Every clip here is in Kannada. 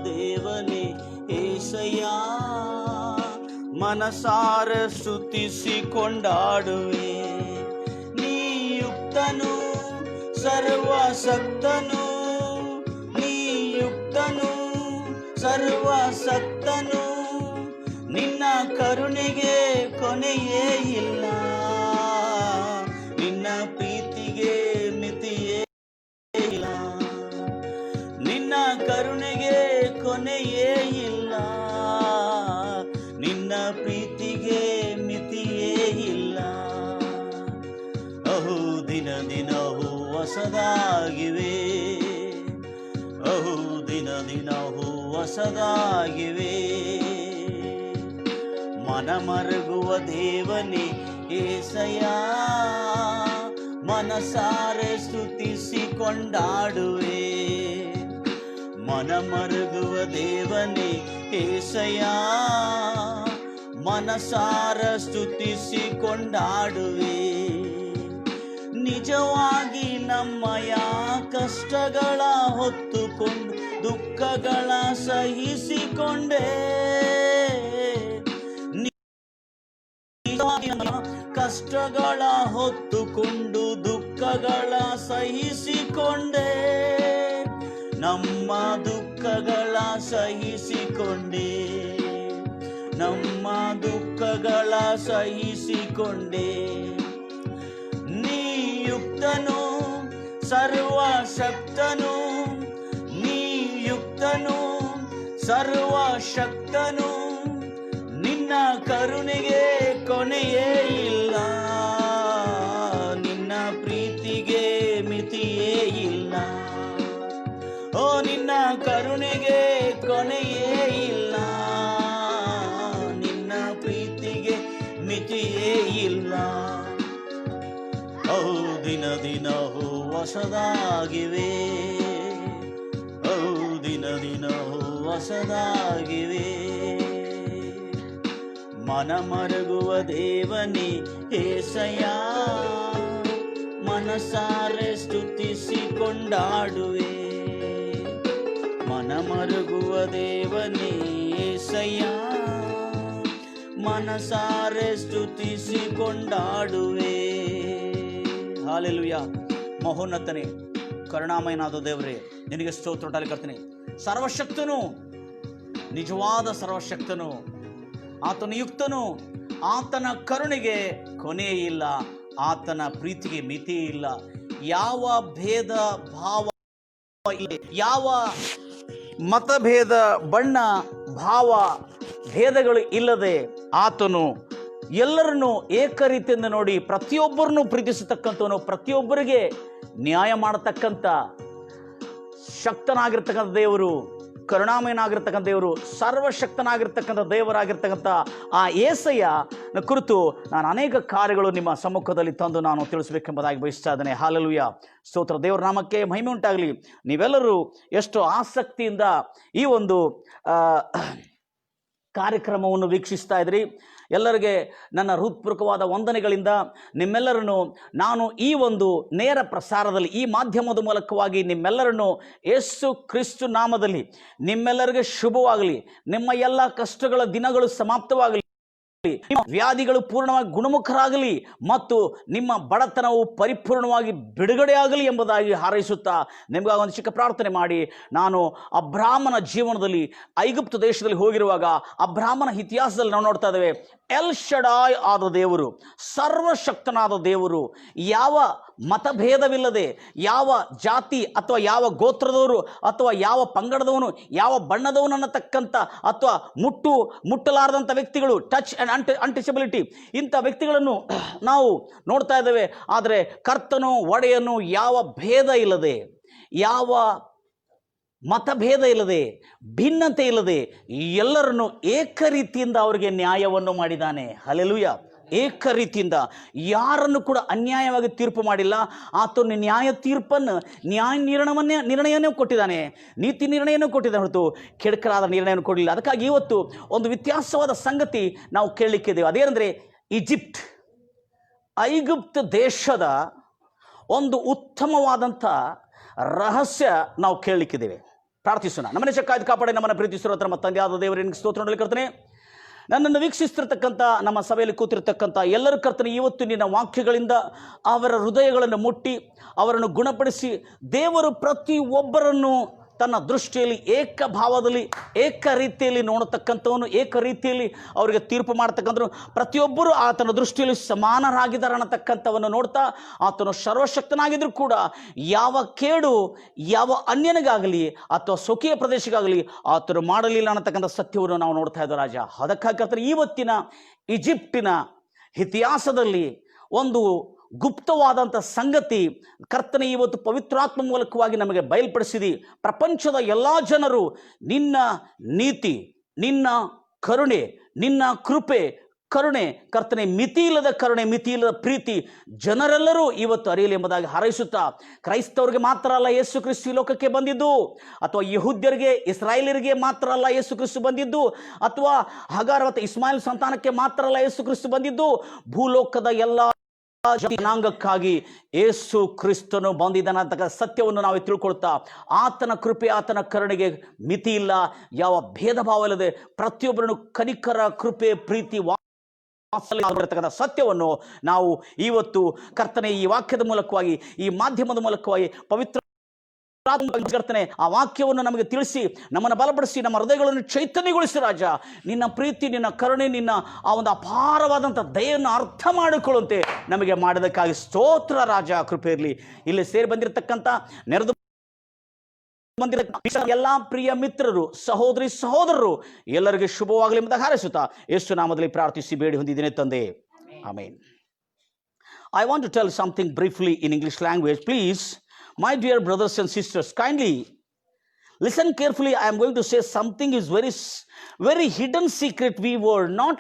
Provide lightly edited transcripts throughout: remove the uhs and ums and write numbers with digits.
ದೇವನೇ ಏಸಯ್ಯ, ಮನಸಾರೆ ಸ್ತುತಿಸಿ ಕೊಂಡಾಡುವೆ. ನೀ ಯುಕ್ತನು ಸರ್ವಶಕ್ತನು, ನೀ ಯುಕ್ತನು ಸರ್ವಶಕ್ತನು, ನಿನ್ನ ಕರುಣೆಗೆ ಕೊನೆಯೇ ಇಲ್ಲ, ನಿನ್ನ ಪ್ರೀತಿಗೆ ಮಿತಿಯೇ ಇಲ್ಲ, ನಿನ್ನ ಕರುಣೆಗೆ ಕೊನೆಯೇ ಇಲ್ಲ, ನಿನ್ನ ಪ್ರೀತಿಗೆ ಮಿತಿಯೇ ಇಲ್ಲ. ಅಹೋ ದಿನ ದಿನವೂ ಹೊಸದಾಗಿವೆ, ಅಹೋ ದಿನ ದಿನವೂ ಹೊಸದಾಗಿವೆ. ಮನಮರುಗುವ ದೇವನೇ ಏಸಯ್ಯ, ಮನಸಾರೆ ಸ್ತುತಿಸಿ ಕೊಂಡಾಡುವೆ. ಮನಮರುಗುವ ದೇವನೇ ಏಸಯ್ಯ, ಮನಸಾರೆ ಸ್ತುತಿಸಿ ಕೊಂಡಾಡುವೆ. ನಿಜವಾಗಿ ನಮ್ಮಯ ಕಷ್ಟಗಳ ಹೊತ್ತುಕೊಂಡು ದುಃಖಗಳ ಸಹಿಸಿಕೊಂಡೆ, ಕಷ್ಟಗಳ ಹೊತ್ತುಕೊಂಡು ದುಃಖಗಳ ಸಹಿಸಿಕೊಂಡೆ, ನಮ್ಮ ದುಃಖಗಳ ಸಹಿಸಿಕೊಂಡೆ, ನಮ್ಮ ದುಃಖಗಳ ಸಹಿಸಿಕೊಂಡೆ. ನೀ ಯುಕ್ತನು ಸರ್ವಶಕ್ತನು, ನೀ ಯುಕ್ತನು ಸರ್ವಶಕ್ತನು, ನಿನ್ನ ಕರುಣೆಗೆ ಕೊನೆಯೇ ಇಲ್ಲ, ನಿನ್ನ ಪ್ರೀತಿಗೆ ಮಿತಿಯೇ ಇಲ್ಲ. ಓ ನಿನ್ನ ಕರುಣೆಗೆ ಕೊನೆಯೇ ಇಲ್ಲ, ನಿನ್ನ ಪ್ರೀತಿಗೆ ಮಿತಿಯೇ ಇಲ್ಲ. ಓ ದಿನ ದಿನವೂ ಹೊಸದಾಗಿವೆ, ಓ ದಿನ ದಿನವೂ ಹೊಸದಾಗಿವೆ. ಮನಮರುಗುವ ದೇವನೇ ಏಸಯ್ಯ, ಮನಸಾರೆ ಸ್ತುತಿಸಿ ಕೊಂಡಾಡುವೆ. ಮನಮರುಗುವ ದೇವನೇ ಏಸಯ್ಯ, ಮನಸಾರೆ ಸ್ತುತಿಸಿ ಕೊಂಡಾಡುವೆ. ಹಾಲೆಲೂಯಾ. ಮಹೋನ್ನತನೇ ಕರುಣಾಮಯನಾದ ದೇವರೇ, ನಿನಗೆ ಸ್ತೋತ್ರ ಕರ್ತನೆ. ಸರ್ವಶಕ್ತನು, ನಿಜವಾದ ಸರ್ವಶಕ್ತನು, ಆತನು ಯುಕ್ತನು, ಆತನ ಕರುಣೆಗೆ ಕೊನೆ ಇಲ್ಲ, ಆತನ ಪ್ರೀತಿಗೆ ಮಿತಿ ಇಲ್ಲ. ಯಾವ ಭೇದ ಭಾವ, ಯಾವ ಮತಭೇದ, ಬಣ್ಣ, ಭಾವ ಭೇದಗಳು ಇಲ್ಲದೆ ಆತನು ಎಲ್ಲರನ್ನೂ ಏಕರೀತಿಯಿಂದ ನೋಡಿ ಪ್ರತಿಯೊಬ್ಬರನ್ನು ಪ್ರೀತಿಸತಕ್ಕಂಥವನು, ಪ್ರತಿಯೊಬ್ಬರಿಗೆ ನ್ಯಾಯ ಮಾಡತಕ್ಕಂಥ ಶಕ್ತನಾಗಿರ್ತಕ್ಕಂಥ ದೇವರು, ಕರುಣಾಮಯನಾಗಿರ್ತಕ್ಕಂಥ ದೇವರು, ಸರ್ವಶಕ್ತನಾಗಿರ್ತಕ್ಕಂಥ ದೇವರಾಗಿರ್ತಕ್ಕಂಥ ಆ ಏಸಯ್ಯನ ಕುರಿತು ನಾನು ಅನೇಕ ಕಾರ್ಯಗಳು ನಿಮ್ಮ ಸಮ್ಮುಖದಲ್ಲಿ ತಂದು ನಾನು ತಿಳಿಸಬೇಕೆಂಬುದಾಗಿ ಬಯಸ್ತಾ ಇದ್ದೇನೆ. ಹಾಲೆಲೂಯಾ. ಸ್ತೋತ್ರ. ದೇವರ ನಾಮಕ್ಕೆ ಮಹಿಮೆ ಉಂಟಾಗಲಿ. ನೀವೆಲ್ಲರೂ ಎಷ್ಟು ಆಸಕ್ತಿಯಿಂದ ಈ ಒಂದು ಕಾರ್ಯಕ್ರಮವನ್ನು ವೀಕ್ಷಿಸ್ತಾ ಇದ್ರಿ. ಎಲ್ಲರಿಗೆ ನನ್ನ ಹೃತ್ಪೂರ್ವಕವಾದ ವಂದನೆಗಳಿಂದ ನಿಮ್ಮೆಲ್ಲರನ್ನು ನಾನು ಈ ಒಂದು ನೇರ ಪ್ರಸಾರದಲ್ಲಿ ಈ ಮಾಧ್ಯಮದ ಮೂಲಕವಾಗಿ ನಿಮ್ಮೆಲ್ಲರನ್ನು ಯೇಸು ಕ್ರಿಸ್ತು ನಾಮದಲ್ಲಿ ನಿಮ್ಮೆಲ್ಲರಿಗೆ ಶುಭವಾಗಲಿ. ನಿಮ್ಮ ಎಲ್ಲ ಕಷ್ಟಗಳ ದಿನಗಳು ಸಮಾಪ್ತವಾಗಲಿ, ವ್ಯಾಧಿಗಳು ಪೂರ್ಣವಾಗಿ ಗುಣಮುಖರಾಗಲಿ ಮತ್ತು ನಿಮ್ಮ ಬಡತನವು ಪರಿಪೂರ್ಣವಾಗಿ ಬಿಡುಗಡೆಯಾಗಲಿ ಎಂಬುದಾಗಿ ಹಾರೈಸುತ್ತಾ ನಿಮಗಾಗಿ ಒಂದು ಚಿಕ್ಕ ಪ್ರಾರ್ಥನೆ ಮಾಡಿ, ನಾನು ಅಬ್ರಾಮನ ಜೀವನದಲ್ಲಿ ಐಗುಪ್ತ ದೇಶದಲ್ಲಿ ಹೋಗಿರುವಾಗ ಅಬ್ರಾಮನ ಇತಿಹಾಸದಲ್ಲಿ ನಾವು ನೋಡ್ತಾ ಇದ್ದೇವೆ. ಎಲ್ ಶಡಾಯ್ ಆದ ದೇವರು, ಸರ್ವಶಕ್ತನಾದ ದೇವರು, ಯಾವ ಮತಭೇದವಿಲ್ಲದೆ, ಯಾವ ಜಾತಿ ಅಥವಾ ಯಾವ ಗೋತ್ರದವರು ಅಥವಾ ಯಾವ ಪಂಗಡದವನು, ಯಾವ ಬಣ್ಣದವನು ಅನ್ನತಕ್ಕಂಥ ಅಥವಾ ಮುಟ್ಟಲಾರದಂಥ ವ್ಯಕ್ತಿಗಳು, ಟಚ್ ಆ್ಯಂಡ್ ಅನ್ಟಚಬಿಲಿಟಿ, ಇಂಥ ವ್ಯಕ್ತಿಗಳನ್ನು ನಾವು ನೋಡ್ತಾ ಇದ್ದೇವೆ. ಆದರೆ ಕರ್ತನು ಒಡೆಯನು ಯಾವ ಭೇದ ಇಲ್ಲದೆ, ಯಾವ ಮತಭೇದ ಇಲ್ಲದೆ, ಭಿನ್ನತೆ ಇಲ್ಲದೆ ಎಲ್ಲರನ್ನು ಏಕರೀತಿಯಿಂದ ಅವರಿಗೆ ನ್ಯಾಯವನ್ನು ಮಾಡಿದ್ದಾನೆ. ಹಲ್ಲೆಲೂಯಾ. ಏಕ ರೀತಿಯಿಂದ ಯಾರನ್ನು ಕೂಡ ಅನ್ಯಾಯವಾಗಿ ತೀರ್ಪು ಮಾಡಿಲ್ಲ. ಆತನು ನ್ಯಾಯ ತೀರ್ಪನ್ನು, ನ್ಯಾಯ ನಿರ್ಣಯವನ್ನು ಕೊಟ್ಟಿದ್ದಾನೆ, ನೀತಿ ನಿರ್ಣಯವನ್ನು ಕೊಟ್ಟಿದ್ದಾನೆ ಹೊರತು ಕೆಡಕರಾದ ನಿರ್ಣಯವನ್ನು ಕೊಡಲಿಲ್ಲ. ಅದಕ್ಕಾಗಿ ಇವತ್ತು ಒಂದು ವ್ಯತ್ಯಾಸವಾದ ಸಂಗತಿ ನಾವು ಕೇಳಲಿಕ್ಕಿದ್ದೇವೆ. ಅದೇನೆಂದರೆ ಐಗುಪ್ತ ದೇಶದ ಒಂದು ಉತ್ತಮವಾದಂಥ ರಹಸ್ಯ ನಾವು ಕೇಳಲಿಕ್ಕಿದ್ದೇವೆ. ಪ್ರಾರ್ಥಿಸೋಣ. ನಮ್ಮನ್ನ ಕಾಯ್ದು ಕಾಪಾಡಿ ನಮ್ಮನ್ನು ಪ್ರೀತಿಸಿರೋ ನಮ್ಮ ತಂದೆಯಾದ ದೇವರಿಗೆ ಸ್ತೋತ್ರದಲ್ಲಿ ಕರ್ತನೆ, ನನ್ನನ್ನು ವೀಕ್ಷಿಸ್ತಿರ್ತಕ್ಕಂಥ ನಮ್ಮ ಸಭೆಯಲ್ಲಿ ಕೂತಿರ್ತಕ್ಕಂಥ ಎಲ್ಲರ ಕರ್ತನೆ, ಇವತ್ತು ನಿನ್ನ ವಾಕ್ಯಗಳಿಂದ ಅವರ ಹೃದಯಗಳನ್ನು ಮುಟ್ಟಿ ಅವರನ್ನು ಗುಣಪಡಿಸಿ, ದೇವರು ಪ್ರತಿಯೊಬ್ಬರನ್ನು ತನ್ನ ದೃಷ್ಟಿಯಲ್ಲಿ ಏಕಭಾವದಲ್ಲಿ ಏಕ ರೀತಿಯಲ್ಲಿ ನೋಡತಕ್ಕಂಥವನು, ಏಕ ರೀತಿಯಲ್ಲಿ ಅವರಿಗೆ ತೀರ್ಪು ಮಾಡ್ತಕ್ಕಂಥವ್ರು, ಪ್ರತಿಯೊಬ್ಬರು ಆತನ ದೃಷ್ಟಿಯಲ್ಲಿ ಸಮಾನರಾಗಿದ್ದಾರೆ ಅನ್ನತಕ್ಕಂಥವನ್ನು ನೋಡ್ತಾ, ಆತನು ಸರ್ವಶಕ್ತನಾಗಿದ್ದರೂ ಕೂಡ ಯಾವ ಕೇಡು ಯಾವ ಅನ್ಯನಿಗಾಗಲಿ ಅಥವಾ ಸ್ವಕೀಯ ಪ್ರದೇಶಕ್ಕಾಗಲಿ ಆತನು ಮಾಡಲಿಲ್ಲ ಅನ್ನತಕ್ಕಂಥ ಸತ್ಯವನ್ನು ನಾವು ನೋಡ್ತಾ ಇದ್ದೇವೆ ರಾಜ. ಅದಕ್ಕಾಗಿ ಇವತ್ತಿನ ಈಜಿಪ್ಟಿನ ಇತಿಹಾಸದಲ್ಲಿ ಒಂದು ಗುಪ್ತವಾದಂಥ ಸಂಗತಿ ಕರ್ತನೆ ಇವತ್ತು ಪವಿತ್ರಾತ್ಮ ಮೂಲಕವಾಗಿ ನಮಗೆ ಬಯಲ್ಪಡಿಸಿದಿ. ಪ್ರಪಂಚದ ಎಲ್ಲ ಜನರು ನಿನ್ನ ನೀತಿ, ನಿನ್ನ ಕರುಣೆ, ನಿನ್ನ ಕೃಪೆ, ಕರುಣೆ ಕರ್ತನೆ, ಮಿತಿಯಿಲ್ಲದ ಕರುಣೆ, ಮಿತಿಯಿಲ್ಲದ ಪ್ರೀತಿ ಜನರೆಲ್ಲರೂ ಇವತ್ತು ಅರಿಯಲಿ ಎಂಬುದಾಗಿ ಹಾರೈಸುತ್ತಾ, ಕ್ರೈಸ್ತವರಿಗೆ ಮಾತ್ರ ಅಲ್ಲ ಯೇಸು ಕ್ರಿಸ್ತು ಲೋಕಕ್ಕೆ ಬಂದಿದ್ದು, ಅಥವಾ ಯಹೂದ್ಯರಿಗೆ ಇಸ್ರಾಯೇಲರಿಗೆ ಮಾತ್ರ ಅಲ್ಲ ಯೇಸು ಕ್ರಿಸ್ತು ಬಂದಿದ್ದು, ಅಥವಾ ಹಗಾರ್ ಮತ್ತು ಇಸ್ಮಾಯಿಲ್ ಸಂತಾನಕ್ಕೆ ಮಾತ್ರ ಅಲ್ಲ ಯೇಸು ಕ್ರಿಸ್ತು ಬಂದಿದ್ದು, ಭೂಲೋಕದ ಎಲ್ಲ ಜನಾಂಗಕ್ಕಾಗಿ ಯೇಸು ಕ್ರಿಸ್ತನು ಬಂದಿದ್ದಾನೆ ಅಂತ ಸತ್ಯವನ್ನು ನಾವು ತಿಳ್ಕೊಳ್ತಾ, ಆತನ ಕೃಪೆ ಆತನ ಕರುಣೆಗೆ ಮಿತಿ ಇಲ್ಲ, ಯಾವ ಭೇದ ಭಾವ ಇಲ್ಲದೆ ಪ್ರತಿಯೊಬ್ಬರನ್ನು ಕನಿಕರ ಕೃಪೆ ಪ್ರೀತಿ ಸತ್ಯವನ್ನು ನಾವು ಇವತ್ತು ಕರ್ತನೆ ಈ ವಾಕ್ಯದ ಮೂಲಕವಾಗಿ, ಈ ಮಾಧ್ಯಮದ ಮೂಲಕವಾಗಿ ಪವಿತ್ರ ಕರ್ತನೆ ಆ ವಾಕ್ಯವನ್ನು ನಮಗೆ ತಿಳಿಸಿ, ನಮ್ಮನ್ನು ಬಲಪಡಿಸಿ, ನಮ್ಮ ಹೃದಯಗಳನ್ನು ಚೈತನ್ಯಗೊಳಿಸಿ ರಾಜ. ನಿನ್ನ ಪ್ರೀತಿ, ನಿನ್ನ ಕರುಣೆ, ನಿನ್ನ ಆ ಒಂದು ಅಪಾರವಾದಂಥ ದಯೆಯನ್ನು ಅರ್ಥ ಮಾಡಿಕೊಳ್ಳುವಂತೆ ನಮಗೆ ಮಾಡೋದಕ್ಕಾಗಿ ಸ್ತೋತ್ರ ರಾಜ. ಕೃಪೆ ಇರಲಿ. ಇಲ್ಲಿ ಸೇರಿ ಬಂದಿರತಕ್ಕಂಥ ನೆರೆದು ಎಲ್ಲ ಪ್ರಿಯ ಮಿತ್ರರು, ಸಹೋದರಿ ಸಹೋದರರು ಎಲ್ಲರಿಗೆ ಶುಭವಾಗಲಿ ಎಂಬುದಾಗಿ ಹಾರೈಸುತ್ತಾ ಯೇಸು ನಾಮದಲ್ಲಿ ಪ್ರಾರ್ಥಿಸಿ ಬೇಡಿ ಹೊಂದಿದ್ದೇನೆ ತಂದೆ, ಆಮೇನ್. I want to tell something briefly in English language. Please, my dear brothers and sisters, kindly listen carefully. I am going to say something is very hidden secret we were not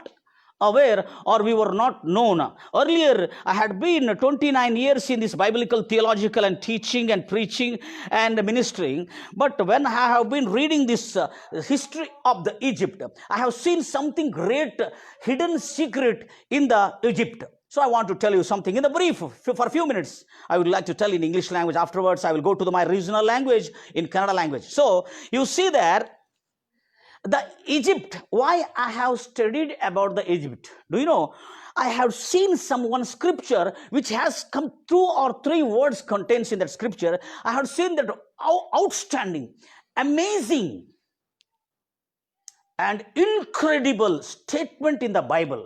aware or we were not known. Earlier, I had been 29 years in this biblical, theological and teaching and preaching and ministering. But when I have been reading this history of the Egypt, I have seen something great hidden secret in the Egypt. So I want to tell you something in the brief for a few minutes. I would like to tell in English language. Afterwards, I will go to my regional language in Kannada language. So you see there, the Egypt, why I have studied about the Egypt. Do you know, I have seen one scripture which has come 2 or 3 words contains in that scripture. I have seen that outstanding, amazing and incredible statement in the Bible.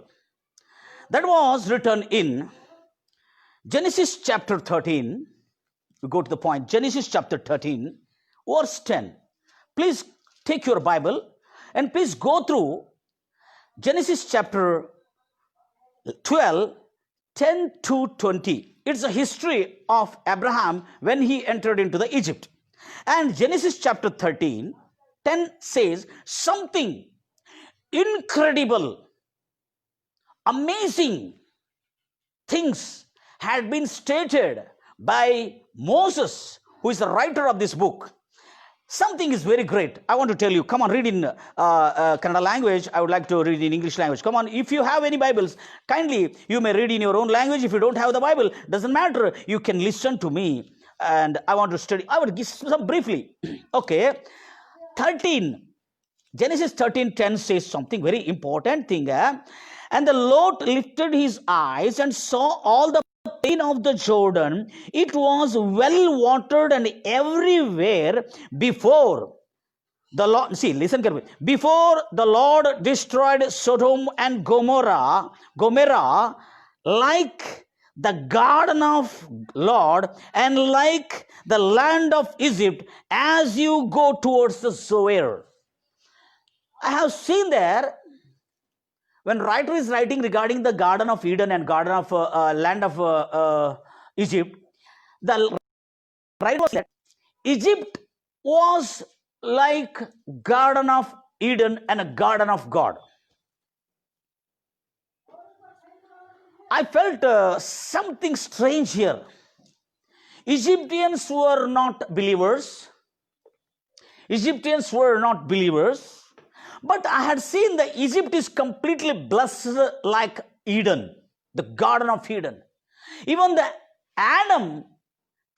That was written in Genesis chapter 13. We go to the point. Genesis chapter 13, verse 10. Please take your Bible and please go through Genesis chapter 12, 10 to 20. It's a history of Abraham when he entered into the Egypt. And Genesis chapter 13, 10 says something incredible, amazing things had been stated by Moses, who is the writer of this book. Something is very great. I want to tell you. Come on, read in Kannada language. I would like to read in English language. Come on, if you have any Bibles, kindly you may read in your own language. If you don't have the Bible, doesn't matter. You can listen to me, and I want to study. I would give some briefly. Okay, 13. Genesis 13:10 says something very important thing. And the Lord lifted his eyes and saw all the plain of the Jordan. It was well watered and everywhere before the Lord. See, listen carefully. Before the Lord destroyed Sodom and Gomorrah, like the garden of Lord and like the land of Egypt, as you go towards the Zoar. I have seen there, when writer is writing regarding the Garden of Eden and Garden of land of Egypt, the writer was that Egypt was like Garden of Eden and a Garden of God. I felt something strange here. Egyptians were not believers. But I had seen that Egypt is completely blessed like Eden, the Garden of Eden. Even the Adam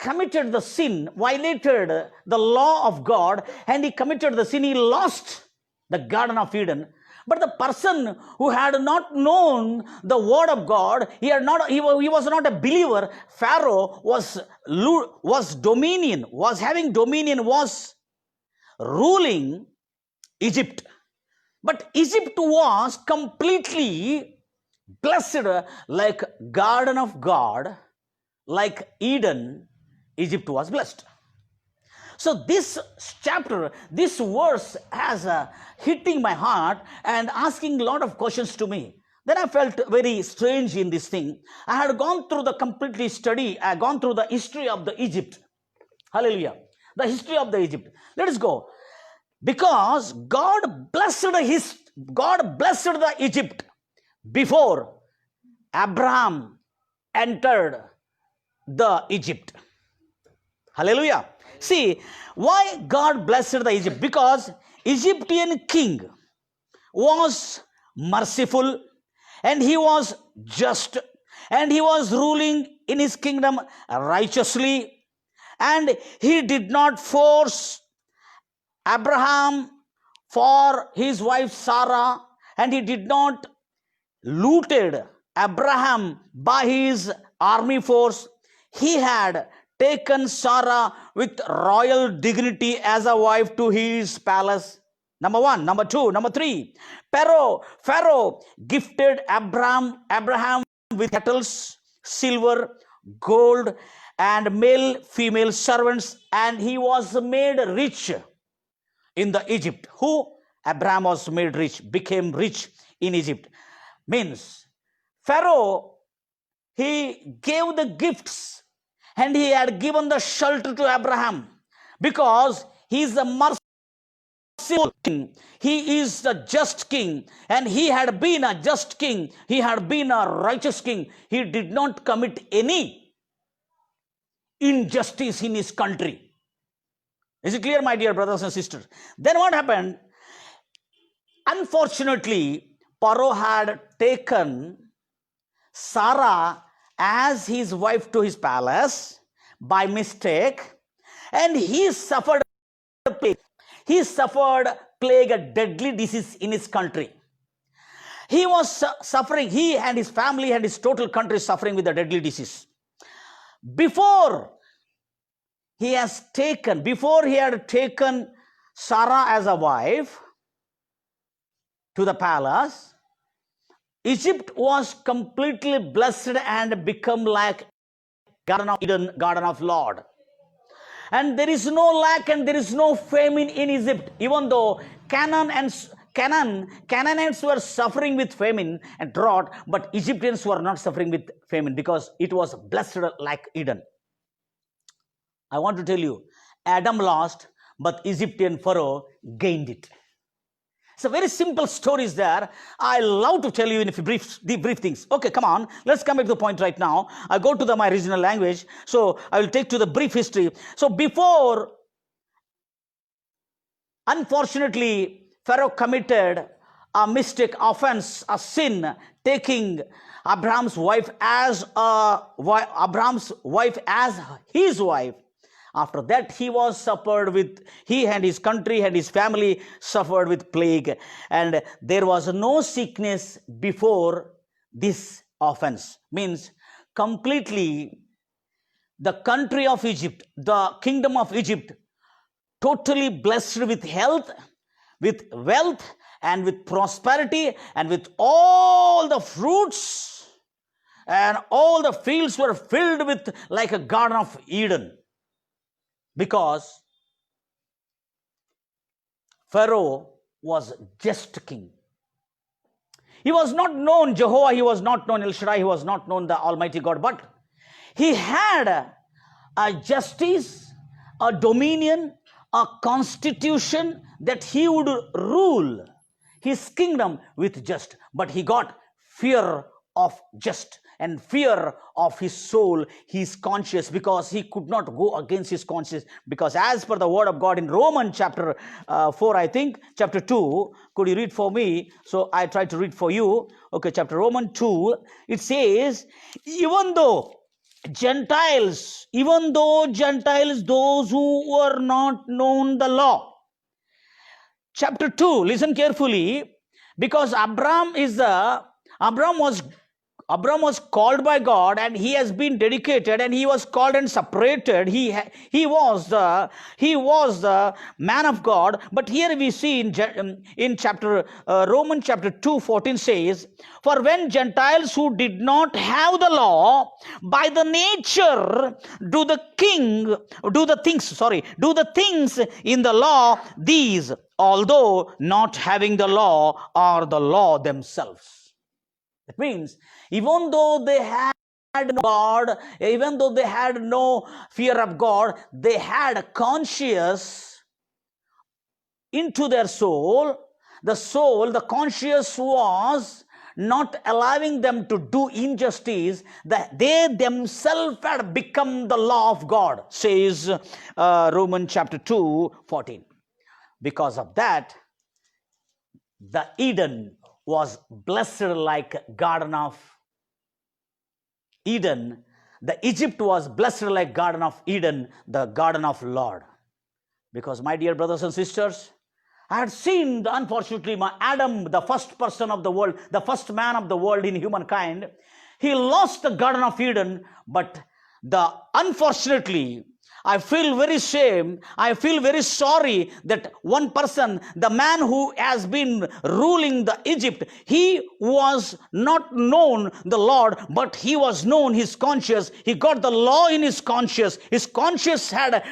committed the sin, violated the law of God, and he committed the sin, he lost the Garden of Eden. But the person who had not known the word of God, he was not a believer. Pharaoh was having dominion, was ruling Egypt. But Egypt was completely blessed, like Garden of God, like Eden. Egypt was blessed. So this chapter, this verse has hitting my heart and asking a lot of questions to me. Then I felt very strange in this thing. I had gone through the completely study. I had gone through the history of the Egypt. Hallelujah. The history of the Egypt. Let us go. Because God blessed the Egypt before Abraham entered the Egypt. Hallelujah. See, why God blessed the Egypt? Because Egyptian king was merciful, and he was just, and he was ruling in his kingdom righteously, and he did not force Abraham for his wife Sarah, and he did not looted Abraham by his army force. He had taken Sarah with royal dignity as a wife to his palace. Number one. Number two. Number three. Pharaoh gifted Abraham with cattle, silver, gold, and male, female servants, and he was made rich in the Egypt. Who? Abraham was made rich, became rich in Egypt. Means Pharaoh, he gave the gifts, and he had given the shelter to Abraham because he is a merciful king. He is a just king, and he had been a just king. He had been a righteous king. He did not commit any injustice in his country. Is it clear, my dear brothers and sisters? Then what happened? Unfortunately, Pharaoh had taken Sarah as his wife to his palace by mistake, and he suffered plague. He suffered plague, a deadly disease in his country. He was suffering, he and his family and his total country suffering with a deadly disease. Before he had taken Sarah as a wife to the palace, Egypt was completely blessed and become like Garden of Eden, Garden of Lord. And there is no lack and there is no famine in Egypt, even though Canaanites were suffering with famine and drought, but Egyptians were not suffering with famine because it was blessed like Eden. I want to tell you, Adam lost, but Egyptian Pharaoh gained it. It's a very simple stories there. I love to tell you in brief things. Okay, come on. Let's come back to the point right now. I go to my original language. So I will take to the brief history. So before, unfortunately, Pharaoh committed a mistake, offense, a sin, taking Abraham's wife as his wife. After that, he and his country and his family suffered with plague, and there was no sickness before this offense. Means completely the country of Egypt, the kingdom of Egypt, totally blessed with health, with wealth, and with prosperity, and with all the fruits, and all the fields were filled with like a Garden of Eden. Because Pharaoh was just king. He was not known Jehovah, he was not known El Shaddai, he was not known the Almighty God, but he had a justice, a dominion, a constitution that he would rule his kingdom with just. But he got fear of just and fear of his soul, his conscience, because he could not go against his conscience. Because as per the word of God in Romans chapter 4, I think, chapter 2, could you read for me? So I try to read for you. Okay, chapter Romans 2, it says, even though Gentiles, even though Gentiles, those who were not known the law. Chapter 2, listen carefully, because Abraham was called by God, and he has been dedicated, and he was called and separated. He was the man of God. But here we see in chapter Romans chapter 2:14 says, for when Gentiles who did not have the law by the nature do the things in the law, these, although not having the law, are the law themselves. It means, even though they had no God, even though they had no fear of God, they had a conscience into their soul. The conscience was not allowing them to do injustice, that they themselves had become the law of God, says Romans chapter 2:14. Because of that, the Eden was blessed like Garden of Eden. The Egypt was blessed like Garden of Eden, the garden of Lord. Because, my dear brothers and sisters, I had seen, unfortunately, my Adam, the first person of the world, the first man of the world in humankind, he lost the Garden of Eden. But unfortunately, I feel very shame. I feel very sorry that one person, the man who has been ruling the Egypt, he was not known the Lord, but he was known his conscience. He got the law in his conscience. His conscience had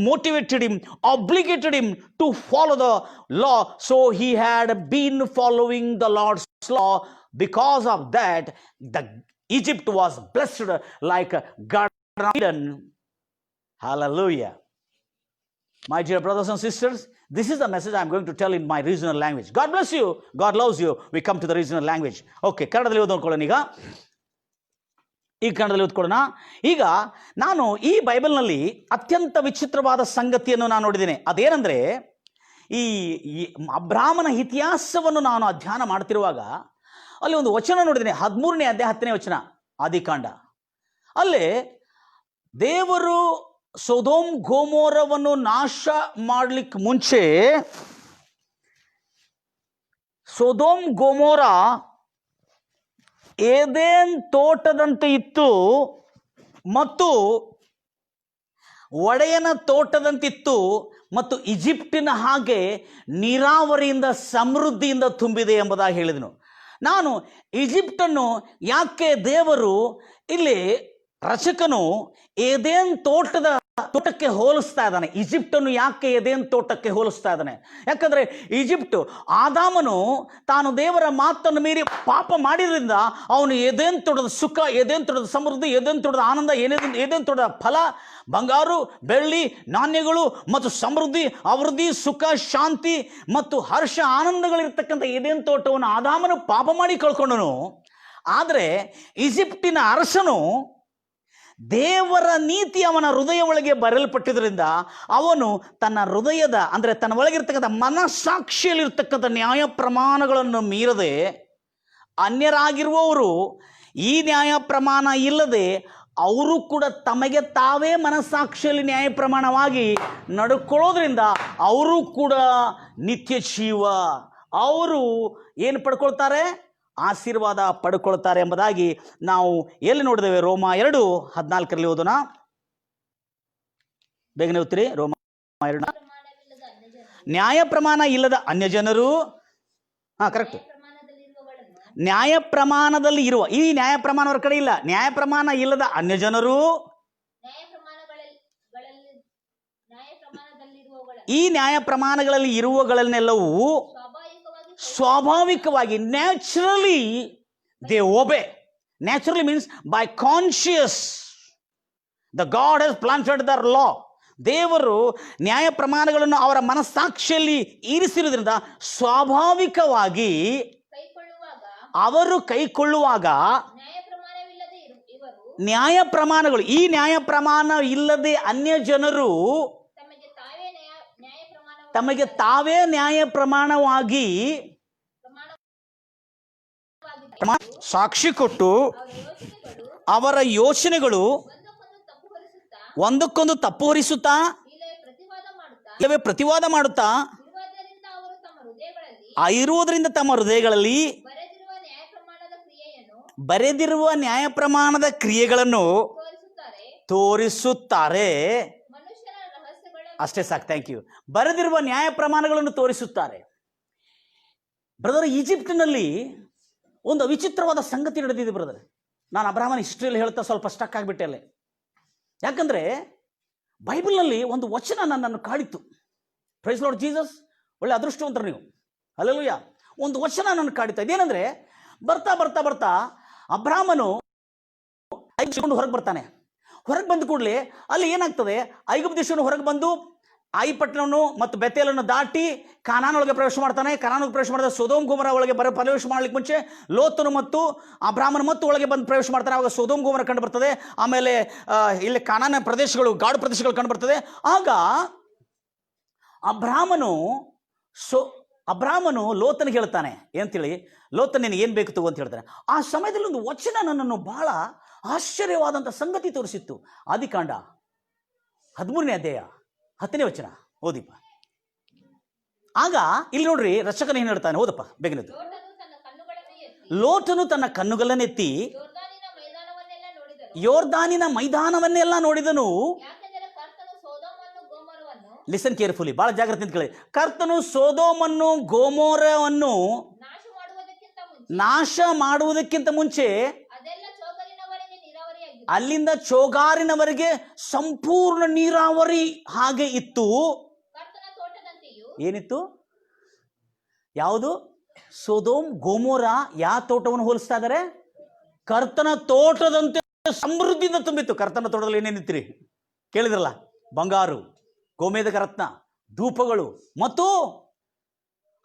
motivated him, obligated him to follow the law. So he had been following the Lord's law. Because of that, the Egypt was blessed like a Garden of Eden. Hallelujah. My dear brothers and sisters, this is the message I am going to tell in my regional language. God bless you. God loves you. We come to the regional language. Okay, ಕನ್ನಡದಲ್ಲಿ ಓದ್ಕೊಳ್ಳೋಣ ಈಗ ಕನ್ನಡದಲ್ಲಿ ಓದ್ಕೊಳ್ಳೋಣ. ಈಗ ನಾನು ಈ ಬೈಬಲ್ನಲ್ಲಿ ಅತ್ಯಂತ ವಿಚಿತ್ರವಾದ ಸಂಗತಿಯನ್ನು ನಾನು ನೋಡಿದ್ದೇನೆ. ಅದೇನೆಂದರೆ, ಈ ಅಬ್ರಾಮನ ಇತಿಹಾಸವನ್ನು ನಾನು ಅಧ್ಯಯನ ಮಾಡ್ತಿರುವಾಗ ಅಲ್ಲಿ ಒಂದು ವಚನ ನೋಡಿದ್ದೇನೆ. 13ನೇ ಅಧ್ಯಾಯ 10ನೇ ವಚನ, ಆದಿಕಾಂಡ. ಅಲ್ಲಿ ದೇವರು ಸೊದೋಮ್ ಗೋಮೋರವನ್ನು ನಾಶ ಮಾಡಲಿಕ್ಕೆ ಮುಂಚೆ, ಸೊದೋಮ್ ಗೋಮೋರ ಏದೇನ್ ತೋಟದಂತೆ ಇತ್ತು ಮತ್ತು ಒಡೆಯನ ತೋಟದಂತಿತ್ತು, ಮತ್ತು ಈಜಿಪ್ಟಿನ ಹಾಗೆ ನೀರಾವರಿಯಿಂದ ಸಮೃದ್ಧಿಯಿಂದ ತುಂಬಿದೆ ಎಂಬುದಾಗಿ ಹೇಳಿದನು. ನಾನು ಈಜಿಪ್ಟನ್ನು ಯಾಕೆ ದೇವರು ಇಲ್ಲಿ ರಚಕನು ಏದೇನ್ ತೋಟಕ್ಕೆ ಹೋಲಿಸ್ತಾ ಇದ್ದಾನೆ, ಈಜಿಪ್ಟನ್ನು ಯಾಕೆ ಏದೇನ್ ತೋಟಕ್ಕೆ ಹೋಲಿಸ್ತಾ ಇದ್ದಾನೆ? ಯಾಕಂದ್ರೆ ಈಜಿಪ್ಟ್, ಆದಾಮನು ತಾನು ದೇವರ ಮಾತನ್ನು ಮೀರಿ ಪಾಪ ಮಾಡಿದ್ರಿಂದ ಅವನು ಏದೇನ್ ತೋಟದ ಸುಖ, ಏದೇನ್ ತೋಟದ ಸಮೃದ್ಧಿ, ಏದೇನ್ ತೋಟದ ಆನಂದ, ಏದೇನ್ ತೋಟದ ಫಲ, ಬಂಗಾರು ಬೆಳ್ಳಿ ನಾಣ್ಯಗಳು ಮತ್ತು ಸಮೃದ್ಧಿ, ಅಭಿವೃದ್ಧಿ, ಸುಖ, ಶಾಂತಿ ಮತ್ತು ಹರ್ಷ ಆನಂದಗಳಿರ್ತಕ್ಕಂಥ ಏದೇನ್ ತೋಟವನ್ನು ಆದಾಮನು ಪಾಪ ಮಾಡಿ ಕಳ್ಕೊಂಡನು. ಆದರೆ ಈಜಿಪ್ಟಿನ ಅರಸನು ದೇವರ ನೀತಿ ಅವನ ಹೃದಯ ಒಳಗೆ ಬರೆಯಲ್ಪಟ್ಟಿದ್ದರಿಂದ ಅವನು ತನ್ನ ಹೃದಯದ, ಅಂದರೆ ತನ್ನ ಒಳಗಿರ್ತಕ್ಕಂಥ ಮನಸ್ಸಾಕ್ಷಿಯಲ್ಲಿರ್ತಕ್ಕಂಥ ನ್ಯಾಯ ಪ್ರಮಾಣಗಳನ್ನು ಮೀರದೆ, ಅನ್ಯರಾಗಿರುವವರು ಈ ನ್ಯಾಯ ಪ್ರಮಾಣ ಇಲ್ಲದೆ ಅವರು ಕೂಡ ತಮಗೆ ತಾವೇ ಮನಸ್ಸಾಕ್ಷಿಯಲ್ಲಿ ನ್ಯಾಯ ಪ್ರಮಾಣವಾಗಿ ನಡ್ಕೊಳ್ಳೋದ್ರಿಂದ ಅವರು ಕೂಡ ನಿತ್ಯ ಜೀವ, ಅವರು ಏನು ಪಡ್ಕೊಳ್ತಾರೆ? ಆಶೀರ್ವಾದ ಪಡ್ಕೊಳ್ತಾರೆ ಎಂಬುದಾಗಿ ನಾವು ಎಲ್ಲಿ ನೋಡಿದ್ದೇವೆ? ರೋಮ 2:14 ಓದೋಣ. ಬೇಗನೆ ಓದ್ತೀರಿ? ರೋಮ 2. ನ್ಯಾಯ ಪ್ರಮಾಣ ಇಲ್ಲದ ಅನ್ಯಜನರು, ಕರೆಕ್ಟ್, ನ್ಯಾಯ ಪ್ರಮಾಣದಲ್ಲಿ ಇರುವ, ಈ ನ್ಯಾಯ ಪ್ರಮಾಣ ಅವರ ಕಡೆ ಇಲ್ಲ, ನ್ಯಾಯ ಪ್ರಮಾಣ ಇಲ್ಲದ ಅನ್ಯಜನರು, ಈ ನ್ಯಾಯ ಪ್ರಮಾಣಗಳಲ್ಲಿ ಇರುವಗಳನ್ನೆಲ್ಲವೂ ಸ್ವಾಭಾವಿಕವಾಗಿ, naturally they obey. Naturally means by conscience. The God has planted their law. ದೇವರು ನ್ಯಾಯ ಪ್ರಮಾಣಗಳನ್ನು ಅವರ ಮನಸ್ಸಾಕ್ಷಿಯಲ್ಲಿ ಇರಿಸಿರುವುದರಿಂದ ಸ್ವಾಭಾವಿಕವಾಗಿ ಅವರು ಕೈಕೊಳ್ಳುವಾಗ ನ್ಯಾಯ ಪ್ರಮಾಣಗಳು, ಈ ನ್ಯಾಯ ಪ್ರಮಾಣ ಇಲ್ಲದೆ ಅನ್ಯ ಜನರು ತಮಗೆ ತಾವೇ ನ್ಯಾಯ ಪ್ರಮಾಣವಾಗಿ ಸಾಕ್ಷಿ ಕೊಟ್ಟು ಅವರ ಯೋಚನೆಗಳು ಒಂದಕ್ಕೊಂದು ತಪ್ಪು ಹೊರಿಸುತ್ತಾ ಇಲ್ಲವೇ ಪ್ರತಿವಾದ ಮಾಡುತ್ತಾ ಇರುವುದರಿಂದ ತಮ್ಮ ಹೃದಯಗಳಲ್ಲಿ ಬರೆದಿರುವ ನ್ಯಾಯ ಪ್ರಮಾಣದ ಕ್ರಿಯೆಗಳನ್ನು ತೋರಿಸುತ್ತಾರೆ. ಅಷ್ಟೇ ಸಾಕು, ಥ್ಯಾಂಕ್ ಯು. ಬರೆದಿರುವ ನ್ಯಾಯ ಪ್ರಮಾಣಗಳನ್ನು ತೋರಿಸುತ್ತಾರೆ. ಬ್ರದರ್, ಈಜಿಪ್ಟಿನಲ್ಲಿ ಒಂದು ವಿಚಿತ್ರವಾದ ಸಂಗತಿ ನಡೆದಿದೆ ಬ್ರದರ್. ನಾನು ಅಬ್ರಹಾಮನ ಹಿಸ್ಟ್ರಿಯಲ್ಲಿ ಹೇಳ್ತಾ ಸ್ವಲ್ಪ ಸ್ಟಕ್ ಆಗಿಬಿಟ್ಟೆ ಅಲ್ಲೇ. ಯಾಕಂದರೆ ಬೈಬಲ್ನಲ್ಲಿ ಒಂದು ವಚನ ನನ್ನನ್ನು ಕಾಡಿತ್ತು. ಪ್ರೈಸ್ ಲಾರ್ಡ್ ಜೀಸಸ್, ಒಳ್ಳೆ ಅದೃಷ್ಟವಂತರು ನೀವು, ಹಲ್ಲೆಲೂಯ. ಒಂದು ವಚನ ನನ್ನ ಕಾಡಿತ್ತು. ಇದೇನೆಂದರೆ, ಬರ್ತಾ ಬರ್ತಾ ಬರ್ತಾ ಅಬ್ರಹಾಮನು ಐಗುಪ್ತದಿಂದ ಹೊರಗೆ ಬರ್ತಾನೆ. ಹೊರಗೆ ಬಂದ ಕೂಡಲೇ ಅಲ್ಲಿ ಏನಾಗ್ತದೆ, ಐಗುಪ್ತ ದೇಶವನ್ನು ಹೊರಗೆ ಬಂದು ಆಯಿಪಟ್ಟಣವನ್ನು ಮತ್ತು ಬೆತೇಲನ್ನು ದಾಟಿ ಕಾನಾನೊಳಗೆ ಪ್ರವೇಶ ಮಾಡ್ತಾನೆ. ಕಾನಾನೊಳಗೆ ಪ್ರವೇಶ ಮಾಡಿದ ಸೊದೋಮ್ ಗೊಮೋರ ಒಳಗೆ ಪ್ರವೇಶ ಮಾಡ್ಲಿಕ್ಕೆ ಮುಂಚೆ ಲೋತನು ಮತ್ತು ಅಬ್ರಾಹ್ಮನ ಮತ್ತು ಒಳಗೆ ಬಂದು ಪ್ರವೇಶ ಮಾಡ್ತಾನೆ. ಆವಾಗ ಸೊದೋಮ್ ಗೊಮೋರ ಕಂಡು ಬರ್ತದೆ. ಆಮೇಲೆ ಇಲ್ಲಿ ಕಾನಾನ ಪ್ರದೇಶಗಳು, ಗಾಡು ಪ್ರದೇಶಗಳು ಕಂಡು ಬರ್ತದೆ. ಆಗ ಅಬ್ರಾಹ್ಮನು ಲೋತನಿಗೆ ಹೇಳ್ತಾನೆ, ಏನಂತೇಳಿ, ಲೋತನ ನಿನಗೆ ಏನು ಬೇಕು ತಗೋ ಅಂತ ಹೇಳ್ತಾನೆ. ಆ ಸಮಯದಲ್ಲಿ ಒಂದು ವಚನ ನನ್ನನ್ನು ಬಹಳ ಆಶ್ಚರ್ಯವಾದಂಥ ಸಂಗತಿ ತೋರಿಸಿತ್ತು. ಆದಿಕಾಂಡ 13ನೇ ಅಧ್ಯಾಯ 10ನೇ ವಚನ ಓದಿಪ್ಪ. ಆಗ ಇಲ್ಲಿ ನೋಡ್ರಿ, ರಕ್ಷಕನ ಏನು ಹೇಳ್ತಾನೆ, ಓದಪ್ಪ ಬೇಗನೆದ್ದು. ಲೋಟನು ತನ್ನ ಕಣ್ಣುಗಳನ್ನೆತ್ತಿ ಯೋರ್ದಾನಿನ ಮೈದಾನವನ್ನೆಲ್ಲ ನೋಡಿದನು. ಲಿಸನ್ ಕೇರ್ಫುಲಿ, ಬಹಳ ಜಾಗ್ರತೆ ಕೇಳಿ. ಕರ್ತನು ಸೊದೋಮನ್ನು ಗೊಮೋರವನ್ನು ನಾಶ ಮಾಡುವುದಕ್ಕಿಂತ ಮುಂಚೆ ಅಲ್ಲಿಂದ ಚೋಗಾರಿನವರೆಗೆ ಸಂಪೂರ್ಣ ನೀರಾವರಿ ಹಾಗೆ ಇತ್ತು. ಏನಿತ್ತು? ಯಾವುದು? ಸೊದೋಮ್ ಗೊಮೋರ ಯಾವ ತೋಟವನ್ನು ಹೋಲಿಸ್ತಾ ಇದ್ದಾರೆ? ಕರ್ತನ ತೋಟದಂತೆ ಸಮೃದ್ಧಿಯಿಂದ ತುಂಬಿತ್ತು. ಕರ್ತನ ತೋಟದಲ್ಲಿ ಏನೇನಿತ್ರಿ ಕೇಳಿದ್ರಲ್ಲ? ಬಂಗಾರು, ಗೋಮೇಧಕ ರತ್ನ, ಧೂಪಗಳು ಮತ್ತು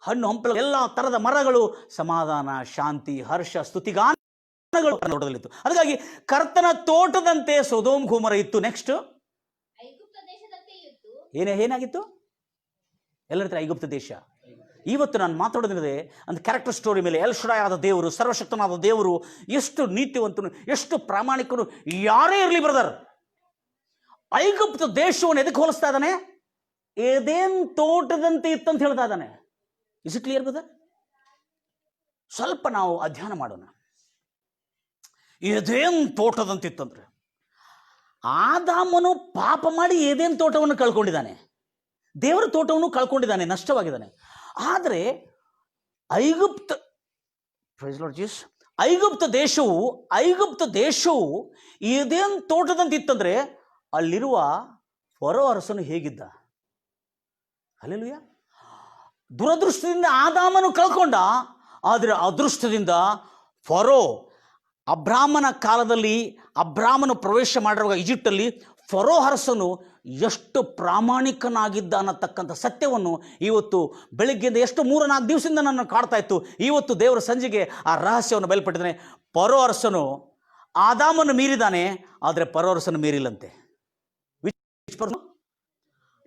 ಹಣ್ಣು ಹಂಪಲು, ಎಲ್ಲ ತರದ ಮರಗಳು, ಸಮಾಧಾನ, ಶಾಂತಿ, ಹರ್ಷ, ಸ್ತುತಿಗಾನಗಳು ತೋಟದಲ್ಲಿತ್ತು. ಅದಕ್ಕಾಗಿ ಕರ್ತನ ತೋಟದಂತೆ ಸೊದೋಮ್ ಗೊಮೋರ ಇತ್ತು. ನೆಕ್ಸ್ಟ್ ಏನಾಗಿತ್ತು? ಎಲ್ಲರ ಐಗುಪ್ತ ದೇಶ. ಇವತ್ತು ನಾನು ಮಾತಾಡೋದಿದೆ ಒಂದು ಕ್ಯಾರೆಕ್ಟರ್ ಸ್ಟೋರಿ ಮೇಲೆ. ಎಲ್ ಶಡಾಯ್ ಆದ ದೇವರು, ಸರ್ವಶಕ್ತನಾದ ದೇವರು ಎಷ್ಟು ನೀತಿವಂತನು, ಎಷ್ಟು ಪ್ರಾಮಾಣಿಕನು ಯಾರೇ ಇರಲಿ ಬ್ರದರ್, ಐಗುಪ್ತ ದೇಶವನ್ನು ಎದಕ್ಕೆ ಹೋಲಿಸ್ತಾ ಇದ್ದಾನೆ? ಏದೇನ್ ತೋಟದಂತೆ ಇತ್ತಂತ ಹೇಳ್ತಾ ಇದ್ದಾನೆ. Is it clear brother? ಸ್ವಲ್ಪ ನಾವು ಅಧ್ಯಯನ ಮಾಡೋಣ. ಏದೇನ್ ತೋಟದಂತೆ ಇತ್ತಂದ್ರೆ, ಆದಾಮನು ಪಾಪ ಮಾಡಿ ಏದೇನ್ ತೋಟವನ್ನು ಕಳ್ಕೊಂಡಿದ್ದಾನೆ, ದೇವರ ತೋಟವನ್ನು ಕಳ್ಕೊಂಡಿದ್ದಾನೆ, ನಷ್ಟವಾಗಿದ್ದಾನೆ. ಆದರೆ ಐಗುಪ್ತ ದೇಶವು ಏದೇನ್ ತೋಟದಂತೆ ಇತ್ತಂದ್ರೆ, ಅಲ್ಲಿರುವ ಫರೋ ಅರಸನು ಹೇಗಿದ್ದ? ಹಲ್ಲೆಲೂಯಾ. ದುರದೃಷ್ಟದಿಂದ ಆದಾಮನು ಕಳ್ಕೊಂಡ, ಆದರೆ ಅದೃಷ್ಟದಿಂದ ಫರೋ, ಅಬ್ರಾಹ್ಮನ ಕಾಲದಲ್ಲಿ ಅಬ್ರಾಹ್ಮನು ಪ್ರವೇಶ ಮಾಡಿರುವಾಗ ಈಜಿಪ್ಟಲ್ಲಿ ಫರೋ ಅರಸನು ಎಷ್ಟು ಪ್ರಾಮಾಣಿಕನಾಗಿದ್ದ ಅನ್ನತಕ್ಕಂಥ ಸತ್ಯವನ್ನು ಇವತ್ತು ಬೆಳಗ್ಗೆಯಿಂದ ಎಷ್ಟು 3-4 ದಿವಸದಿಂದ ನನ್ನ ಕಾಡ್ತಾ ಇತ್ತು. ಇವತ್ತು ದೇವರ ಸಂಜೆಗೆ ಆ ರಹಸ್ಯವನ್ನು ಬಯಲ್ಪಟ್ಟಿದ್ದಾನೆ. ಫರೋ ಅರಸನು ಆದಾಮನು ಮೀರಿದಾನೆ, ಆದರೆ ಫರೋ ಅರಸನು ಮೀರಿಲ್ಲಂತೆ.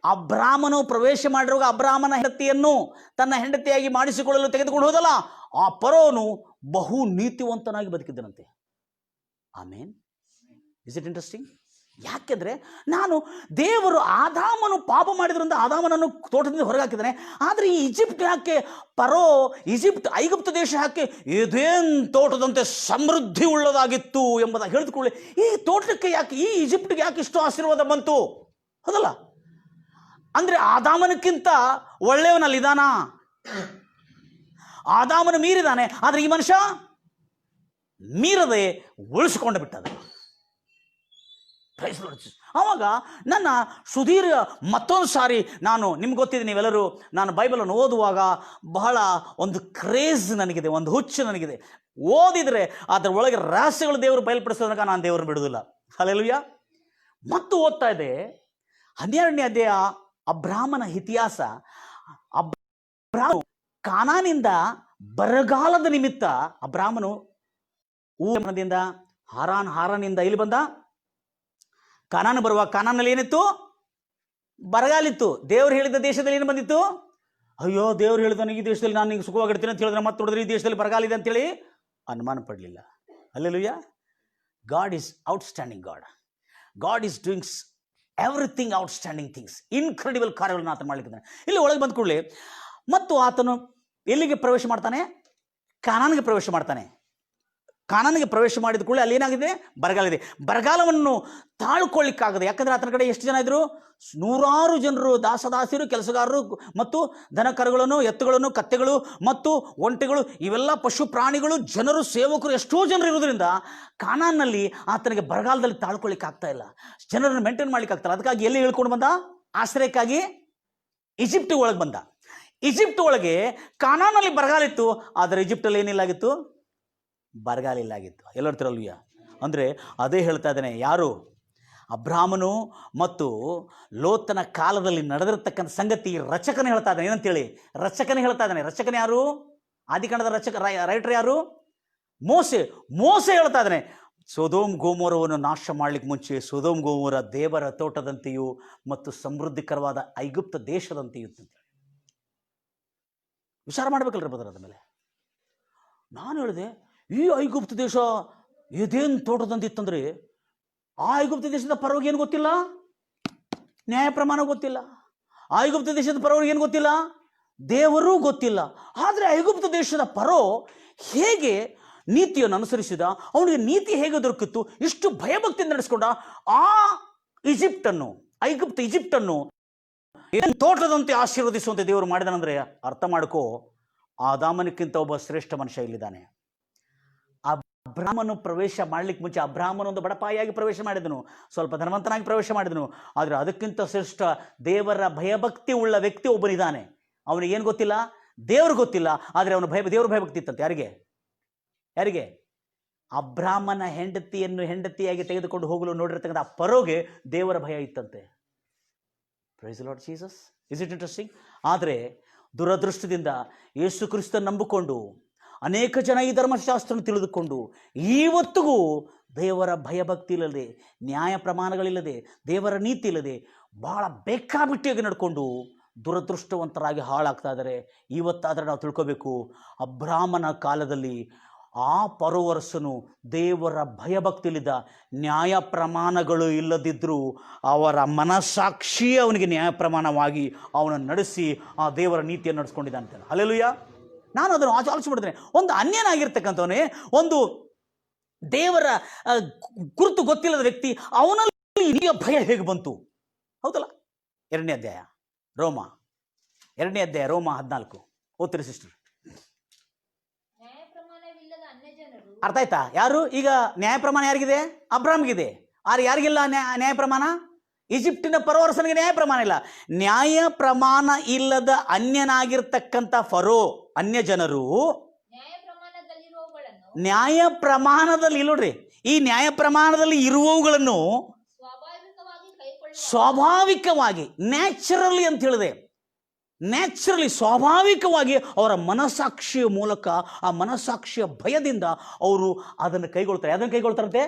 ಅಬ್ರಾಹ್ಮನು ಪ್ರವೇಶ ಮಾಡಿರುವಾಗ ಅಬ್ರಾಹ್ಮನ ಹೆಂಡತಿಯನ್ನು ತನ್ನ ಹೆಂಡತಿಯಾಗಿ ಮಾಡಿಸಿಕೊಳ್ಳಲು ತೆಗೆದುಕೊಂಡು ಹೋದಲ್ಲ, ಆ ಫರೋನು ಬಹು ನೀತಿವಂತನಾಗಿ ಬದುಕಿದ್ದನಂತೆ. ಆಮೇನ್. Is it interesting? ಯಾಕೆಂದ್ರೆ ದೇವರು ಆದಾಮನು ಪಾಪ ಮಾಡಿದ್ರಿಂದ ಆದಾಮನನ್ನು ತೋಟದಿಂದ ಹೊರಗೆ ಹಾಕಿದ್ದಾನೆ. ಆದರೆ ಈ ಈಜಿಪ್ಟ್ ಯಾಕೆ, ಐಗುಪ್ತ ದೇಶ ಯಾಕೆ ಏದೇನ್ ತೋಟದಂತೆ ಸಮೃದ್ಧಿ ಉಳ್ಳದಾಗಿತ್ತು ಎಂಬುದಾಗಿ ಹೇಳಿದುಕೊಳ್ಳಿ. ಈ ತೋಟಕ್ಕೆ ಯಾಕೆ, ಈ ಈಜಿಪ್ಟ್ಗೆ ಯಾಕೆ ಇಷ್ಟು ಆಶೀರ್ವಾದ ಬಂತು? ಹೌದಲ್ಲ? ಅಂದ್ರೆ ಆದಾಮನಕ್ಕಿಂತ ಒಳ್ಳೆಯವನಲ್ಲಿದ್ದಾನ. ಆದಾಮನು ಮೀರಿದಾನೆ, ಆದರೆ ಈ ಮನುಷ್ಯ ಮೀರದೆ ಉಳಿಸಿಕೊಂಡು ಬಿಟ್ಟದ. ಆವಾಗ ನನ್ನ ಸುದೀರ್ಘ ಮತ್ತೊಂದು ಸಾರಿ ನಿಮ್ಗೆ ಗೊತ್ತಿದೆ, ನೀವೆಲ್ಲರೂ, ನಾನು ಬೈಬಲನ್ನು ಓದುವಾಗ ಬಹಳ ಒಂದು ಕ್ರೇಜ್ ನನಗಿದೆ, ಒಂದು ಹುಚ್ಚು ನನಗಿದೆ. ಓದಿದರೆ ಅದರ ಒಳಗೆ ರಹಸ್ಯಗಳು ದೇವರು ಬಯಲ್ಪಡಿಸೋದಾಗ ನಾನು ದೇವರನ್ನು ಬಿಡುವುದಿಲ್ಲ. ಹಲ್ಲೆಲೂಯಾ. ಮತ್ತು ಓದ್ತಾ ಇದೆ 12ನೇ ಅಧ್ಯಾಯ ಅಬ್ರಾಹ್ಮನ ಇತಿಹಾಸ. ಕಾನಾನಿಂದ ಬರಗಾಲದ ನಿಮಿತ್ತ ಅಬ್ರಾಹ್ಮನು ಊರಿನಿಂದ ಹಾರಾನಿಂದ ಇಲ್ಲಿ ಬಂದ. ಕಾನಾನ್ ಬರುವಾಗ ಕಾನಾನಲ್ಲಿ ಏನಿತ್ತು? ಬರಗಾಲಿತ್ತು. ದೇವ್ರು ಹೇಳಿದ ದೇಶದಲ್ಲಿ ಏನು ಬಂದಿತ್ತು? ಅಯ್ಯೋ, ದೇವ್ರು ಹೇಳಿದ ಈ ದೇಶದಲ್ಲಿ ನಾನು ನಿಂಗೆ ಸುಖವಾಗಿರ್ತೀನಿ ಅಂತ ಹೇಳಿದ್ರೆ ಮತ್ತೆ ನೋಡಿದ್ರೆ ಈ ದೇಶದಲ್ಲಿ ಬರಗಾಲ ಇದೆ ಅಂತೇಳಿ ಅನುಮಾನ ಪಡಲಿಲ್ಲ. Hallelujah. God is outstanding God. God is doing everything outstanding things, incredible ಕಾರ್ಯಗಳನ್ನು ಆತ ಮಾಡಲಿಕ್ಕಿದ್ದಾನೆ. ಇಲ್ಲಿ ಒಳಗೆ ಬಂದ ಕೂಡಲೇ ಮತ್ತು ಆತನು ಎಲ್ಲಿಗೆ ಪ್ರವೇಶ ಮಾಡ್ತಾನೆ? ಕಾನಾನಿಗೆ ಪ್ರವೇಶ ಮಾಡ್ತಾನೆ. ಕಾನಾನಿಗೆ ಪ್ರವೇಶ ಮಾಡಿದ ಕೂಡಲೇ ಅಲ್ಲಿ ಏನಾಗಿದೆ? ಬರಗಾಲ ಇದೆ. ಬರಗಾಲವನ್ನು ತಾಳ್ಕೊಳ್ಳಿಕ್ಕಾಗದೆ, ಯಾಕಂದರೆ ಆತನ ಕಡೆ ಎಷ್ಟು ಜನ ಇದ್ರು? ನೂರಾರು ಜನರು, ದಾಸದಾಸಿರು, ಕೆಲಸಗಾರರು ಮತ್ತು ದನ ಕರುಗಳನ್ನು, ಎತ್ತುಗಳನ್ನು, ಕತ್ತೆಗಳು ಮತ್ತು ಒಂಟೆಗಳು, ಇವೆಲ್ಲ ಪಶು ಪ್ರಾಣಿಗಳು, ಜನರು, ಸೇವಕರು, ಎಷ್ಟೋ ಜನರು ಇರೋದ್ರಿಂದ ಕಾನಾನ್ನಲ್ಲಿ ಆತನಿಗೆ ಬರಗಾಲದಲ್ಲಿ ತಾಳ್ಕೊಳ್ಳಿಕ್ಕೆ ಆಗ್ತಾ ಇಲ್ಲ, ಜನರನ್ನು ಮೇಂಟೈನ್ ಮಾಡ್ಲಿಕ್ಕೆ ಆಗ್ತಾಯಿಲ್ಲ. ಅದಕ್ಕಾಗಿ ಎಲ್ಲಿ ಹೇಳ್ಕೊಂಡು ಬಂದ? ಆಶ್ರಯಕ್ಕಾಗಿ ಈಜಿಪ್ಟ್ ಒಳಗೆ ಬಂದ. ಈಜಿಪ್ಟ್ ಒಳಗೆ ಕಾನಾನಲ್ಲಿ ಬರಗಾಲ ಇತ್ತು, ಆದರೆ ಈಜಿಪ್ಟಲ್ಲಿ ಏನಿಲ್ಲಾಗಿತ್ತು? ಬರಗಾಲ ಇಲ್ಲಾಗಿತ್ತು. ಎಲ್ಲರ್ತಿರಲ್ವಿಯ ಅಂದರೆ ಅದೇ ಹೇಳ್ತಾ ಇದ್ದಾನೆ. ಯಾರು? ಅಬ್ರಾಮನು ಮತ್ತು ಲೋತನ ಕಾಲದಲ್ಲಿ ನಡೆದಿರ್ತಕ್ಕಂಥ ಸಂಗತಿ ರಚಕನೇ ಹೇಳ್ತಾ ಇದ್ದಾನೆ. ಏನಂತೇಳಿ? ರಚಕನೇ ಹೇಳ್ತಾ ಇದ್ದಾನೆ. ರಚಕನೇ ಯಾರು? ಆದಿಕಾಂಡದ ರೈಟರ್ ಯಾರು? ಮೋಸೆ ಹೇಳ್ತಾ ಇದ್ದಾನೆ. ಸೊದೋಮ್ ಗೋಮೋರವನ್ನು ನಾಶ ಮಾಡಲಿಕ್ಕೆ ಮುಂಚೆ ಸೊದೋಮ್ ಗೋಮೋರ ದೇವರ ತೋಟದಂತೆಯೂ ಮತ್ತು ಸಮೃದ್ಧಿಕರವಾದ ಐಗುಪ್ತ ದೇಶದಂತೆಯೂ ಅಂತ ವಿಚಾರ ಮಾಡಬೇಕಲ್ರಿ ಬದರ. ಅದ ಮೇಲೆ ನಾನು ಹೇಳಿದೆ, ಈ ಐಗುಪ್ತ ದೇಶ ಇದೇನು ತೋಟದಂತಿತ್ತಂದ್ರೆ, ಆ ಐಗುಪ್ತ ದೇಶದ ಪರವಾಗಿ ಏನು ಗೊತ್ತಿಲ್ಲ? ನ್ಯಾಯ ಪ್ರಮಾಣ ಗೊತ್ತಿಲ್ಲ. ಐಗುಪ್ತ ದೇಶದ ಪರವಾಗಿ ಏನು ಗೊತ್ತಿಲ್ಲ? ದೇವರೂ ಗೊತ್ತಿಲ್ಲ. ಆದರೆ ಐಗುಪ್ತ ದೇಶದ ಪರೋ ಹೇಗೆ ನೀತಿಯನ್ನು ಅನುಸರಿಸಿದ, ಅವನಿಗೆ ನೀತಿ ಹೇಗೆ ದೊರಕಿತ್ತು, ಇಷ್ಟು ಭಯಭಕ್ತಿಯಿಂದ ನಡೆಸ್ಕೊಂಡ. ಆ ಈಜಿಪ್ಟನ್ನು ತೋಟದಂತೆ ಆಶೀರ್ವದಿಸುವಂತೆ ದೇವರು ಮಾಡಿದನಂದ್ರೆ ಅರ್ಥ ಮಾಡ್ಕೋ, ಆದಾಮನಿಕ್ಕಿಂತ ಒಬ್ಬ ಶ್ರೇಷ್ಠ ಮನುಷ್ಯ ಇಲ್ಲಿದ್ದಾನೆ. ಅಬ್ರಾಮನು ಪ್ರವೇಶ ಮಾಡ್ಲಿಕ್ಕೆ ಮುಂಚೆ ಅಬ್ರಾಮನು ಒಂದು ಬಡಪಾಯಿಯಾಗಿ ಪ್ರವೇಶ ಮಾಡಿದನು, ಸ್ವಲ್ಪ ಧನವಂತನಾಗಿ ಪ್ರವೇಶ ಮಾಡಿದನು. ಆದರೆ ಅದಕ್ಕಿಂತ ಶ್ರೇಷ್ಠ ದೇವರ ಭಯಭಕ್ತಿ ಉಳ್ಳ ವ್ಯಕ್ತಿ ಒಬ್ಬನಿದ್ದಾನೆ. ಅವನಿಗೇನು ಗೊತ್ತಿಲ್ಲ? ದೇವರು ಗೊತ್ತಿಲ್ಲ, ಆದರೆ ಅವನು ದೇವರ ಭಯಭಕ್ತಿ ಇತ್ತಂತೆ. ಯಾರಿಗೆ? ಅಬ್ರಾಮನ ಹೆಂಡತಿಯಾಗಿ ತೆಗೆದುಕೊಂಡು ಹೋಗಲು ನೋಡಿರ್ತಕ್ಕಂಥ ಆ ಪರೋಗೆ ದೇವರ ಭಯ ಇತ್ತಂತೆ. Praise the Lord Jesus. Is it interesting? ಆದರೆ ದುರದೃಷ್ಟದಿಂದ ಯೇಸು ಕ್ರಿಸ್ತನ ನಂಬಿಕೊಂಡು ಅನೇಕ ಜನ ಈ ಧರ್ಮಶಾಸ್ತ್ರ ತಿಳಿದುಕೊಂಡು ಇವತ್ತಿಗೂ ದೇವರ ಭಯಭಕ್ತಿ ಇಲ್ಲದೆ, ನ್ಯಾಯ ಪ್ರಮಾಣಗಳಿಲ್ಲದೆ, ದೇವರ ನೀತಿ ಇಲ್ಲದೆ ಭಾಳ ಬೇಕಾಬಿಟ್ಟಿಯಾಗಿ ನಡ್ಕೊಂಡು ದುರದೃಷ್ಟವಂತರಾಗಿ ಹಾಳಾಗ್ತಾ ಇದ್ದಾರೆ. ಇವತ್ತಾದರೆ ನಾವು ತಿಳ್ಕೋಬೇಕು, ಅಬ್ರಾಮನ ಕಾಲದಲ್ಲಿ ಆ ಪರೋವರ್ಸನು ದೇವರ ಭಯಭಕ್ತಿಲಿದ್ದ, ನ್ಯಾಯ ಪ್ರಮಾಣಗಳು ಇಲ್ಲದಿದ್ದರೂ ಅವರ ಮನಸ್ಸಾಕ್ಷಿ ಅವನಿಗೆ ನ್ಯಾಯ ಪ್ರಮಾಣವಾಗಿ ಅವನನ್ನು ನಡೆಸಿ ಆ ದೇವರ ನೀತಿಯನ್ನು ನಡೆಸ್ಕೊಂಡಿದ್ದಾನೆ. ಹಲ್ಲೆಲೂಯಾ. ನಾನು ಅದನ್ನು ಆಲೋಚನೆ ಮಾಡಿದ್ದೇನೆ. ಒಂದು ಅನ್ಯನಾಗಿರ್ತಕ್ಕಂಥವನೇ, ಒಂದು ದೇವರ ಕುರಿತು ಗೊತ್ತಿಲ್ಲದ ವ್ಯಕ್ತಿ, ಅವನಲ್ಲಿ ಹಿರಿಯ ಭಯ ಹೇಗೆ ಬಂತು? ಹೌದಲ್ಲ? 2ನೇ ಅಧ್ಯಾಯ ರೋಮ 14 ಓದ್ತೀರಿ ಸಿಸ್ಟರ್? ಅರ್ಥ ಆಯ್ತಾ? ಯಾರು? ಈಗ ನ್ಯಾಯ ಪ್ರಮಾಣ ಯಾರಿಗಿದೆ? ಅಬ್ರಾಮ್ಗಿದೆ. ಆದ್ರೆ ಯಾರಿಗಿಲ್ಲ ನ್ಯಾಯ ಪ್ರಮಾಣ? ಈಜಿಪ್ಟಿನ ಪರೋವರ್ಸನಿಗೆ ನ್ಯಾಯ ಪ್ರಮಾಣ ಇಲ್ಲ. ನ್ಯಾಯ ಪ್ರಮಾಣ ಇಲ್ಲದ ಅನ್ಯನಾಗಿರ್ತಕ್ಕಂಥ ಫರೋ, ಅನ್ಯ ಜನರು ನ್ಯಾಯ ಪ್ರಮಾಣದಲ್ಲಿ ನೋಡ್ರಿ, ಈ ನ್ಯಾಯ ಪ್ರಮಾಣದಲ್ಲಿ ಇರುವವುಗಳನ್ನು ಸ್ವಾಭಾವಿಕವಾಗಿ ನ್ಯಾಚುರಲಿ ಅಂತ ಹೇಳಿದೆ. ನ್ಯಾಚುರಲಿ ಸ್ವಾಭಾವಿಕವಾಗಿ ಅವರ ಮನಸ್ಸಾಕ್ಷಿಯ ಮೂಲಕ, ಆ ಮನಸ್ಸಾಕ್ಷಿಯ ಭಯದಿಂದ ಅವರು ಅದನ್ನು ಕೈಗೊಳ್ತಾರೆ. ಅದನ್ನು ಕೈಗೊಳ್ತಾರಂತೆ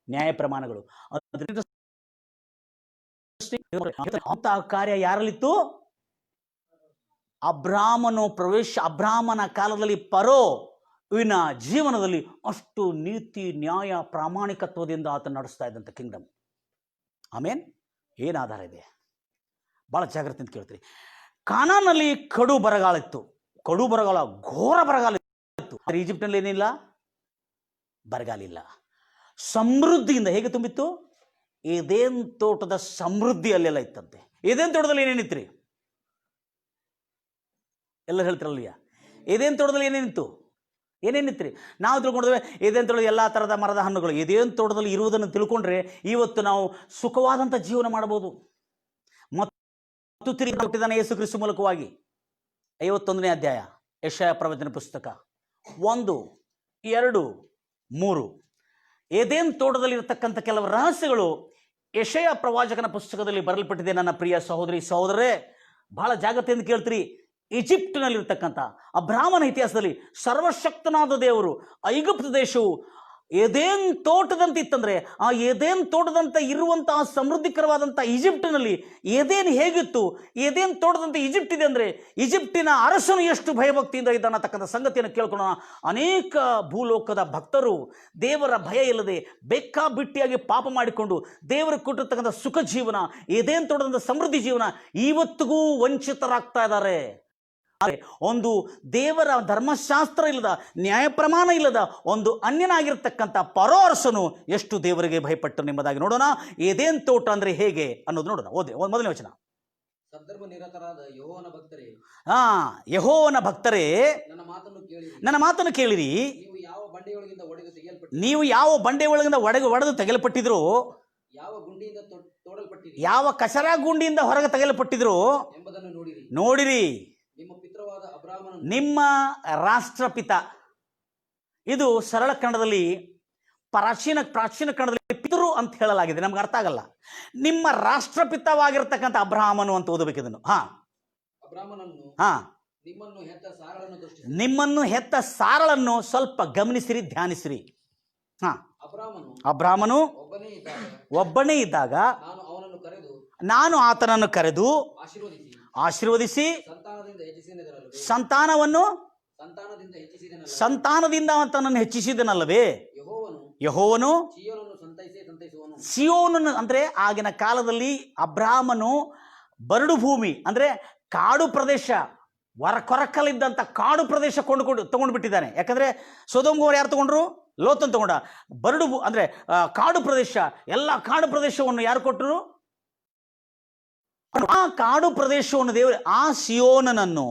ನ್ಯಾಯ ಪ್ರಮಾಣಗಳು. ಅಂತ ಕಾರ್ಯ ಯಾರಲ್ಲಿತ್ತು? ಅಬ್ರಾಮನ ಕಾಲದಲ್ಲಿ ಪರೋವಿನ ಜೀವನದಲ್ಲಿ ಅಷ್ಟು ನೀತಿ, ನ್ಯಾಯ, ಪ್ರಾಮಾಣಿಕತ್ವದಿಂದ ಆತ ನಡೆಸ್ತಾ ಇದ್ದಂಥ ಕಿಂಗ್ಡಮ್. ಆಮೇನ್. ಏನು ಆಧಾರ ಇದೆ? ಭಾಳ ಜಾಗ್ರತೆಯಿಂದ ಕೇಳ್ತೀರಿ. ಕಾನಾನಲ್ಲಿ ಕಡು ಬರಗಾಲ ಇತ್ತು, ಘೋರ ಬರಗಾಲ ಇತ್ತು. ಆದರೆ ಈಜಿಪ್ಟ್ನಲ್ಲಿ ಏನಿಲ್ಲ? ಬರಗಾಲ ಇಲ್ಲ. ಸಮೃದ್ಧಿಯಿಂದ ಹೇಗೆ ತುಂಬಿತ್ತು? ಏದೇನ್ ತೋಟದ ಸಮೃದ್ಧಿ ಅಲ್ಲೆಲ್ಲ ಇತ್ತಂತೆ. ಏದೇನ್ ತೋಟದಲ್ಲಿ ಏನೇನಿತ್ರಿ? ಎಲ್ಲ ಹೇಳ್ತಿರಲ್ವ? ಏದೇನ್ ತೋಟದಲ್ಲಿ ಏನೇನಿತ್ರಿ? ನಾವು ತಿಳ್ಕೊಂಡಿದ್ದೇವೆ ಏದೇನ್ ತೋಟದಲ್ಲಿ ಎಲ್ಲ ಥರದ ಮರದ ಹಣ್ಣುಗಳು. ಏದೇನ್ ತೋಟದಲ್ಲಿ ಇರುವುದನ್ನು ತಿಳ್ಕೊಂಡ್ರೆ ಇವತ್ತು ನಾವು ಸುಖವಾದಂಥ ಜೀವನ ಮಾಡಬಹುದು. ಮತ್ತು ತಿರುಗಿ ಕೊಟ್ಟಿದ್ದಾನೆ ಯೇಸು ಕ್ರಿಸ್ತ ಮೂಲಕವಾಗಿ. 51ನೇ ಅಧ್ಯಾಯ ಯೆಶಾಯ ಪ್ರವಚನ ಪುಸ್ತಕ 1, 2, 3. ಏದೇನ್ ತೋಟದಲ್ಲಿ ಇರತಕ್ಕಂಥ ಕೆಲವು ರಹಸ್ಯಗಳು ಯೆಶಾಯ ಪ್ರವಾಚಕನ ಪುಸ್ತಕದಲ್ಲಿ ಬರೆಯಲ್ಪಟ್ಟಿದೆ. ನನ್ನ ಪ್ರಿಯ ಸಹೋದರಿ ಸಹೋದರರೇ, ಬಹಳ ಜಾಗ್ರತೆಯಿಂದ ಕೇಳ್ತೀರಿ. ಈಜಿಪ್ಟಿನಲ್ಲಿರ್ತಕ್ಕಂಥ ಅಬ್ರಾಮನ ಇತಿಹಾಸದಲ್ಲಿ ಸರ್ವಶಕ್ತನಾದ ದೇವರು, ಐಗುಪ್ತ ದೇಶವು ಏದೇನ್ ತೋಟದಂತೆ ಇತ್ತಂದ್ರೆ ಆ ಏದೇನ್ ತೋಟದಂತೆ ಇರುವಂತಹ ಸಮೃದ್ಧಿಕರವಾದಂಥ ಈಜಿಪ್ಟಿನಲ್ಲಿ ಏದೇನ್ ಹೇಗಿತ್ತು, ಏದೇನ್ ತೋಟದಂತೆ ಈಜಿಪ್ಟ್ ಇದೆ ಅಂದ್ರೆ ಈಜಿಪ್ಟಿನ ಅರಸನು ಎಷ್ಟು ಭಯಭಕ್ತಿಯಿಂದ ಇದ್ದಾನತಕ್ಕಂಥ ಸಂಗತಿಯನ್ನು ಕೇಳ್ಕೊಳ್ಳೋಣ. ಅನೇಕ ಭೂಲೋಕದ ಭಕ್ತರು ದೇವರ ಭಯ ಇಲ್ಲದೆ ಬೇಕಾಬಿಟ್ಟಿಯಾಗಿ ಪಾಪ ಮಾಡಿಕೊಂಡು ದೇವರು ಕೊಟ್ಟಿರ್ತಕ್ಕಂಥ ಸುಖ ಜೀವನ, ಏದೇನ್ ತೋಟದಂಥ ಸಮೃದ್ಧಿ ಜೀವನ ಇವತ್ತಿಗೂ ವಂಚಿತರಾಗ್ತಾ ಇದ್ದಾರೆ. ಒಂದು ದೇವರ ಧರ್ಮಶಾಸ್ತ್ರ ಇಲ್ಲದ, ನ್ಯಾಯ ಪ್ರಮಾಣ ಇಲ್ಲದ ಒಂದು ಅನ್ಯನಾಗಿರ್ತಕ್ಕಂಥ ಫರೋ ಅರಸನು ಎಷ್ಟು ದೇವರಿಗೆ ಭಯಪಟ್ಟನು ಎಂಬುದಾಗಿ ನೋಡೋಣ. ಏದೇನ್ ತೋಟ ಅಂದ್ರೆ ಹೇಗೆ ಅನ್ನೋದು ನೋಡೋಣ. ಓದಿ ಮೊದಲನೇ ವಚನ. ಸದ್ಧರ್ಮ ನಿರತರಾದ ಯೆಹೋವನ ಭಕ್ತರೇ, ಯೆಹೋವನ ಭಕ್ತರೇ, ನನ್ನ ಮಾತನ್ನು ಕೇಳಿರಿ. ನೀವು ಯಾವ ಬಂಡೆಯೊಳಗಿಂದ ಒಡೆದು ತೆಗೆಯಲ್ಪಟ್ಟಿದ್ರು, ಯಾವ ಗುಂಡಿಯಿಂದ ತೋಡಲ್ಪಟ್ಟಿರಿ, ಯಾವ ಕಸರ ಗುಂಡಿಯಿಂದ ಹೊರಗೆ ತೆಗೆಯಲ್ಪಟ್ಟಿದ್ರು ಎಂಬುದನ್ನು ನೋಡಿರಿ. ನಿಮ್ಮ ಪಿತೃವಾದ ಅಬ್ರಾಮನನ್ನು, ನಿಮ್ಮ ರಾಷ್ಟ್ರಪಿತ, ಇದು ಸರಳ ಕನ್ನಡದಲ್ಲಿ ಪ್ರಾಚೀನ ಕನ್ನಡದಲ್ಲಿ ಪಿತೃ ಅಂತ ಹೇಳಲಾಗಿದೆ, ನಮ್ಗೆ ಅರ್ಥ ಆಗಲ್ಲ. ನಿಮ್ಮ ರಾಷ್ಟ್ರಪಿತವಾಗಿರ್ತಕ್ಕಂಥ ಅಬ್ರಹಾಮನು ಅಂತ ಓದಬೇಕು ಇದನ್ನು. ಅಬ್ರಾಮನನ್ನು, ನಿಮ್ಮನ್ನು ಹೆತ್ತ ಸಾರಳನ್ನು ಸ್ವಲ್ಪ ಗಮನಿಸಿರಿ, ಧ್ಯಾನಿಸಿರಿ. ಅಬ್ರಾಮನು ಒಬ್ಬನೇ ಇದ್ದಾಗ ನಾನು ಆತನನ್ನು ಕರೆದು ಆಶೀರ್ವದಿಸಿ ಸಂತಾನದಿಂದ ಆತನನ್ನು ಹೆಚ್ಚಿಸಿದನಲ್ಲವೇ. ಯೆಹೋವನು ಸಿಯೋನನ್ನು ಅಂದ್ರೆ ಆಗಿನ ಕಾಲದಲ್ಲಿ ಅಬ್ರಾಮನು ಬರಡು ಭೂಮಿ ಅಂದ್ರೆ ಕಾಡು ಪ್ರದೇಶ, ಕೊರಕಲಿದ್ದಂಥ ಕಾಡು ಪ್ರದೇಶ ತಗೊಂಡು ಬಿಟ್ಟಿದ್ದಾನೆ. ಯಾಕಂದ್ರೆ ಸೊದೋಮ್ ಗೋಮೋರ ಯಾರು ತಗೊಂಡ್ರು? ಲೋತನ್ ತಗೊಂಡ. ಬರಡು ಅಂದ್ರೆ ಕಾಡು ಪ್ರದೇಶ, ಎಲ್ಲ ಕಾಡು ಪ್ರದೇಶವನ್ನು ಯಾರು ಕೊಟ್ಟರು? ಆ ಕಾಡು ಪ್ರದೇಶವನ್ನು ದೇವರು, ಆ ಸಿಯೋನನನ್ನು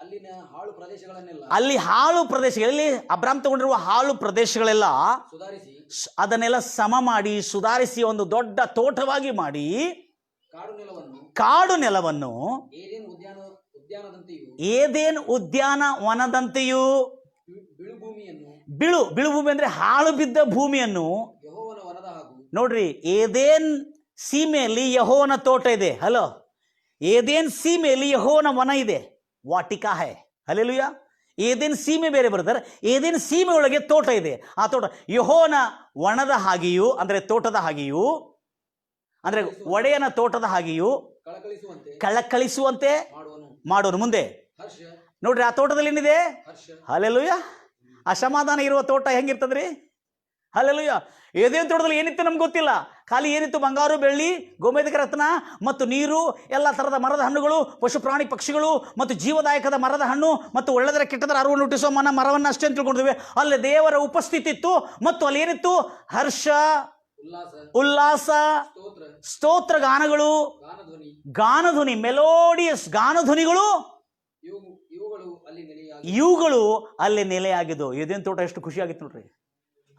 ಅಲ್ಲಿ ಹಾಳು ಪ್ರದೇಶಗಳಲ್ಲಿ ಅಬ್ರಾಮ್ ತಗೊಂಡಿರುವ ಹಾಳು ಪ್ರದೇಶಗಳೆಲ್ಲ ಅದನ್ನೆಲ್ಲ ಸಮ ಮಾಡಿ ಸುಧಾರಿಸಿ ಒಂದು ದೊಡ್ಡ ತೋಟವಾಗಿ ಮಾಡಿ ಕಾಡು ನೆಲವನ್ನು ಏದೇನ್ ಉದ್ಯಾನವನದಂತೆಯೂ ಬಿಳುಭೂಮಿ ಅಂದ್ರೆ ಹಾಳು ಬಿದ್ದ ಭೂಮಿಯನ್ನು ನೋಡ್ರಿ. ಏದೇನ್ ಸೀಮೆಯಲ್ಲಿ ಯೆಹೋವನ ತೋಟ ಇದೆ. ಹಲೋ, ಏದೇನ್ ಸೀಮೆಯಲ್ಲಿ ಯೆಹೋವನ ವನ ಇದೆ, ವಾಟಿಕಾ ಹೈ. ಹಲ್ಲೆಲೂಯಾ. ಏದೇನ್ ಸೀಮೆ ಬೇರೆ ಬರ್ತಾರೆ, ಏದೇನ್ ಸೀಮೆ ಒಳಗೆ ತೋಟ ಇದೆ. ಆ ತೋಟ ಯೆಹೋವನ ವನದ ಹಾಗೆಯೂ ಅಂದ್ರೆ ತೋಟದ ಹಾಗೆಯೂ ಅಂದ್ರೆ ಒಡೆಯನ ತೋಟದ ಹಾಗೆಯೂ ಕಳಕಳಿಸುವಂತೆ ಮಾಡೋನು. ಮುಂದೆ ನೋಡ್ರಿ, ಆ ತೋಟದಲ್ಲಿ ಏನಿದೆ? ಹಲ್ಲೆಲೂಯಾ. ಅಸಮಾಧಾನ ಇರುವ ತೋಟ ಹೆಂಗಿರ್ತದ್ರಿ? ಹಲ್ಲೆಲೂಯಾ. ಏದೇನ್ ತೋಟದಲ್ಲಿ ಏನಿತ್ತು ನಮ್ಗೆ ಗೊತ್ತಿಲ್ಲ. ಖಾಲಿ ಏನಿತ್ತು? ಬಂಗಾರು, ಬೆಳ್ಳಿ, ಗೋಮೇಧಿಕ ರತ್ನ ಮತ್ತು ನೀರು, ಎಲ್ಲ ಥರದ ಮರದ ಹಣ್ಣುಗಳು, ಪಶು ಪ್ರಾಣಿ ಪಕ್ಷಿಗಳು ಮತ್ತು ಜೀವದಾಯಕದ ಮರದ ಹಣ್ಣು ಮತ್ತು ಒಳ್ಳೆದರ ಕೆಟ್ಟದರ ಅರಿವನ್ನು ಹುಟ್ಟಿಸುವ ಮರವನ್ನು ಅಷ್ಟೇ ಅಂತ ತಿಳ್ಕೊಂಡಿದ್ವಿ. ಅಲ್ಲಿ ದೇವರ ಉಪಸ್ಥಿತಿ ಇತ್ತು ಮತ್ತು ಅಲ್ಲಿ ಏನಿತ್ತು? ಹರ್ಷ, ಉಲ್ಲಾಸ, ಸ್ತೋತ್ರ ಗಾನಗಳು, ಗಾನಧ್ವನಿ, ಮೆಲೋಡಿಯಸ್ ಗಾನಧ್ವನಿಗಳು, ಇವುಗಳು ಅಲ್ಲಿ ನೆಲೆಯಾಗಿದ್ದು. ಏದೇನ್ ತೋಟ ಎಷ್ಟು ಖುಷಿಯಾಗಿತ್ತು ನೋಡ್ರಿ.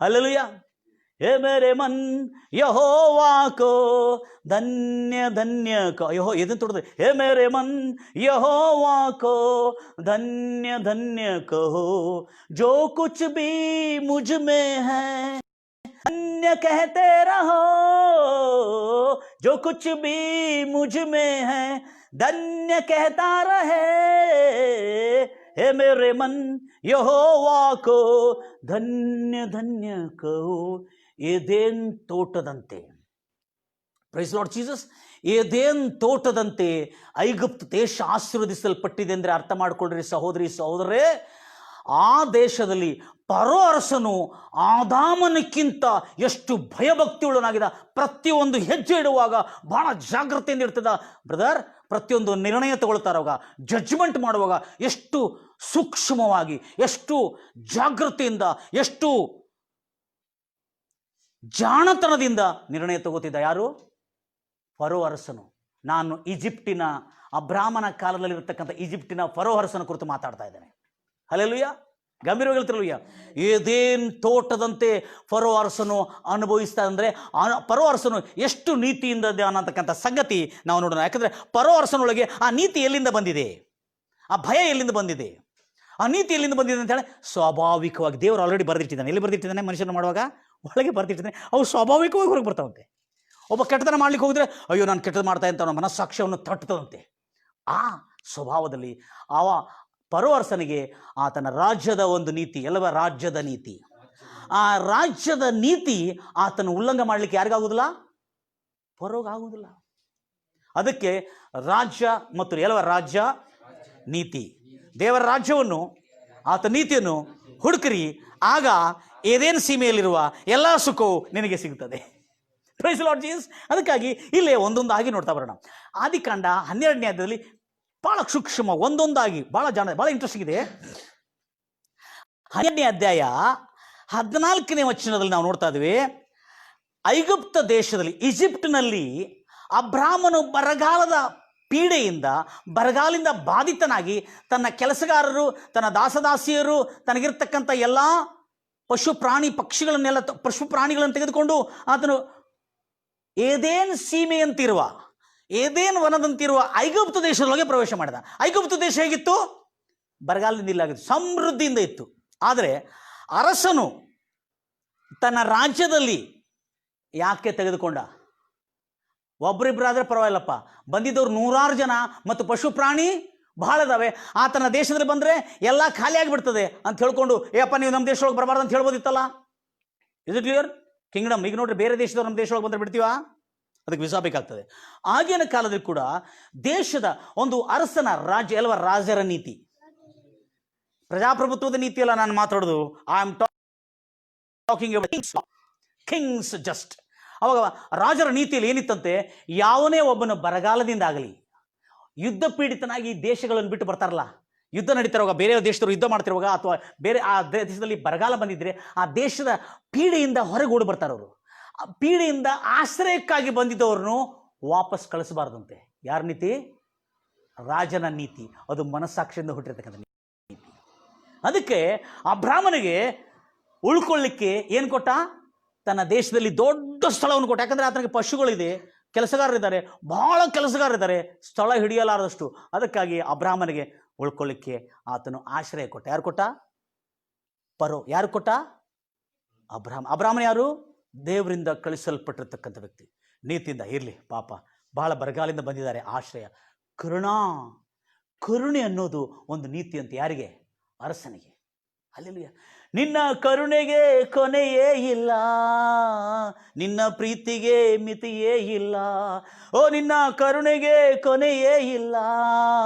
ಹಲ್ಲೆಲೂಯಾ. हे मेरे मन यहोवा को धन्य धन्य को. यहो एदन तोड़दे. हे मेरे मन यहोवा को धन्य धन्य कहो, जो कुछ भी मुझ में है धन्य कहते रहो, जो कुछ भी मुझ में है धन्य कहता रहे. हे मेरे मन यहोवा को धन्य धन्य कहो. ಏದೇನ್ ತೋಟದಂತೆ, ಪ್ರೈಸ್ ಲಾರ್ಡ್ ಜೀಸಸ್, ಏದೇನ್ ತೋಟದಂತೆ ಐಗುಪ್ತ ದೇಶ ಆಶೀರ್ವದಿಸಲ್ಪಟ್ಟಿದೆ ಅಂದರೆ ಅರ್ಥ ಮಾಡ್ಕೊಳ್ರಿ ಸಹೋದರಿ ಸಹೋದರೇ. ಆ ದೇಶದಲ್ಲಿ ಫರೋ ಅರಸನು ಆದಾಮನಕ್ಕಿಂತ ಎಷ್ಟು ಭಯಭಕ್ತಿಯುಳ್ಳನಾಗಿದ್ದ. ಪ್ರತಿಯೊಂದು ಹೆಜ್ಜೆ ಇಡುವಾಗ ಬಹಳ ಜಾಗ್ರತೆಯಿಂದ ಇರ್ತದ ಬ್ರದರ್. ಪ್ರತಿಯೊಂದು ನಿರ್ಣಯ ತಗೊಳ್ತಾರವಾಗ, ಜಡ್ಜ್ಮೆಂಟ್ ಮಾಡುವಾಗ ಎಷ್ಟು ಸೂಕ್ಷ್ಮವಾಗಿ, ಎಷ್ಟು ಜಾಗೃತಿಯಿಂದ, ಎಷ್ಟು ಜಾಣತನದಿಂದ ನಿರ್ಣಯ ತಗೋತಿದ್ದ. ಯಾರು? ಫರೋ ಅರಸನು. ನಾನು ಈಜಿಪ್ಟಿನ ಅಬ್ರಾಮನ ಕಾಲದಲ್ಲಿರ್ತಕ್ಕಂಥ ಈಜಿಪ್ಟಿನ ಫರೋ ಅರಸನ ಕುರಿತು ಮಾತಾಡ್ತಾ ಇದ್ದೇನೆ. ಹಲ್ಲೆಲೂಯಾ. ಗಂಭೀರವಾಗಿ ಹೇಳ್ತಿರಲೂಯ್ಯ. ಏದೇನ್ ತೋಟದಂತೆ ಫರೋ ಅರಸನು ಅನುಭವಿಸ್ತಾ ಅಂದರೆ ಫರೋ ಅರಸನು ಎಷ್ಟು ನೀತಿಯಿಂದ ಅನ್ನತಕ್ಕಂಥ ಸಂಗತಿ ನಾವು ನೋಡೋಣ. ಯಾಕಂದರೆ ಫರೋ ಅರಸನೊಳಗೆ ಆ ನೀತಿ ಎಲ್ಲಿಂದ ಬಂದಿದೆ, ಆ ಭಯ ಎಲ್ಲಿಂದ ಬಂದಿದೆ, ಆ ನೀತಿ ಎಲ್ಲಿಂದ ಬಂದಿದೆ ಅಂತ ಹೇಳಿ ಸ್ವಾಭಾವಿಕವಾಗಿ ದೇವರು ಆಲ್ರೆಡಿ ಬರೆದಿಟ್ಟಿದ್ದಾನೆ. ಎಲ್ಲಿ ಬರೆದಿಟ್ಟಿದ್ದಾನೆ? ಮನುಷ್ಯನ ಮಾಡುವಾಗ ಒಳಗೆ ಬರೆದಿಟ್ಟಿದ್ದಾನೆ. ಅವು ಸ್ವಾಭಾವಿಕವಾಗಿ ಹೊರಗೆ ಬರ್ತಾವಂತೆ. ಒಬ್ಬ ಕೆಟ್ಟತನ ಮಾಡ್ಲಿಕ್ಕೆ ಹೋಗಿದ್ರೆ ಅಯ್ಯೋ ನಾನು ಕೆಟ್ಟದ್ದು ಮಾಡ್ತಾ ಅಂತ ಅವನ ಮನಸ್ಸಾಕ್ಷ್ಯವನ್ನು ತಟ್ಟುತ್ತದಂತೆ. ಆ ಸ್ವಭಾವದಲ್ಲಿ ಫರೋ ಅರಸನಿಗೆ ಆತನ ರಾಜ್ಯದ ಒಂದು ನೀತಿ, ಎಲ್ಲವ ರಾಜ್ಯದ ನೀತಿ, ಆ ರಾಜ್ಯದ ನೀತಿ ಆತನ ಉಲ್ಲಂಘನೆ ಮಾಡಲಿಕ್ಕೆ ಯಾರಿಗಾಗುವುದಿಲ್ಲ? ಪರೋಗಾಗುವುದಿಲ್ಲ. ಅದಕ್ಕೆ ರಾಜ್ಯ ಮತ್ತು ಎಲ್ಲವ ರಾಜ್ಯ ನೀತಿ, ದೇವರ ರಾಜ್ಯವನ್ನು ಆತ ನೀತಿಯನ್ನು ಹುಡುಕಿರಿ, ಆಗ ಏದೇನು ಸೀಮೆಯಲ್ಲಿರುವ ಎಲ್ಲ ಸುಖವು ನಿನಗೆ ಸಿಗುತ್ತದೆ. Praise Lord Jesus. ಅದಕ್ಕಾಗಿ ಇಲ್ಲೇ ಒಂದೊಂದಾಗಿ ನೋಡ್ತಾ ಬರೋಣ. ಆದಿಕಾಂಡ 12ನೇ ಅಧ್ಯಾಯದಲ್ಲಿ ಬಹಳ ಸೂಕ್ಷ್ಮ ಒಂದೊಂದಾಗಿ ಬಹಳ ಇಂಟ್ರೆಸ್ಟಿಂಗ್ ಇದೆ. 12ನೇ ಅಧ್ಯಾಯ 14ನೇ ವಚನದಲ್ಲಿ ನಾವು ನೋಡ್ತಾ ಇದ್ದೀವಿ, ಐಗುಪ್ತ ದೇಶದಲ್ಲಿ ಈಜಿಪ್ಟ್ನಲ್ಲಿ ಅಬ್ರಾಮನು ಬರಗಾಲದ ಪೀಡೆಯಿಂದ ಬರಗಾಲಿಂದ ಬಾಧಿತನಾಗಿ ತನ್ನ ಕೆಲಸಗಾರರು, ತನ್ನ ದಾಸದಾಸಿಯರು, ತನಗಿರ್ತಕ್ಕಂಥ ಎಲ್ಲ ಪಶು ಪ್ರಾಣಿಗಳನ್ನು ತೆಗೆದುಕೊಂಡು ಆತನು ಏದೇನ್ ಸೀಮೆಯಂತಿರುವ, ಏದೇನ್ ವನದಂತಿರುವ ಐಗುಪ್ತ ದೇಶದೊಳಗೆ ಪ್ರವೇಶ ಮಾಡಿದ. ಐಗುಪ್ತ ದೇಶ ಹೇಗಿತ್ತು? ಬರಗಾಲದಿಂದ ಇಲ್ಲಾಗಿತ್ತು, ಸಮೃದ್ಧಿಯಿಂದ ಇತ್ತು. ಆದರೆ ಅರಸನು ತನ್ನ ರಾಜ್ಯದಲ್ಲಿ ಯಾಕೆ ತೆಗೆದುಕೊಂಡ? ಒಬ್ಬರಿಬ್ಬರಾದ್ರೆ ಪರವಾಗಿಲ್ಲಪ್ಪ, ಬಂದಿದ್ದವ್ರು 100 ಜನ ಮತ್ತು ಪಶು ಪ್ರಾಣಿ ಬಹಳ ಇದಾವೆ. ಆತನ ದೇಶದಲ್ಲಿ ಬಂದರೆ ಎಲ್ಲ ಖಾಲಿ ಆಗಿಬಿಡ್ತದೆ ಅಂತ ಹೇಳ್ಕೊಂಡು, ಏಪ್ಪ ನೀವು ನಮ್ಮ ದೇಶದೊಳಗೆ ಬರಬಾರ್ದು ಅಂತ ಹೇಳ್ಬೋದಿತ್ತಲ್ಲ. Is it clear? ಕಿಂಗ್ಡಮ್. ಈಗ ನೋಡ್ರಿ, ಬೇರೆ ದೇಶದವ್ರು ನಮ್ಮ ದೇಶದೊಳಗೆ ಬಂದರೆ ಬಿಡ್ತೀವಾ? ಅದಕ್ಕೆ ವೀಸಾ ಬೇಕಾಗ್ತದೆ. ಆಗಿನ ಕಾಲದಲ್ಲಿ ಕೂಡ ದೇಶದ ಒಂದು ಅರಸನ ರಾಜ್ಯ ಎಲ್ಲವ ರಾಜರ ನೀತಿ, ಪ್ರಜಾಪ್ರಭುತ್ವದ ನೀತಿ ಅಲ್ಲ ನಾನು ಮಾತಾಡೋದು. I am talking about Kings just. ಅವಾಗ ರಾಜರ ನೀತಿಯಲ್ಲಿ ಏನಿತ್ತಂತೆ, ಯಾವನೇ ಒಬ್ಬನು ಬರಗಾಲದಿಂದ ಆಗಲಿ, ಯುದ್ಧ ಪೀಡಿತನಾಗಿ ದೇಶಗಳನ್ನು ಬಿಟ್ಟು ಬರ್ತಾರಲ್ಲ, ಯುದ್ಧ ನಡೀತಿರುವಾಗ, ಬೇರೆ ದೇಶದವರು ಯುದ್ಧ ಮಾಡ್ತಿರುವಾಗ, ಅಥವಾ ಬೇರೆ ಆ ದೇಶದಲ್ಲಿ ಬರಗಾಲ ಬಂದಿದ್ರೆ ಆ ದೇಶದ ಪೀಡೆಯಿಂದ ಹೊರಗೂಡಿ ಬರ್ತಾರವರು. ಆ ಪೀಡೆಯಿಂದ ಆಶ್ರಯಕ್ಕಾಗಿ ಬಂದಿದ್ದವ್ರನ್ನು ವಾಪಸ್ ಕಳಿಸಬಾರ್ದಂತೆ. ಯಾರ ನೀತಿ? ರಾಜನ ನೀತಿ. ಅದು ಮನಸ್ಸಾಕ್ಷಿಯಿಂದ ಹುಟ್ಟಿರ್ತಕ್ಕಂಥ ನೀತಿ. ಅದಕ್ಕೆ ಅಬ್ರಾಮನಿಗೆ ಉಳ್ಕೊಳ್ಳಿಕ್ಕೆ ಏನು ಕೊಟ್ಟ? ತನ್ನ ದೇಶದಲ್ಲಿ ದೊಡ್ಡ ಸ್ಥಳವನ್ನು ಕೊಟ್ಟ. ಯಾಕಂದರೆ ಆತನಿಗೆ ಪಶುಗಳಿದೆ, ಕೆಲಸಗಾರರಿದ್ದಾರೆ, ಬಹಳ ಕೆಲಸಗಾರರಿದ್ದಾರೆ, ಸ್ಥಳ ಹಿಡಿಯಲಾರದಷ್ಟು. ಅದಕ್ಕಾಗಿ ಅಬ್ರಾಮನಿಗೆ ಉಳ್ಕೊಳ್ಳಿಕ್ಕೆ ಆತನು ಆಶ್ರಯ ಕೊಟ್ಟ. ಯಾರು ಕೊಟ್ಟ? ಪರೋ. ಯಾರು ಕೊಟ್ಟ? ಅಬ್ರಾಮನ ಯಾರು? ದೇವರಿಂದ ಕಳಿಸಲ್ಪಟ್ಟಿರ್ತಕ್ಕಂಥ ವ್ಯಕ್ತಿ. ನೀತಿಯಿಂದ ಇರಲಿ, ಪಾಪ ಬಹಳ ಬರಗಾಲಿಂದ ಬಂದಿದ್ದಾರೆ, ಆಶ್ರಯ. ಕರುಣೆ ಅನ್ನೋದು ಒಂದು ನೀತಿ ಅಂತ. ಯಾರಿಗೆ? ಅರಸನಿಗೆ. ಹಲ್ಲೆಲೂಯಾ. ನಿನ್ನ ಕರುಣೆಗೆ ಕೊನೆಯೇ ಇಲ್ಲ, ನಿನ್ನ ಪ್ರೀತಿಗೆ ಮಿತಿಯೇ ಇಲ್ಲ. ಓ, ನಿನ್ನ ಕರುಣೆಗೆ ಕೊನೆಯೇ ಇಲ್ಲ,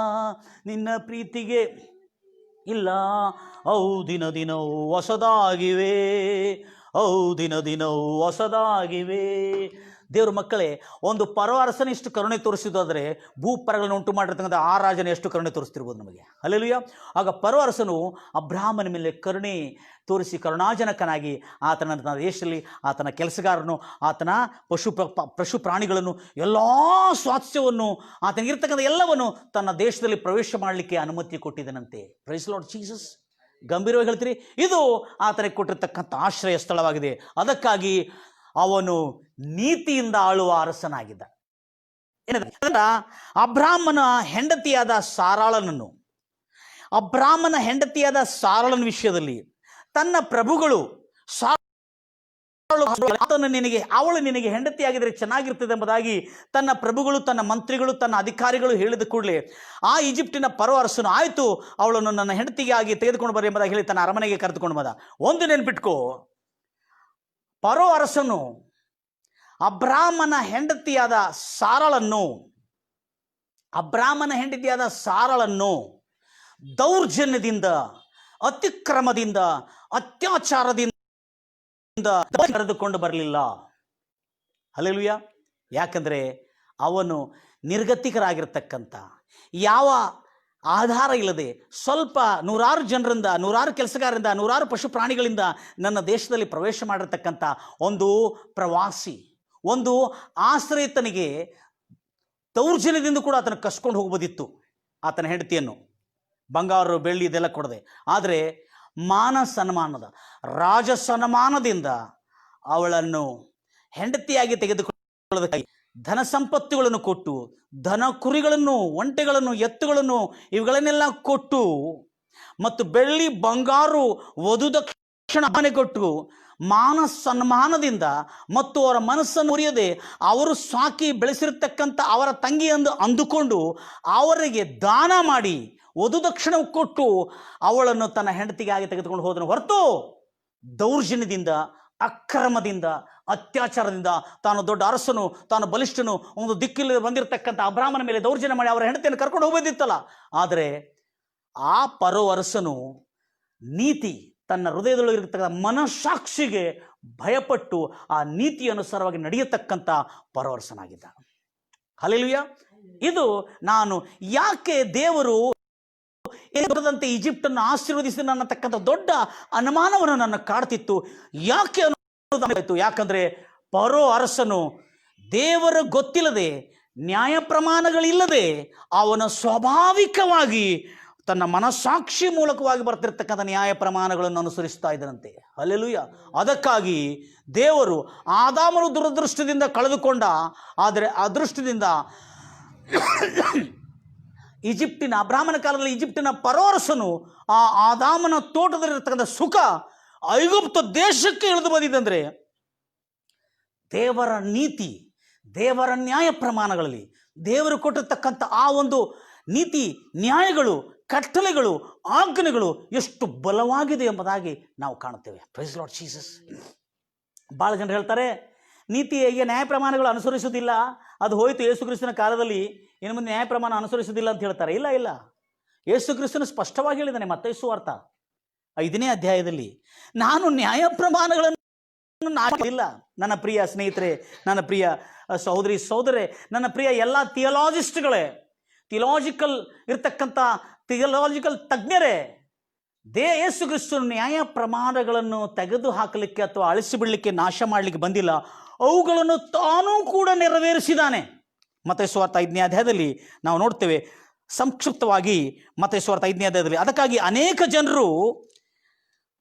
ನಿನ್ನ ಪ್ರೀತಿಗೆ ಇಲ್ಲ. ಅವು ದಿನ ದಿನವೂ ಹೊಸದಾಗಿವೆ, ಅವು ದಿನ ದಿನವೂ ಹೊಸದಾಗಿವೆ. ದೇವ್ರ ಮಕ್ಕಳೇ, ಒಂದು ಪರೋ ಅರಸನ ಇಷ್ಟು ಕರುಣೆ ತೋರಿಸಿದಾದರೆ ಭೂಪರಗಳನ್ನು ಉಂಟು ಮಾಡಿರ್ತಕ್ಕಂಥ ಆ ರಾಜನ ಎಷ್ಟು ಕರುಣೆ ತೋರಿಸ್ತಿರ್ಬೋದು ನಮಗೆ. ಹಲ್ಲೆಲೂಯಾ. ಆಗ ಪರೋ ಅರಸನು ಅಬ್ರಾಮನ ಮೇಲೆ ಕರುಣೆ ತೋರಿಸಿ ಕರುಣಾಜನಕನಾಗಿ ಆತನ ದೇಶದಲ್ಲಿ ಆತನ ಕೆಲಸಗಾರನು, ಆತನ ಪಶು ಪ್ರಾಣಿಗಳನ್ನು, ಎಲ್ಲ ಸ್ವಾಸ್ಥ್ಯವನ್ನು, ಆತನಿಗಿರ್ತಕ್ಕಂಥ ಎಲ್ಲವನ್ನು ತನ್ನ ದೇಶದಲ್ಲಿ ಪ್ರವೇಶ ಮಾಡಲಿಕ್ಕೆ ಅನುಮತಿ ಕೊಟ್ಟಿದ್ದನಂತೆ. Price Lord Jesus. ಗಂಭೀರವಾಗಿ ಹೇಳ್ತೀರಿ, ಇದು ಆತನಿಗೆ ಕೊಟ್ಟಿರ್ತಕ್ಕಂಥ ಆಶ್ರಯ ಸ್ಥಳವಾಗಿದೆ. ಅದಕ್ಕಾಗಿ ಅವನು ನೀತಿಯಿಂದ ಆಳುವ ಅರಸನಾಗಿದ್ದ. ಅಬ್ರಾಮನ ಹೆಂಡತಿಯಾದ ಸಾರಾಳನ ವಿಷಯದಲ್ಲಿ ತನ್ನ ಪ್ರಭುಗಳು ಅವಳು ನಿನಗೆ ಹೆಂಡತಿಯಾಗಿದ್ರೆ ಚೆನ್ನಾಗಿರ್ತದೆ ಎಂಬುದಾಗಿ ತನ್ನ ಪ್ರಭುಗಳು, ತನ್ನ ಮಂತ್ರಿಗಳು, ತನ್ನ ಅಧಿಕಾರಿಗಳು ಹೇಳಿದ ಕೂಡಲೇ ಆ ಈಜಿಪ್ಟಿನ ಪರೋ ಅರಸನು, ಆಯಿತು ಅವಳನ್ನು ನನ್ನ ಹೆಂಡತಿಗೆ ಆಗಿ ತೆಗೆದುಕೊಂಡು ಬರ ಎಂಬುದಾಗಿ ಹೇಳಿ ತನ್ನ ಅರಮನೆಗೆ ಕರೆದುಕೊಂಡು ಬಂದ. ಒಂದು ನೆನ್ಪಿಟ್ಕೋ, ಪರೋ ಅರಸನು ಅಬ್ರಾಮನ ಹೆಂಡತಿಯಾದ ಸಾರಳನ್ನು ದೌರ್ಜನ್ಯದಿಂದ, ಅತಿಕ್ರಮದಿಂದ, ಅತ್ಯಾಚಾರದಿಂದ ಕರೆದುಕೊಂಡು ಬರಲಿಲ್ಲ. ಹಲ್ಲೆಲೂಯಾ. ಯಾಕಂದರೆ ಅವನು ನಿರ್ಗತಿಕರಾಗಿರ್ತಕ್ಕಂಥ, ಯಾವ ಆಧಾರ ಇಲ್ಲದೆ, ಸ್ವಲ್ಪ 100 ಜನರಿಂದ, 100 ಕೆಲಸಗಾರರಿಂದ, 100 ಪಶು ಪ್ರಾಣಿಗಳಿಂದ ನನ್ನ ದೇಶದಲ್ಲಿ ಪ್ರವೇಶ ಮಾಡಿರ್ತಕ್ಕಂಥ ಒಂದು ಪ್ರವಾಸಿ, ಒಂದು ಆಶ್ರಯಿತನಿಗೆ ದೌರ್ಜನ್ಯದಿಂದ ಕೂಡ ಆತನ ಕಸ್ಕೊಂಡು ಹೋಗ್ಬೋದಿತ್ತು ಆತನ ಹೆಂಡತಿಯನ್ನು, ಬಂಗಾರ ಬೆಳ್ಳಿ ಇದೆಲ್ಲ ಕೊಡದೆ. ಆದರೆ ರಾಜ ಸನ್ಮಾನದಿಂದ ಅವಳನ್ನು ಹೆಂಡತಿಯಾಗಿ ತೆಗೆದುಕೊಳ್ಳೋದಕ್ಕಾಗಿ ಧನ ಸಂಪತ್ತುಗಳನ್ನು ಕೊಟ್ಟು, ದನ ಕುರಿಗಳನ್ನು, ಒಂಟೆಗಳನ್ನು, ಎತ್ತುಗಳನ್ನು ಇವುಗಳನ್ನೆಲ್ಲ ಕೊಟ್ಟು, ಮತ್ತು ಬೆಳ್ಳಿ ಬಂಗಾರು ವಧು ದಕ್ಷಿಣ ಕೊಟ್ಟು, ಸನ್ಮಾನದಿಂದ ಮತ್ತು ಅವರ ಮನಸ್ಸನ್ನು ಉರಿಯದೆ ಅವರು ಸಾಕಿ ಬೆಳೆಸಿರ್ತಕ್ಕಂಥ ಅವರ ತಂಗಿ ಎಂದು ಅಂದುಕೊಂಡು ಅವರಿಗೆ ದಾನ ಮಾಡಿ ವಧು ದಕ್ಷಿಣ ಕೊಟ್ಟು ಅವಳನ್ನು ತನ್ನ ಹೆಂಡತಿಗಾಗಿ ತೆಗೆದುಕೊಂಡು ಹೋದನು ಹೊರತು ದೌರ್ಜನ್ಯದಿಂದ, ಅಕ್ರಮದಿಂದ, ಅತ್ಯಾಚಾರದಿಂದ, ತಾನು ದೊಡ್ಡ ಅರಸನು, ತಾನು ಬಲಿಷ್ಠನು, ಒಂದು ದಿಕ್ಕಿಲ್ಲದೆ ಬಂದಿರತಕ್ಕಂಥ ಅಬ್ರಾಮನ ಮೇಲೆ ದೌರ್ಜನ್ಯ ಮಾಡಿ ಅವರ ಹೆಂಡತಿಯನ್ನು ಕರ್ಕೊಂಡು ಹೋಗೋದಿತ್ತಲ್ಲ. ಆದರೆ ಆ ಪರೋ ಅರಸನು ನೀತಿ, ತನ್ನ ಹೃದಯದೊಳಗಿರತಕ್ಕಂಥ ಮನಸ್ಸಾಕ್ಷಿಗೆ ಭಯಪಟ್ಟು ಆ ನೀತಿ ಅನುಸಾರವಾಗಿ ನಡೆಯತಕ್ಕಂಥ ಪರೋ ಅರಸನಾಗಿದ್ದ. ಹಲ್ಲೆಲೂಯಾ. ಇದು ನಾನು ಯಾಕೆ ದೇವರು ದೊಡ್ಡದಂತೆ ಈಜಿಪ್ಟನ್ನು ಆಶೀರ್ವದಿಸಿ ಅನ್ನತಕ್ಕಂಥ ದೊಡ್ಡ ಅನುಮಾನವನ್ನು ನನ್ನ ಕಾಡ್ತಿತ್ತು. ಯಾಕೆ ಅನ್ನೋದಾಯಿತು? ಯಾಕಂದರೆ ಪರೋ ಅರಸನು ದೇವರ ಗೊತ್ತಿಲ್ಲದೆ, ನ್ಯಾಯ ಪ್ರಮಾಣಗಳಿಲ್ಲದೆ, ಅವನ ಸ್ವಾಭಾವಿಕವಾಗಿ ತನ್ನ ಮನಸ್ಸಾಕ್ಷಿ ಮೂಲಕವಾಗಿ ಬರ್ತಿರ್ತಕ್ಕಂಥ ನ್ಯಾಯ ಪ್ರಮಾಣಗಳನ್ನು ಅನುಸರಿಸ್ತಾ ಇದ್ದನಂತೆ. ಹಲ್ಲೆಲೂಯಾ. ಅದಕ್ಕಾಗಿ ದೇವರು ಆದಾಮನು ದುರದೃಷ್ಟದಿಂದ ಕಳೆದುಕೊಂಡ, ಆದರೆ ಅದೃಷ್ಟದಿಂದ ಈಜಿಪ್ಟಿನ ಅಬ್ರಾಹ್ಮನ ಕಾಲದಲ್ಲಿ ಈಜಿಪ್ಟಿನ ಪರೋ ಅರಸನು ಆ ಆದಾಮನ ತೋಟದಲ್ಲಿರ್ತಕ್ಕಂಥ ಸುಖ ಐಗುಪ್ತ ದೇಶಕ್ಕೆ ಇಳಿದು ಬಂದಿದ್ದಂದರೆ ದೇವರ ನೀತಿ, ದೇವರ ನ್ಯಾಯ ಪ್ರಮಾಣಗಳಲ್ಲಿ ದೇವರು ಕೊಟ್ಟಿರ್ತಕ್ಕಂಥ ಆ ಒಂದು ನೀತಿ, ನ್ಯಾಯಗಳು, ಕಟ್ಟಳೆಗಳು, ಆಜ್ಞೆಗಳು ಎಷ್ಟು ಬಲವಾಗಿದೆ ಎಂಬುದಾಗಿ ನಾವು ಕಾಣುತ್ತೇವೆ. Praise Lord Jesus. ಭಾಳ ಜನರು ಹೇಳ್ತಾರೆ ನೀತಿಯ ನ್ಯಾಯ ಪ್ರಮಾಣಗಳು ಅನುಸರಿಸುವುದಿಲ್ಲ, ಅದು ಹೋಯಿತು ಯೇಸು ಕ್ರಿಸ್ತನ ಕಾಲದಲ್ಲಿ, ಇನ್ನು ಮುಂದೆ ನ್ಯಾಯ ಪ್ರಮಾಣ ಅನುಸರಿಸುವುದಿಲ್ಲ ಅಂತ ಹೇಳ್ತಾರೆ. ಇಲ್ಲ ಇಲ್ಲ, ಯೇಸು ಕ್ರಿಸ್ತನು ಸ್ಪಷ್ಟವಾಗಿ ಹೇಳಿದ್ದಾನೆ ಮತ್ತಾಯ ಸುವಾರ್ತೆ 5ನೇ ಅಧ್ಯಾಯದಲ್ಲಿ, ನಾನು ನ್ಯಾಯ ಪ್ರಮಾಣಗಳನ್ನು ಇಲ್ಲ. ನನ್ನ ಪ್ರಿಯ ಸ್ನೇಹಿತರೆ, ನನ್ನ ಪ್ರಿಯ ಸಹೋದರಿ ಸಹೋದರೇ, ನನ್ನ ಪ್ರಿಯ ಎಲ್ಲ ಥಿಯಲಾಜಿಸ್ಟ್ಗಳೇ, ಥಿಯಲಾಜಿಕಲ್ ಇರ್ತಕ್ಕಂಥ ಥಿಯಲಾಜಿಕಲ್ ತಜ್ಞರೇ, ಯೇಸು ಕ್ರಿಸ್ತನು ನ್ಯಾಯ ಪ್ರಮಾಣಗಳನ್ನು ತೆಗೆದು ಹಾಕಲಿಕ್ಕೆ ಅಥವಾ ಅಳಿಸಿಬಿಡಲಿಕ್ಕೆ, ನಾಶ ಮಾಡಲಿಕ್ಕೆ ಬಂದಿಲ್ಲ, ಅವುಗಳನ್ನು ತಾನೂ ಕೂಡ ನೆರವೇರಿಸಿದ್ದಾನೆ. ಮತ್ತಾಯ ಸುವಾರ್ತೆ 5ನೇ ಅಧ್ಯಾಯದಲ್ಲಿ ನಾವು ನೋಡ್ತೇವೆ ಸಂಕ್ಷಿಪ್ತವಾಗಿ. ಮತ್ತಾಯ ಸುವಾರ್ತೆ 5ನೇ ಅಧ್ಯಾಯದಲ್ಲಿ ಅದಕ್ಕಾಗಿ ಅನೇಕ ಜನರು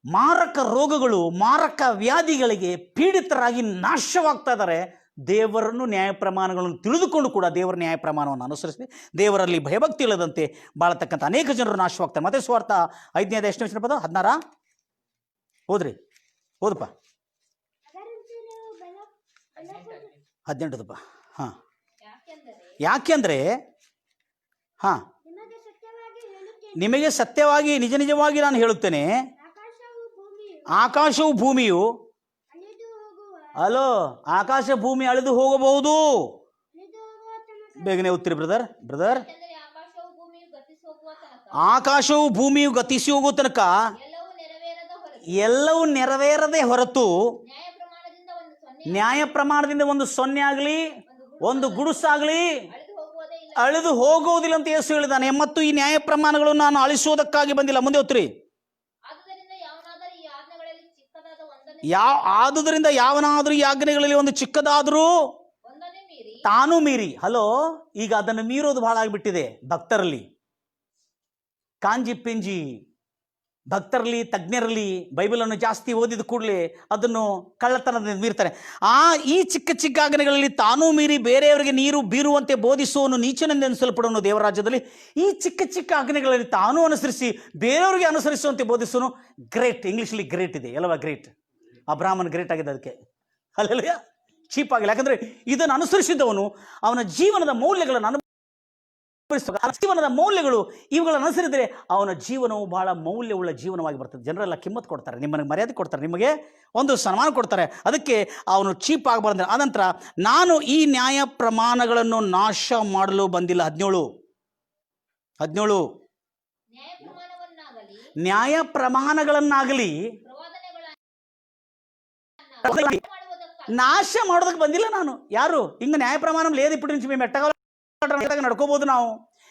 ಮಾರಕ ರೋಗಗಳು, ಮಾರಕ ವ್ಯಾಧಿಗಳಿಗೆ ಪೀಡಿತರಾಗಿ ನಾಶವಾಗ್ತಾ ಇದ್ದಾರೆ. ದೇವರನ್ನು ನ್ಯಾಯ ಪ್ರಮಾಣಗಳನ್ನು ತಿಳಿದುಕೊಂಡು ಕೂಡ ದೇವರ ನ್ಯಾಯ ಪ್ರಮಾಣವನ್ನು ಅನುಸರಿಸಿ ದೇವರಲ್ಲಿ ಭಯಭಕ್ತಿ ಇಲ್ಲದಂತೆ ಬಾಳತಕ್ಕಂಥ ಅನೇಕ ಜನರು ನಾಶವಾಗ್ತಾರೆ. ಮತ್ತಾಯ ಸುವಾರ್ತೆ 5ನೇ ಅಧ್ಯಾಯ ಎಷ್ಟು ವಚನ ಪದ? 16 ಓದ್ರಿ, ಓದಪ್ಪ. 18 ಹಾಂ. ಯಾಕೆಂದರೆ ಹಾಂ, ನಿಮಗೆ ಸತ್ಯವಾಗಿ ನಿಜ ನಿಜವಾಗಿ ನಾನು ಹೇಳುತ್ತೇನೆ, ಆಕಾಶವು ಭೂಮಿಯು ಆಕಾಶ ಭೂಮಿ ಅಳಿದು ಹೋಗಬಹುದು. ಬೇಗನೆ ಓದ್ತೀರಿ ಬ್ರದರ್. ಆಕಾಶವು ಭೂಮಿಯು ಗತಿಸಿ ಹೋಗುವ ತನಕ ಎಲ್ಲವೂ ನೆರವೇರದೆ ಹೊರತು ನ್ಯಾಯ ಪ್ರಮಾಣದಿಂದ ಒಂದು ಸೊನ್ನೆ ಆಗಲಿ, ಒಂದು ಗುಡುಸಾಗಲಿ ಅಳಿದು ಹೋಗುವುದಿಲ್ಲ ಅಂತ ಯೇಸು ಹೇಳಿದ್ದಾನೆ. ಮತ್ತು ಈ ನ್ಯಾಯ ಪ್ರಮಾಣಗಳನ್ನು ನಾನು ಅಳಿಸುವುದಕ್ಕಾಗಿ ಬಂದಿಲ್ಲ. ಮುಂದೆ ಓದ್ರಿ. ಆದುದರಿಂದ ಯಾವನಾದರೂ ಈ ಆಜ್ಞೆಗಳಲ್ಲಿ ಒಂದು ಚಿಕ್ಕದಾದರೂ ತಾನು ಮೀರಿ, ಹಲೋ, ಈಗ ಅದನ್ನು ಮೀರೋದು ಬಹಳ ಆಗಿಬಿಟ್ಟಿದೆ ಭಕ್ತರಲ್ಲಿ. ಕಾಂಜಿ ಪಿಂಜಿ ಭಕ್ತರಲ್ಲಿ, ತಜ್ಞರಲ್ಲಿ ಬೈಬಲನ್ನು ಜಾಸ್ತಿ ಓದಿದ ಕೂಡಲೇ ಅದನ್ನು ಕಳ್ಳತನದಿಂದ ಮೀರ್ತಾರೆ. ಈ ಚಿಕ್ಕ ಚಿಕ್ಕ ಆಜ್ಞೆಗಳಲ್ಲಿ ತಾನೂ ಮೀರಿ ಬೇರೆಯವರಿಗೆ ನೀರು ಬೀರುವಂತೆ ಬೋಧಿಸುವನು ನೀಚನೆಂದು ಎನಿಸಲ್ಪಡುವನು ದೇವರಾಜ್ಯದಲ್ಲಿ. ಈ ಚಿಕ್ಕ ಚಿಕ್ಕ ಆಜ್ಞೆಗಳಲ್ಲಿ ತಾನೂ ಅನುಸರಿಸಿ ಬೇರೆಯವರಿಗೆ ಅನುಸರಿಸುವಂತೆ ಬೋಧಿಸುವನು ಗ್ರೇಟ್. ಇಂಗ್ಲೀಷಲ್ಲಿ ಗ್ರೇಟ್ ಇದೆ, ಎಲ್ಲವ ಗ್ರೇಟ್. ಅಬ್ರಾಹ್ಮನ್ ಗ್ರೇಟ್ ಆಗಿದೆ ಅದಕ್ಕೆ. ಅಲ್ಲೆಲ್ಲ ಚೀಪ್ ಆಗಿಲ್ಲ. ಯಾಕಂದರೆ ಇದನ್ನು ಅನುಸರಿಸಿದವನು ಅವನ ಜೀವನದ ಮೌಲ್ಯಗಳನ್ನು ಜೀವನದ ಮೌಲ್ಯಗಳು ಇವುಗಳನ್ನು ಅನುಸರಿಸಿದರೆ ಅವನ ಜೀವನವು ಬಹಳ ಮೌಲ್ಯವುಳ್ಳ ಜೀವನವಾಗಿ ಬರ್ತದೆ. ಜನರೆಲ್ಲ ಕಿಮ್ಮತ್ತು ಕೊಡ್ತಾರೆ, ನಿಮ್ಮನ್ನು ಮರ್ಯಾದೆ ಕೊಡ್ತಾರೆ, ನಿಮಗೆ ಒಂದು ಸನ್ಮಾನ ಕೊಡ್ತಾರೆ. ಅದಕ್ಕೆ ಅವನು ಚೀಪ್ ಆಗಬಾರ್ದು. ಆನಂತರ ನಾನು ಈ ನ್ಯಾಯ ಪ್ರಮಾಣಗಳನ್ನು ನಾಶ ಮಾಡಲು ಬಂದಿಲ್ಲ. 17 ನ್ಯಾಯ ಪ್ರಮಾಣಗಳನ್ನಾಗಲಿ ನಾಶ ಮಾಡೋದಕ್ಕೆ ಬಂದಿಲ್ಲ ನಾನು. ಯಾರು ಹಿಂಗೆ ನ್ಯಾಯ ಪ್ರಮಾಣ ಲೇದಿ ಪುಟ್ಟಿ ಮೆಟ್ಟಗ ನಡ್ಕೋಬೋದು, ನಾವು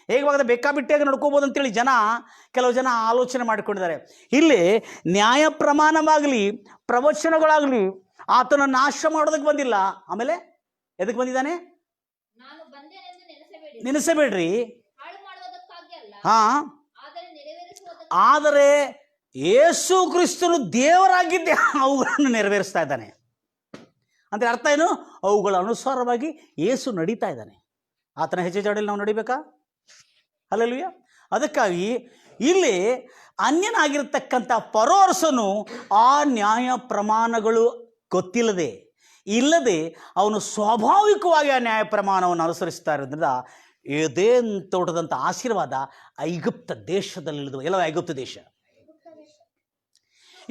ಹೇಗೆ ಬೇಕಾಬಿಟ್ಟಿಯಾಗಿ ನಡ್ಕೋಬೋದು ಅಂತೇಳಿ ಕೆಲವು ಜನ ಆಲೋಚನೆ ಮಾಡಿಕೊಂಡಿದ್ದಾರೆ. ಇಲ್ಲಿ ನ್ಯಾಯ ಪ್ರಮಾಣವಾಗಲಿ ಪ್ರವಚನಗಳಾಗಲಿ ಆತನ ನಾಶ ಮಾಡೋದಕ್ಕೆ ಬಂದಿಲ್ಲ. ಆಮೇಲೆ ಎದಕ್ಕೆ ಬಂದಿದ್ದಾನೆ? ನೆನೆಸಬೇಡ್ರಿ. ಆದರೆ ಯೇಸು ಕ್ರಿಸ್ತನು ದೇವರಾಗಿದ್ದೇ ಅವುಗಳನ್ನು ನೆರವೇರಿಸ್ತಾ ಇದ್ದಾನೆ. ಅಂದರೆ ಅರ್ಥ ಏನು? ಅವುಗಳ ಅನುಸಾರವಾಗಿ ಯೇಸು ನಡೀತಾ ಇದ್ದಾನೆ. ಆತನ ಹೆಜ್ಜೆ ಜಾಡಲ್ಲಿ ನಾವು ನಡಿಬೇಕಾ? ಹಲ್ಲೆಲೂಯಾ. ಅದಕ್ಕಾಗಿ ಇಲ್ಲಿ ಅನ್ಯನಾಗಿರ್ತಕ್ಕಂಥ ಫರೋ ಅರಸನು ಆ ನ್ಯಾಯ ಪ್ರಮಾಣಗಳು ಇಲ್ಲದೆ ಅವನು ಸ್ವಾಭಾವಿಕವಾಗಿ ಆ ನ್ಯಾಯ ಪ್ರಮಾಣವನ್ನು ಅನುಸರಿಸ್ತಾ ಇರೋದ್ರಿಂದ ಏದೇನ್ ತೋಟದಂಥ ಆಶೀರ್ವಾದ ಐಗುಪ್ತ ದೇಶದಲ್ಲಿ ಇಳಿದು. ಎಲ್ಲವೇ ಐಗುಪ್ತ ದೇಶ.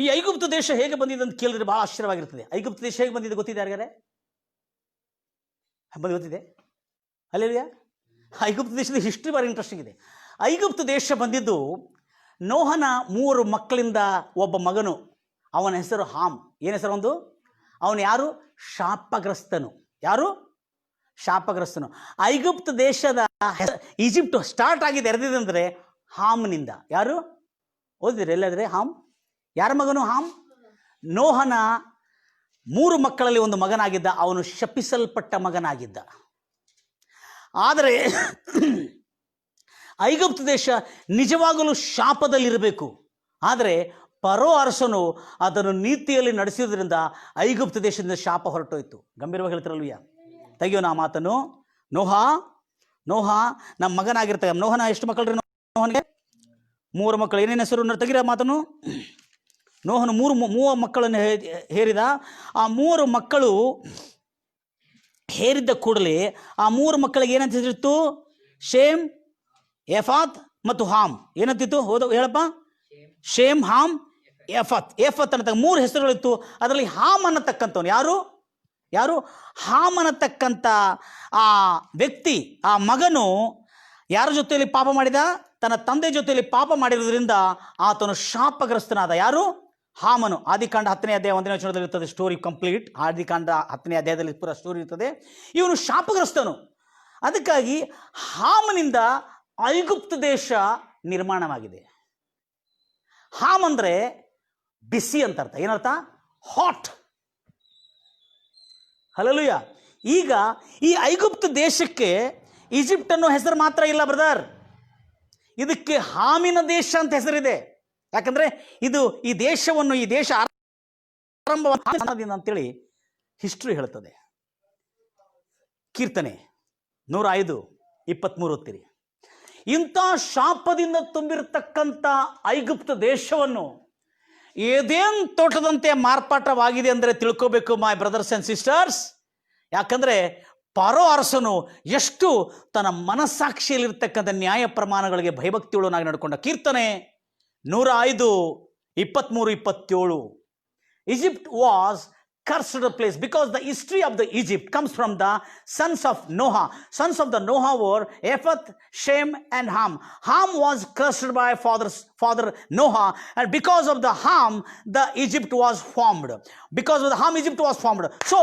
ಈ ಐಗುಪ್ತ ದೇಶ ಹೇಗೆ ಬಂದಿದೆ ಅಂತ ಕೇಳಿದ್ರೆ ಬಹಳ ಆಶ್ಚರ್ಯವಾಗಿರ್ತದೆ. ಐಗುಪ್ತ ದೇಶ ಹೇಗೆ ಬಂದಿದೆ ಗೊತ್ತಿದೆ ಯಾರಿಗಾರೆ? ಗೊತ್ತಿದೆ? ಅಲ್ಲೇಲಿಯಾ. ಐಗುಪ್ತ ದೇಶದ ಹಿಸ್ಟ್ರಿ ಭಾರಿ ಇಂಟ್ರೆಸ್ಟಿಂಗ್ ಇದೆ. ಐಗುಪ್ತ ದೇಶ ಬಂದಿದ್ದು ನೋಹನ 3 ಮಕ್ಕಳಿಂದ ಒಬ್ಬ ಮಗನು, ಅವನ ಹೆಸರು ಹಾಮ್. ಏನು ಹೆಸರು ಒಂದು? ಅವನು ಯಾರು? ಶಾಪಗ್ರಸ್ತನು. ಯಾರು? ಶಾಪಗ್ರಸ್ತನು. ಐಗುಪ್ತ ದೇಶದ ಈಜಿಪ್ಟ್ ಸ್ಟಾರ್ಟ್ ಆಗಿದೆ ಎರೆದಿದೆ ಅಂದರೆ ಹಾಮ್ನಿಂದ. ಯಾರು ಓದಿದ್ರೆ ಎಲ್ಲಾದ್ರೆ? ಹಾಮ್. ಯಾರ ಮಗನು ಹಾಮ್? ನೋಹನ 3 ಮಕ್ಕಳಲ್ಲಿ ಒಂದು ಮಗನಾಗಿದ್ದ. ಅವನು ಶಪಿಸಲ್ಪಟ್ಟ ಮಗನಾಗಿದ್ದ. ಆದರೆ ಐಗುಪ್ತ ದೇಶ ನಿಜವಾಗಲೂ ಶಾಪದಲ್ಲಿರಬೇಕು. ಆದರೆ ಪರೋ ಅರಸನು ಅದನ್ನು ನೀತಿಯಲ್ಲಿ ನಡೆಸಿದ್ರಿಂದ ಐಗುಪ್ತ ದೇಶದಿಂದ ಶಾಪ ಹೊರಟೋಯ್ತು. ಗಂಭೀರವಾಗಿ ಹೇಳ್ತಿರಲ್ವಿಯ? ತೆಗಿಯೋಣ ಆ ಮಾತನ್ನು. ನೋಹ ನಮ್ಮ ಮಗನಾಗಿರ್ತಾರೆ. ನೋಹನ ಎಷ್ಟು ಮಕ್ಕಳ್ರಿ? ನೋಹನಿಗೆ 3 ಮಕ್ಕಳು. ಏನೇನು ಹೆಸರು? ತೆಗಿರ ಮಾತನ್ನು. ನೋಹನು 3 ಮಕ್ಕಳನ್ನು ಹೇರಿದ. ಆ 3 ಮಕ್ಕಳು ಹೇರಿದ್ದ ಕೂಡಲೇ ಆ 3 ಮಕ್ಕಳಿಗೆ ಏನಂತ ಹೆಸರಿತ್ತು? ಶೇಮ್, ಎಫಾತ್ ಮತ್ತು ಹಾಮ್. ಏನಂತಿತ್ತು? ಹೇಳಪ್ಪ. Shem, Ham, Japheth. ಎಫತ್ ಅನ್ನತಕ್ಕ 3 ಹೆಸರುಗಳಿತ್ತು. ಅದರಲ್ಲಿ ಹಾಮ್ ಅನ್ನತಕ್ಕಂಥವನು ಯಾರು? ಹಾಮ್ ಅನ್ನತಕ್ಕಂಥ ಆ ವ್ಯಕ್ತಿ, ಆ ಮಗನು ಯಾರ ಜೊತೆಯಲ್ಲಿ ಪಾಪ ಮಾಡಿದ? ತನ್ನ ತಂದೆ ಜೊತೆಯಲ್ಲಿ ಪಾಪ ಮಾಡಿರೋದ್ರಿಂದ ಆತನು ಶಾಪಗ್ರಸ್ತನಾದ. ಯಾರು? ಹಾಮನು. ಆದಿಕಾಂಡ 10ನೇ ಅಧ್ಯಾಯ 1ನೇ ವಚನದಲ್ಲಿ ಇರ್ತದೆ ಸ್ಟೋರಿ ಕಂಪ್ಲೀಟ್. ಆದಿಕಾಂಡ 10ನೇ ಅಧ್ಯಾಯದಲ್ಲಿ ಪೂರ ಸ್ಟೋರಿ ಇರ್ತದೆ. ಇವನು ಶಾಪಗ್ರಸ್ತನು. ಅದಕ್ಕಾಗಿ ಹಾಮನಿಂದ ಐಗುಪ್ತ ದೇಶ ನಿರ್ಮಾಣವಾಗಿದೆ. ಹಾಮ್ ಅಂದರೆ ಬಿಸಿ ಅಂತ ಅರ್ಥ. ಏನರ್ಥ? ಹಾಟ್. ಹಲ್ಲೆಲೂಯ. ಈಗ ಈ ಐಗುಪ್ತ ದೇಶಕ್ಕೆ ಈಜಿಪ್ಟ್ ಅನ್ನೋ ಹೆಸರು ಮಾತ್ರ ಇಲ್ಲ ಬ್ರದರ್, ಇದಕ್ಕೆ ಹಾಮಿನ ದೇಶ ಅಂತ ಹೆಸರಿದೆ. ಯಾಕಂದ್ರೆ ಈ ದೇಶ ಆರಂಭದಿಂದ ಅಂತೇಳಿ ಹಿಸ್ಟ್ರಿ ಹೇಳ್ತದೆ. ಕೀರ್ತನೆ 105:23 ಓದ್ತೀರಿ. ಇಂಥ ಶಾಪದಿಂದ ತುಂಬಿರತಕ್ಕಂಥ ಐಗುಪ್ತ ದೇಶವನ್ನು ಏದೇನ್ ತೋಟದಂತೆ ಮಾರ್ಪಾಟವಾಗಿದೆ ಅಂದರೆ ತಿಳ್ಕೋಬೇಕು ಮೈ ಬ್ರದರ್ಸ್ ಆ್ಯಂಡ್ ಸಿಸ್ಟರ್ಸ್. ಯಾಕಂದರೆ ಪಾರೋ ಅರಸನು ಎಷ್ಟು ತನ್ನ ಮನಸ್ಸಾಕ್ಷಿಯಲ್ಲಿರ್ತಕ್ಕಂಥ ನ್ಯಾಯ ಪ್ರಮಾಣಗಳಿಗೆ ಭಯಭಕ್ತಿಯುಳ್ಳನಾಗಿ ನಡ್ಕೊಂಡ. ಕೀರ್ತನೆ 105:23-27. Egypt was cursed place because the history of the Egypt comes from the sons of Noah. Sons of the Noah were Japheth, Shem and Ham. Ham was cursed by father Noah, and because of the Ham the Egypt was formed. Because of the Ham Egypt was formed. So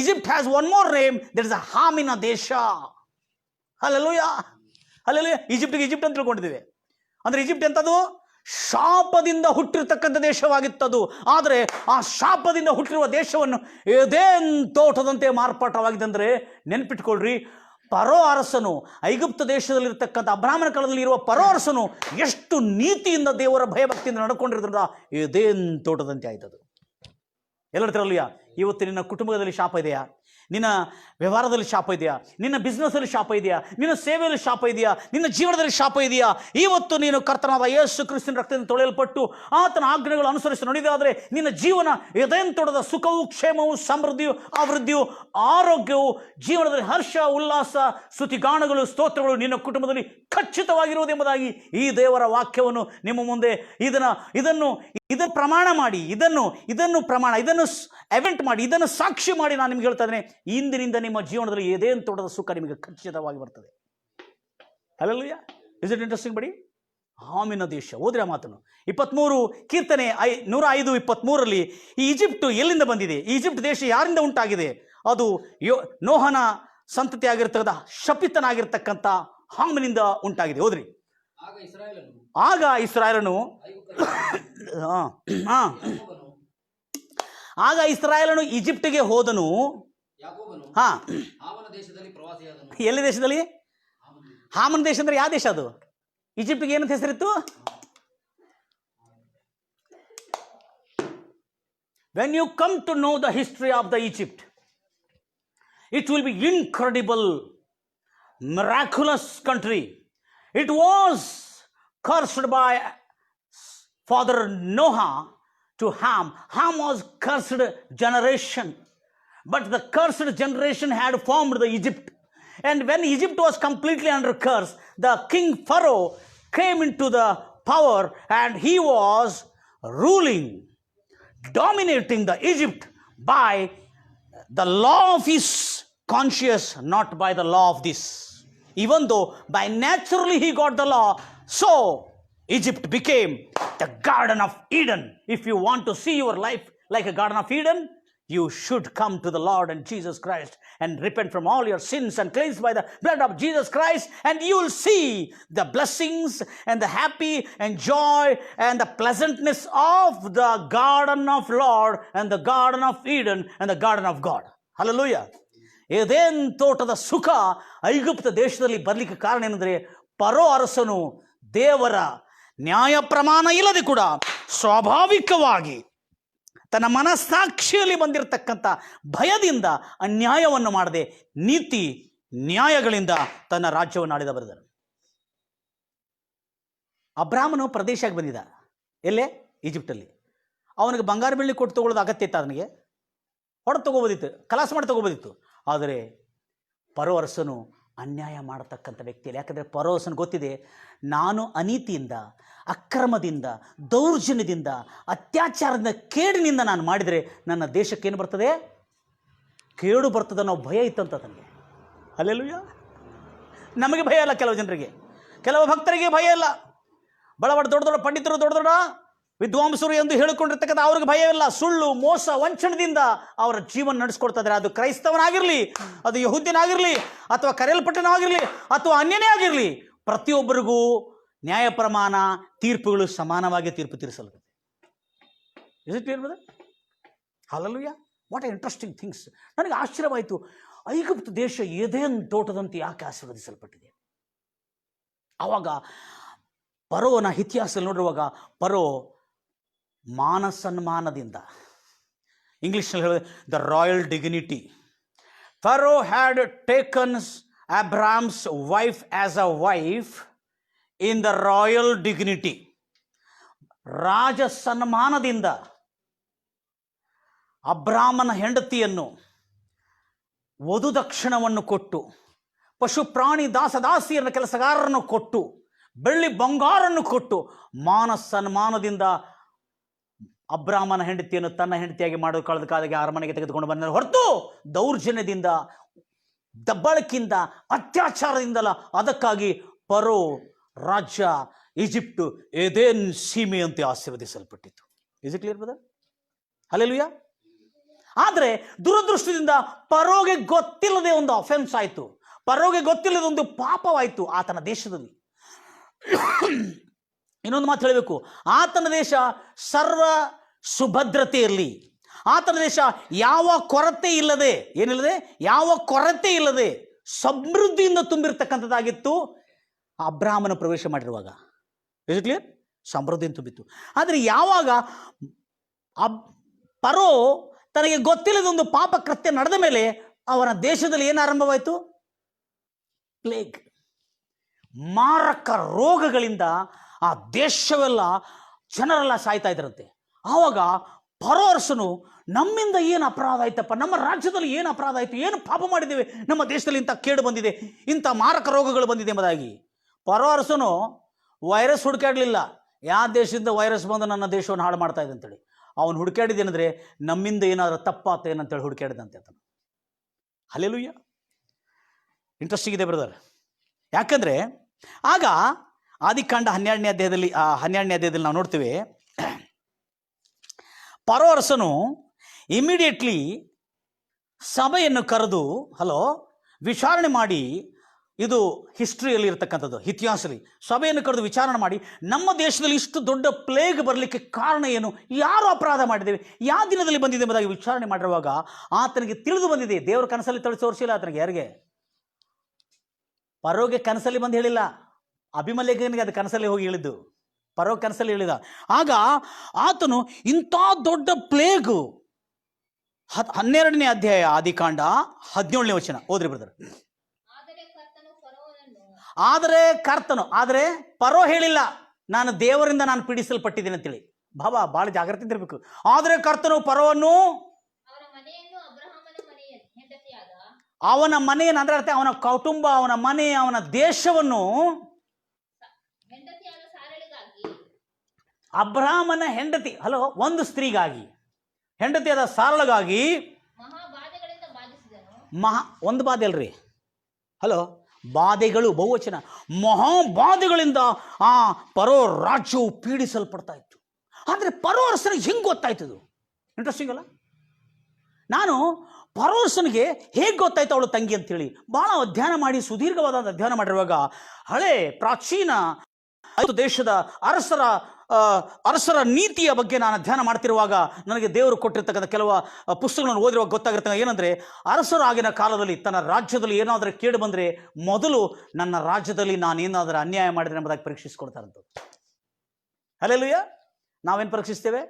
Egypt has one more name, there is a Hamina Desha. Hallelujah. Hallelujah. Egypt ಅಂತ ತಿಳ್ಕೊಂಡಿದ್ದೀವಿ. ಅಂದ್ರೆ ಈಜಿಪ್ಟ್ ಎಂತದು? ಶಾಪದಿಂದ ಹುಟ್ಟಿರ್ತಕ್ಕಂಥ ದೇಶವಾಗಿತ್ತದು. ಆದರೆ ಆ ಶಾಪದಿಂದ ಹುಟ್ಟಿರುವ ದೇಶವನ್ನು ಏದೇನ್ ತೋಟದಂತೆ ಮಾರ್ಪಾಟವಾಗಿದೆ ಅಂದರೆ ನೆನ್ಪಿಟ್ಕೊಳ್ರಿ, ಪರೋ ಅರಸನು, ಐಗುಪ್ತ ದೇಶದಲ್ಲಿರ್ತಕ್ಕಂಥ ಅಬ್ರಾಹ್ಮಣ ಕಾಲದಲ್ಲಿ ಇರುವ ಪರೋ ಅರಸನು ಎಷ್ಟು ನೀತಿಯಿಂದ ದೇವರ ಭಯಭಕ್ತಿಯಿಂದ ನಡ್ಕೊಂಡಿರೋದ್ರಿಂದ ಏದೇನ್ ತೋಟದಂತೆ ಆಯ್ತದು. ಎಲ್ಲರಲ್ಲಿಯ ಇವತ್ತು ನಿನ್ನ ಕುಟುಂಬದಲ್ಲಿ ಶಾಪ ಇದೆಯಾ? ನಿನ್ನ ವ್ಯವಹಾರದಲ್ಲಿ ಶಾಪ ಇದೆಯಾ? ನಿನ್ನ ಬಿಸ್ನೆಸ್ಸಲ್ಲಿ ಶಾಪ ಇದೆಯಾ? ನಿನ್ನ ಸೇವೆಯಲ್ಲಿ ಶಾಪ ಇದೆಯಾ? ನಿನ್ನ ಜೀವನದಲ್ಲಿ ಶಾಪ ಇದೆಯಾ? ಇವತ್ತು ನೀನು ಕರ್ತನಾದ ಯೇಸು ಕ್ರಿಸ್ತನ ರಕ್ತದಿಂದ ತೊಳೆಯಲ್ಪಟ್ಟು ಆತನ ಆಜ್ಞೆಗಳು ಅನುಸರಿಸಿ ನಡೆದಾದರೆ ನಿನ್ನ ಜೀವನ ಎದೇನು ತೊಡದ ಸುಖವೂ ಕ್ಷೇಮವೂ ಸಮೃದ್ಧಿಯು ಅಭಿವೃದ್ಧಿಯು ಆರೋಗ್ಯವು ಜೀವನದಲ್ಲಿ ಹರ್ಷ ಉಲ್ಲಾಸ ಸ್ತುತಿಗಾನಗಳು ಸ್ತೋತ್ರಗಳು ನಿನ್ನ ಕುಟುಂಬದಲ್ಲಿ ಖಚಿತವಾಗಿರುವುದೆಂಬುದಾಗಿ ಈ ದೇವರ ವಾಕ್ಯವನ್ನು ನಿಮ್ಮ ಮುಂದೆ ಇದನ್ನು ಪ್ರಮಾಣ ಮಾಡಿ, ಇದನ್ನು ಎವೆಂಟ್ ಮಾಡಿ, ಇದನ್ನು ಸಾಕ್ಷಿ ಮಾಡಿ ನಾನು ನಿಮ್ಗೆ ಹೇಳ್ತಾ ಇದ್ದೇನೆ, ಇಂದಿನಿಂದ ನಿಮ್ಮ ಜೀವನದಲ್ಲಿ ಏದೇನು ತೋಟದ ಸುಖ ನಿಮಗೆ ಖಚಿತವಾಗಿ ಬರ್ತದೆ. ಹಲ್ಲೆಲೂಯಾ. ಇಸ್ ಇಟ್ ಇಂಟ್ರೆಸ್ಟಿಂಗ್ ಬಡಿ? ಹಾಮಿನ ದೇಶ. ಓದಿರ ಮಾತನ್ನು. 23 ಕೀರ್ತನೆ 105:23 ಈ ಈಜಿಪ್ಟ್ ಎಲ್ಲಿಂದ ಬಂದಿದೆ? ಈಜಿಪ್ಟ್ ದೇಶ ಯಾರಿಂದ ಉಂಟಾಗಿದೆ? ಅದು ನೋಹನ ಸಂತತಿ ಆಗಿರ್ತಕ್ಕಂಥ ಶಪಿತನಾಗಿರ್ತಕ್ಕಂಥ ಹಾಮಿನಿಂದ ಉಂಟಾಗಿದೆ. ಓದ್ರಿ. ಆಗ ಇಸ್ರಾಯೇಲನು ಈಜಿಪ್ಟಿಗೆ ಹೋದನು. ಎಲ್ಲಿ ದೇಶದಲ್ಲಿ? ಹಾಮನ ದೇಶ ಅಂದ್ರೆ ಯಾವ ದೇಶ ಅದು? ಈಜಿಪ್ಟಿಗೆ ಏನಂತ ಹೆಸರಿತ್ತು? When you come to know the history of the Egypt, it will be incredible, miraculous country. It was cursed by father Noah to Ham. Ham was cursed generation, but the cursed generation had formed the Egypt. And when Egypt was completely under curse, the king Pharaoh came into the power and he was ruling. dominating the Egypt by the law of his conscience, not by the law of this. Even though by naturally he got the law, so Egypt became the Garden of Eden. If you want to see your life like a Garden of Eden, you should come to the Lord and Jesus Christ and repent from all your sins and cleansed by the blood of Jesus Christ, and you will see the blessings and the happy and joy and the pleasantness of the Garden of Lord and the Garden of Eden and the Garden of God. Hallelujah. Eden ತೋಟದ ಸುಖ ಐಗುಪ್ತ ದೇಶದಲ್ಲಿ ಬರಲಿಕ್ಕೆ ಕಾರಣ ಏನಂದ್ರೆ, ಪರೋ ಅರಸನು ದೇವರ ನ್ಯಾಯ ಪ್ರಮಾಣ ಇಲ್ಲದೆ ಕೂಡ ಸ್ವಾಭಾವಿಕವಾಗಿ ತನ್ನ ಮನಸ್ಸಾಕ್ಷಿಯಲ್ಲಿ ಬಂದಿರತಕ್ಕಂಥ ಭಯದಿಂದ ಅನ್ಯಾಯವನ್ನು ಮಾಡದೆ ನೀತಿ ನ್ಯಾಯಗಳಿಂದ ತನ್ನ ರಾಜ್ಯವನ್ನು ಆಳಿದ ಬರೆದರು. ಅಬ್ರಾಮನು ಪ್ರದೇಶಕ್ಕೆ ಬಂದಿದ್ದ, ಎಲ್ಲೇ? ಈಜಿಪ್ಟಲ್ಲಿ. ಅವನಿಗೆ ಬಂಗಾರ ಬೆಳ್ಳಿ ಕೊಟ್ಟು ತಗೊಳ್ಳೋದು ಅಗತ್ಯ ಇತ್ತು, ಅವನಿಗೆ ಹೊಡೆದು ತಗೋಬೋದಿತ್ತು, ಕಲಾಸ ಮಾಡಿ ತಗೋಬೋದಿತ್ತು. ಆದರೆ ಪರೋ ಅರಸನು ಅನ್ಯಾಯ ಮಾಡತಕ್ಕಂಥ ವ್ಯಕ್ತಿಯಲ್ಲಿ, ಯಾಕಂದರೆ ಪರೋ ಅರಸನು ಗೊತ್ತಿದೆ, ನಾನು ಅನೀತಿಯಿಂದ, ಅಕ್ರಮದಿಂದ, ದೌರ್ಜನ್ಯದಿಂದ, ಅತ್ಯಾಚಾರದಿಂದ, ಕೇಡಿನಿಂದ ನಾನು ಮಾಡಿದರೆ ನನ್ನ ದೇಶಕ್ಕೆ ಏನು ಬರ್ತದೆ? ಕೇಡು ಬರ್ತದೆ ಅನ್ನೋ ಭಯ ಇತ್ತಂತ ತನಗೆ. ಹಲ್ಲೆಲೂಯಾ. ನಮಗೆ ಭಯ ಇಲ್ಲ, ಕೆಲವು ಜನರಿಗೆ, ಕೆಲವು ಭಕ್ತರಿಗೆ ಭಯ ಇಲ್ಲ. ಬಡ ದೊಡ್ಡ ದೊಡ್ಡ ಪಂಡಿತರು, ದೊಡ್ಡ ದೊಡ್ಡ ವಿದ್ವಾಂಸರು ಎಂದು ಹೇಳಿಕೊಂಡಿರ್ತಕ್ಕಂಥ ಅವ್ರಿಗೆ ಭಯ ಇಲ್ಲ. ಸುಳ್ಳು, ಮೋಸ, ವಂಚನದಿಂದ ಅವರ ಜೀವನ ನಡೆಸ್ಕೊಡ್ತಾ ಇದ್ದಾರೆ. ಅದು ಕ್ರೈಸ್ತವನಾಗಿರಲಿ, ಅದು ಯಹೂದ್ಯನಾಗಿರಲಿ, ಅಥವಾ ಕರೆಯಲ್ಪಟ್ಟನಾಗಿರಲಿ, ಅಥವಾ ಅನ್ಯನೇ ಆಗಿರಲಿ, ಪ್ರತಿಯೊಬ್ಬರಿಗೂ ನ್ಯಾಯ ಪ್ರಮಾಣ, ತೀರ್ಪುಗಳು ಸಮಾನವಾಗಿ ತೀರ್ಪು ತೀರಿಸಲ್ಪಡುತ್ತೆ. Is it clear brother? Hallelujah. What a interesting things. ನನಗೆ ಆಶ್ಚರ್ಯವಾಯಿತು, ಐಗುಪ್ತ ದೇಶ ಏದೇನ್ ತೋಟದಂತೆ ಯಾಕೆ ಆಶೀರ್ವದಿಸಲ್ಪಟ್ಟಿದೆ? ಆವಾಗ ಪರೋನ ಇತಿಹಾಸದಲ್ಲಿ ನೋಡಿರುವಾಗ, ಪರೋ ಮಾನ ಸನ್ಮಾನದಿಂದ, ಇಂಗ್ಲಿಷ್ನಲ್ಲಿ ಹೇಳಿದ್ರೆ the royal dignity, Pharaoh had taken Abram's wife as a wife in the royal dignity, ರಾಜ ಸನ್ಮಾನದಿಂದ ಅಬ್ರಾಮನ ಹೆಂಡತಿಯನ್ನು ವಧು ದಕ್ಷಿಣವನ್ನು ಕೊಟ್ಟು, ಪಶು ಪ್ರಾಣಿ ದಾಸದಾಸಿಯರ ಕೆಲಸಗಾರರನ್ನು ಕೊಟ್ಟು, ಬೆಳ್ಳಿ ಬಂಗಾರನ್ನು ಕೊಟ್ಟು, ಮಾನ ಸನ್ಮಾನದಿಂದ ಅಬ್ರಾಮನ ಹೆಂಡತಿಯನ್ನು ತನ್ನ ಹೆಂಡತಿಯಾಗಿ ಕಳೆದಕ್ಕಾಗಿ ಅರಮನೆಗೆ ತೆಗೆದುಕೊಂಡು ಬಂದ ಹೊರತು ದೌರ್ಜನ್ಯದಿಂದ, ದಬ್ಬಳಕಿಂದ, ಅತ್ಯಾಚಾರದಿಂದಲ್ಲ. ಅದಕ್ಕಾಗಿ ಪರೋ ರಾಜ್ಯ ಈಜಿಪ್ಟು ಏದೇನ್ ಸೀಮೆಯಂತೆ ಆಶೀರ್ವದಿಸಲ್ಪಟ್ಟಿತು. Is it clear brother? Hallelujah. ಆದರೆ ದುರದೃಷ್ಟದಿಂದ ಪರೋಗೆ ಗೊತ್ತಿಲ್ಲದೆ ಒಂದು ಅಫೆನ್ಸ್ ಆಯಿತು, ಪರೋಗೆ ಗೊತ್ತಿಲ್ಲದೆ ಒಂದು ಪಾಪವಾಯಿತು ಆತನ ದೇಶದಲ್ಲಿ. ಇನ್ನೊಂದು ಮಾತು ಹೇಳಬೇಕು, ಆತನ ದೇಶ ಸರ್ವ ಸುಭದ್ರತೆ ಇರಲಿ, ಆತನ ದೇಶ ಯಾವ ಕೊರತೆ ಇಲ್ಲದೆ, ಏನಿಲ್ಲದೆ, ಯಾವ ಕೊರತೆ ಇಲ್ಲದೆ ಸಮೃದ್ಧಿಯಿಂದ ತುಂಬಿರ್ತಕ್ಕಂಥದ್ದಾಗಿತ್ತು ಅಬ್ರಾಮನ ಪ್ರವೇಶ ಮಾಡಿರುವಾಗ. Is it clear? ಸಮೃದ್ಧಿಯಿಂದ ತುಂಬಿತ್ತು. ಆದರೆ ಯಾವಾಗ ಪರೋ ತನಗೆ ಗೊತ್ತಿಲ್ಲದ ಒಂದು ಪಾಪ ಕೃತ್ಯ ನಡೆದ ಮೇಲೆ ಅವನ ದೇಶದಲ್ಲಿ ಏನು ಆರಂಭವಾಯಿತು? ಪ್ಲೇಗ್, ಮಾರಕ ರೋಗಗಳಿಂದ ಆ ದೇಶವೆಲ್ಲ ಜನರೆಲ್ಲ ಸಾಯ್ತಾ ಇದ್ರಂತೆ. ಆವಾಗ ಪರೋ ಅರಸನು, ನಮ್ಮಿಂದ ಏನು ಅಪರಾಧ ಆಯ್ತಪ್ಪ, ನಮ್ಮ ರಾಜ್ಯದಲ್ಲಿ ಏನು ಅಪರಾಧ ಆಯಿತು, ಏನು ಪಾಪ ಮಾಡಿದ್ದೇವೆ, ನಮ್ಮ ದೇಶದಲ್ಲಿ ಇಂಥ ಕೇಡು ಬಂದಿದೆ, ಇಂಥ ಮಾರಕ ರೋಗಗಳು ಬಂದಿದೆ ಎಂಬುದಾಗಿ. ಪರೋ ಅರಸನು ವೈರಸ್ ಹುಡುಕಾಡಲಿಲ್ಲ, ಯಾವ ದೇಶದಿಂದ ವೈರಸ್ ಬಂದು ನನ್ನ ದೇಶವನ್ನು ಹಾಳು ಮಾಡ್ತಾ ಇದೆ ಅಂತೇಳಿ. ಅವನು ಹುಡುಕಾಡಿದ್ದೇನೆಂದರೆ ನಮ್ಮಿಂದ ಏನಾದರೂ ತಪ್ಪಾತ ಏನಂತೇಳಿ ಹುಡುಕಾಡಿದಂತೆ ಆತನು. ಹಲ್ಲೆಲೂಯಾ. ಇಂಟ್ರೆಸ್ಟಿಂಗ್ ಇದೆ ಬ್ರದರ್. ಯಾಕಂದರೆ ಆಗ ಆದಿಕಾಂಡ 12ನೇ ಅಧ್ಯಾಯದಲ್ಲಿ ನಾವು ನೋಡ್ತೀವಿ, ಪರೋ ಅರಸನು ಇಮಿಡಿಯೇಟ್ಲಿ ಸಭೆಯನ್ನು ಕರೆದು ವಿಚಾರಣೆ ಮಾಡಿ, ಇದು ಹಿಸ್ಟ್ರಿಯಲ್ಲಿ ಇರ್ತಕ್ಕಂಥದ್ದು, ಇತಿಹಾಸದಲ್ಲಿ ಸಭೆಯನ್ನು ಕರೆದು ವಿಚಾರಣೆ ಮಾಡಿ, ನಮ್ಮ ದೇಶದಲ್ಲಿ ಇಷ್ಟು ದೊಡ್ಡ ಪ್ಲೇಗ್ ಬರಲಿಕ್ಕೆ ಕಾರಣ ಏನು, ಯಾರು ಅಪರಾಧ ಮಾಡಿದ್ದೇವೆ, ಯಾವ ದಿನದಲ್ಲಿ ಬಂದಿದೆ ಎಂಬುದಾಗಿ ವಿಚಾರಣೆ ಮಾಡಿರುವಾಗ ಆತನಿಗೆ ತಿಳಿದು ಬಂದಿದೆ. ದೇವರ ಕನಸಲ್ಲಿ ತೋರಿಸಿಲ್ಲ ಆತನಿಗೆ. ಯಾರಿಗೆ? ಪರೋಗೆ ಕನಸಲ್ಲಿ ಬಂದು ಹೇಳಿಲ್ಲ, ಅಭಿಮಲೇಖನಿಗೆ ಅದು ಕನಸಲ್ಲಿ ಹೋಗಿ ಹೇಳಿದ್ದು, ಪರೋ ಕನಸಲ್ಲಿ ಹೇಳಿದ. ಆಗ ಆತನು ಇಂಥ ದೊಡ್ಡ ಪ್ಲೇಗು, 12ನೇ ಅಧ್ಯಾಯ ಆದಿಕಾಂಡ 17ನೇ ವಚನ ಓದ್ರಿ ಬ್ರದರ್. ಆದರೆ ಪರೋ ಹೇಳಿಲ್ಲ, ನಾನು ದೇವರಿಂದ ನಾನು ಪೀಡಿಸಲ್ಪಟ್ಟಿದ್ದೀನಿ ಅಂತೇಳಿ. ಭಾಳ ಜಾಗ್ರತೆ ಇರಬೇಕು. ಆದರೆ ಕರ್ತನು ಪರೋವನ್ನು, ಅವನ ಮನೆಯನ್ನು, ಅಂದ್ರೆ ಅರ್ಥ ಅವನ ಕುಟುಂಬ, ಅವನ ಮನೆ, ಅವನ ದೇಶವನ್ನು, ಅಬ್ರಾಮನ ಹೆಂಡತಿ ಒಂದು ಸ್ತ್ರೀಗಾಗಿ, ಹೆಂಡತಿಯಾದ ಸಾರಳಗಾಗಿ ಮಹಾಬಾಧೆಗಳಿಂದ ಬಾಧಿಸಿದನು. ಒಂದು ಬಾಧೆ ಅಲ್ರಿ, ಹಲೋ, ಬಾಧೆಗಳು ಬಹುವಚನ, ಮಹಾಬಾಧೆಗಳಿಂದ ಆ ಪರೋ ರಾಜ್ಯವು ಪೀಡಿಸಲ್ಪಡ್ತಾ ಇತ್ತು. ಆದರೆ ಪರೋ ಅರಸನಿಗೆ ಹಿಂಗೆ ಗೊತ್ತಾಯ್ತದು. ಇಂಟ್ರೆಸ್ಟಿಂಗ್ ಅಲ್ಲ? ನಾನು ಪರೋ ಅರಸನಿಗೆ ಹೇಗೆ ಗೊತ್ತಾಯ್ತು ಅವಳು ತಂಗಿ ಅಂತೇಳಿ ಭಾಳ ಅಧ್ಯಯನ ಮಾಡಿ, ಸುದೀರ್ಘವಾದ ಅಧ್ಯಯನ ಮಾಡಿರುವಾಗ, ಹಳೆ ಪ್ರಾಚೀನ ದೇಶದ ಅರಸರ ನೀತಿಯ ಬಗ್ಗೆ ನಾನು ಅಧ್ಯಯನ ಮಾಡ್ತಿರುವಾಗ ನನಗೆ ದೇವರು ಕೊಟ್ಟಿರ್ತಕ್ಕಂಥ ಕೆಲವು ಪುಸ್ತಕಗಳನ್ನು ಓದಿರುವಾಗ ಗೊತ್ತಾಗಿರ್ತಕ್ಕ ಏನಂದರೆ, ಅರಸರು ಆಗಿನ ಕಾಲದಲ್ಲಿ ತನ್ನ ರಾಜ್ಯದಲ್ಲಿ ಏನಾದರೂ ಕೇಡು ಬಂದರೆ ಮೊದಲು ನನ್ನ ರಾಜ್ಯದಲ್ಲಿ ನಾನು ಏನಾದರೂ ಅನ್ಯಾಯ ಮಾಡಿದ್ರೆ ಎಂಬುದಾಗಿ ಪರೀಕ್ಷಿಸ್ಕೊಡ್ತಾರಂತ. ಹಲ್ಲೆಲೂಯ. ನಾವೇನು ಪರೀಕ್ಷಿಸ್ತೇವೆ?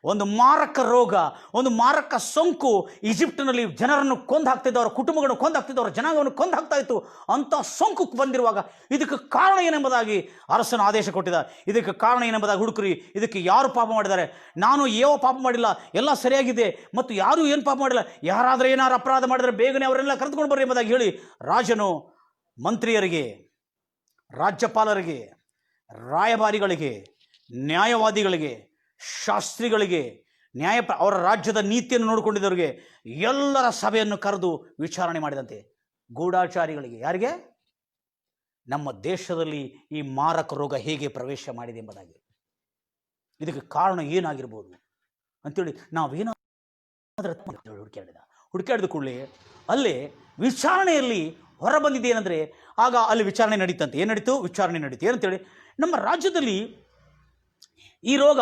ಒಂದು ಮಾರಕ ರೋಗ, ಒಂದು ಮಾರಕ ಸೋಂಕು ಈಜಿಪ್ಟಿನಲ್ಲಿ ಜನರನ್ನು ಕೊಂದು ಹಾಕ್ತಿದ್ದು, ಅವರ ಕುಟುಂಬಗಳನ್ನು ಕೊಂದು ಹಾಕ್ತಿದ್ದು, ಅವರ ಜನಾಂಗವನ್ನು ಕೊಂದು ಹಾಕ್ತಾ ಇತ್ತು. ಅಂಥ ಸೋಂಕು ಬಂದಿರುವಾಗ ಇದಕ್ಕೆ ಕಾರಣ ಏನೆಂಬುದಾಗಿ ಅರಸನ ಆದೇಶ ಕೊಟ್ಟಿದ್ದ. ಇದಕ್ಕೆ ಕಾರಣ ಏನೆಂಬುದಾಗಿ ಹುಡುಕ್ರಿ, ಇದಕ್ಕೆ ಯಾರು ಪಾಪ ಮಾಡಿದ್ದಾರೆ? ನಾನು ಯಾವ ಪಾಪ ಮಾಡಿಲ್ಲ, ಎಲ್ಲ ಸರಿಯಾಗಿದೆ, ಮತ್ತು ಯಾರೂ ಏನು ಪಾಪ ಮಾಡಿಲ್ಲ. ಯಾರಾದರೂ ಏನಾರು ಅಪರಾಧ ಮಾಡಿದರೆ ಬೇಗನೆ ಅವರೆಲ್ಲ ಕರೆದುಕೊಂಡು ಬರ್ರಿ ಎಂಬುದಾಗಿ ಹೇಳಿ ರಾಜನು ಮಂತ್ರಿಯರಿಗೆ, ರಾಜ್ಯಪಾಲರಿಗೆ, ರಾಯಭಾರಿಗಳಿಗೆ, ನ್ಯಾಯವಾದಿಗಳಿಗೆ, ಶಾಸ್ತ್ರಿಗಳಿಗೆ, ಅವರ ರಾಜ್ಯದ ನೀತಿಯನ್ನು ನೋಡಿಕೊಂಡಿದ್ದವರಿಗೆ ಎಲ್ಲರ ಸಭೆಯನ್ನು ಕರೆದು ವಿಚಾರಣೆ ಮಾಡಿದಂತೆ. ಗೂಢಾಚಾರಿಗಳಿಗೆ, ಯಾರಿಗೆ? ನಮ್ಮ ದೇಶದಲ್ಲಿ ಈ ಮಾರಕ ರೋಗ ಹೇಗೆ ಪ್ರವೇಶ ಮಾಡಿದೆ ಎಂಬುದಾಗಿ, ಇದಕ್ಕೆ ಕಾರಣ ಏನಾಗಿರ್ಬೋದು ಅಂತೇಳಿ ನಾವೇನಾದರೂ ಹುಡುಕಾಡಿದ ಕೂಡಲೇ ಅಲ್ಲಿ ವಿಚಾರಣೆಯಲ್ಲಿ ಹೊರ ಬಂದಿದೆ ಏನಂದರೆ, ಆಗ ಅಲ್ಲಿ ವಿಚಾರಣೆ ನಡೀತಂತೆ. ಏನು ನಡೀತು? ವಿಚಾರಣೆ ನಡೀತು. ಏನಂತೇಳಿ, ನಮ್ಮ ರಾಜ್ಯದಲ್ಲಿ ಈ ರೋಗ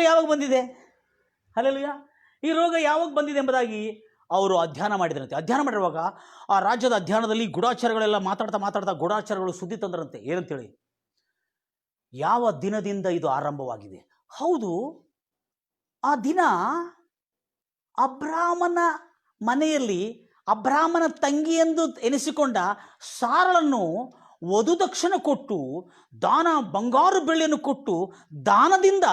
ಯಾವಾಗ ಬಂದಿದೆ? ಹಲ್ಲೆಲೂಯ. ಈ ರೋಗ ಯಾವಾಗ ಬಂದಿದೆ ಎಂಬುದಾಗಿ ಅವರು ಅಧ್ಯಯನ ಮಾಡಿದ್ರಂತೆ. ಅಧ್ಯಯನ ಮಾಡಿರುವಾಗ ಆ ರಾಜ್ಯದ ಅಧ್ಯಯನದಲ್ಲಿ ಗೂಢಾಚಾರಗಳೆಲ್ಲ ಮಾತಾಡ್ತಾ ಗೂಢಾಚಾರಗಳು ಸುದ್ದಿ ತಂದ್ರಂತೆ. ಏನಂತೇಳಿ, ಯಾವ ದಿನದಿಂದ ಇದು ಆರಂಭವಾಗಿದೆ? ಹೌದು, ಆ ದಿನ ಅಬ್ರಾಮನ ಮನೆಯಲ್ಲಿ ಅಬ್ರಾಮನ ತಂಗಿ ಎಂದು ಎನಿಸಿಕೊಂಡ ಸಾರಳನ್ನು ವಧುದಕ್ಷಿಣ ಕೊಟ್ಟು, ಬಂಗಾರು ಬೆಳ್ಳಿಯನ್ನು ಕೊಟ್ಟು ದಾನದಿಂದ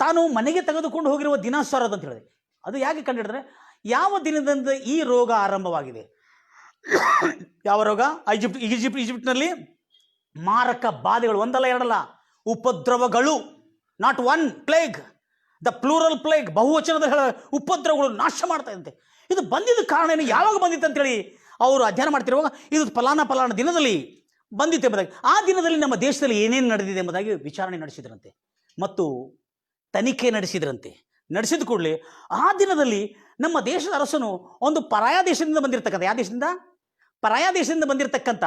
ತಾನು ಮನೆಗೆ ತೆಗೆದುಕೊಂಡು ಹೋಗಿರುವ ದಿನ ಸರ್ ಅಂತ ಹೇಳಿದೆ. ಅದು ಯಾಕೆ ಕಂಡುಹಿಡಿದ್ರೆ, ಯಾವ ದಿನದಿಂದ ಈ ರೋಗ ಆರಂಭವಾಗಿದೆ? ಯಾವ ರೋಗ? ಈಜಿಪ್ಟ್ನಲ್ಲಿ ಮಾರಕ ಬಾಧೆಗಳು, ಒಂದಲ್ಲ ಎರಡಲ್ಲ, ಉಪದ್ರವಗಳು. Not one plague, the plural plague, ಬಹುವಚನದ ಉಪದ್ರವಗಳು ನಾಶ ಮಾಡ್ತಾ ಇದಂತೆ. ಇದು ಬಂದಿದ್ದ ಕಾರಣ ಏನು, ಯಾವಾಗ ಬಂದಿತ್ತು ಅಂತೇಳಿ ಅವರು ಅಧ್ಯಯನ ಮಾಡ್ತಿರುವಾಗ ಇದು ಫಲಾನ ದಿನದಲ್ಲಿ ಬಂದಿತ್ತು ಎಂಬುದಾಗಿ, ಆ ದಿನದಲ್ಲಿ ನಮ್ಮ ದೇಶದಲ್ಲಿ ಏನೇನು ನಡೆದಿದೆ ಎಂಬುದಾಗಿ ವಿಚಾರಣೆ ನಡೆಸಿದ್ರಂತೆ ಮತ್ತು ತನಿಖೆ ನಡೆಸಿದ್ರಂತೆ. ನಡೆಸಿದ ಕೂಡಲೇ ಆ ದಿನದಲ್ಲಿ ನಮ್ಮ ದೇಶದ ಅರಸನು ಒಂದು ಪರಾಯ ದೇಶದಿಂದ ಬಂದಿರತಕ್ಕಂಥ, ಯಾವ ದೇಶದಿಂದ? ಪರಾಯ ದೇಶದಿಂದ ಬಂದಿರತಕ್ಕಂಥ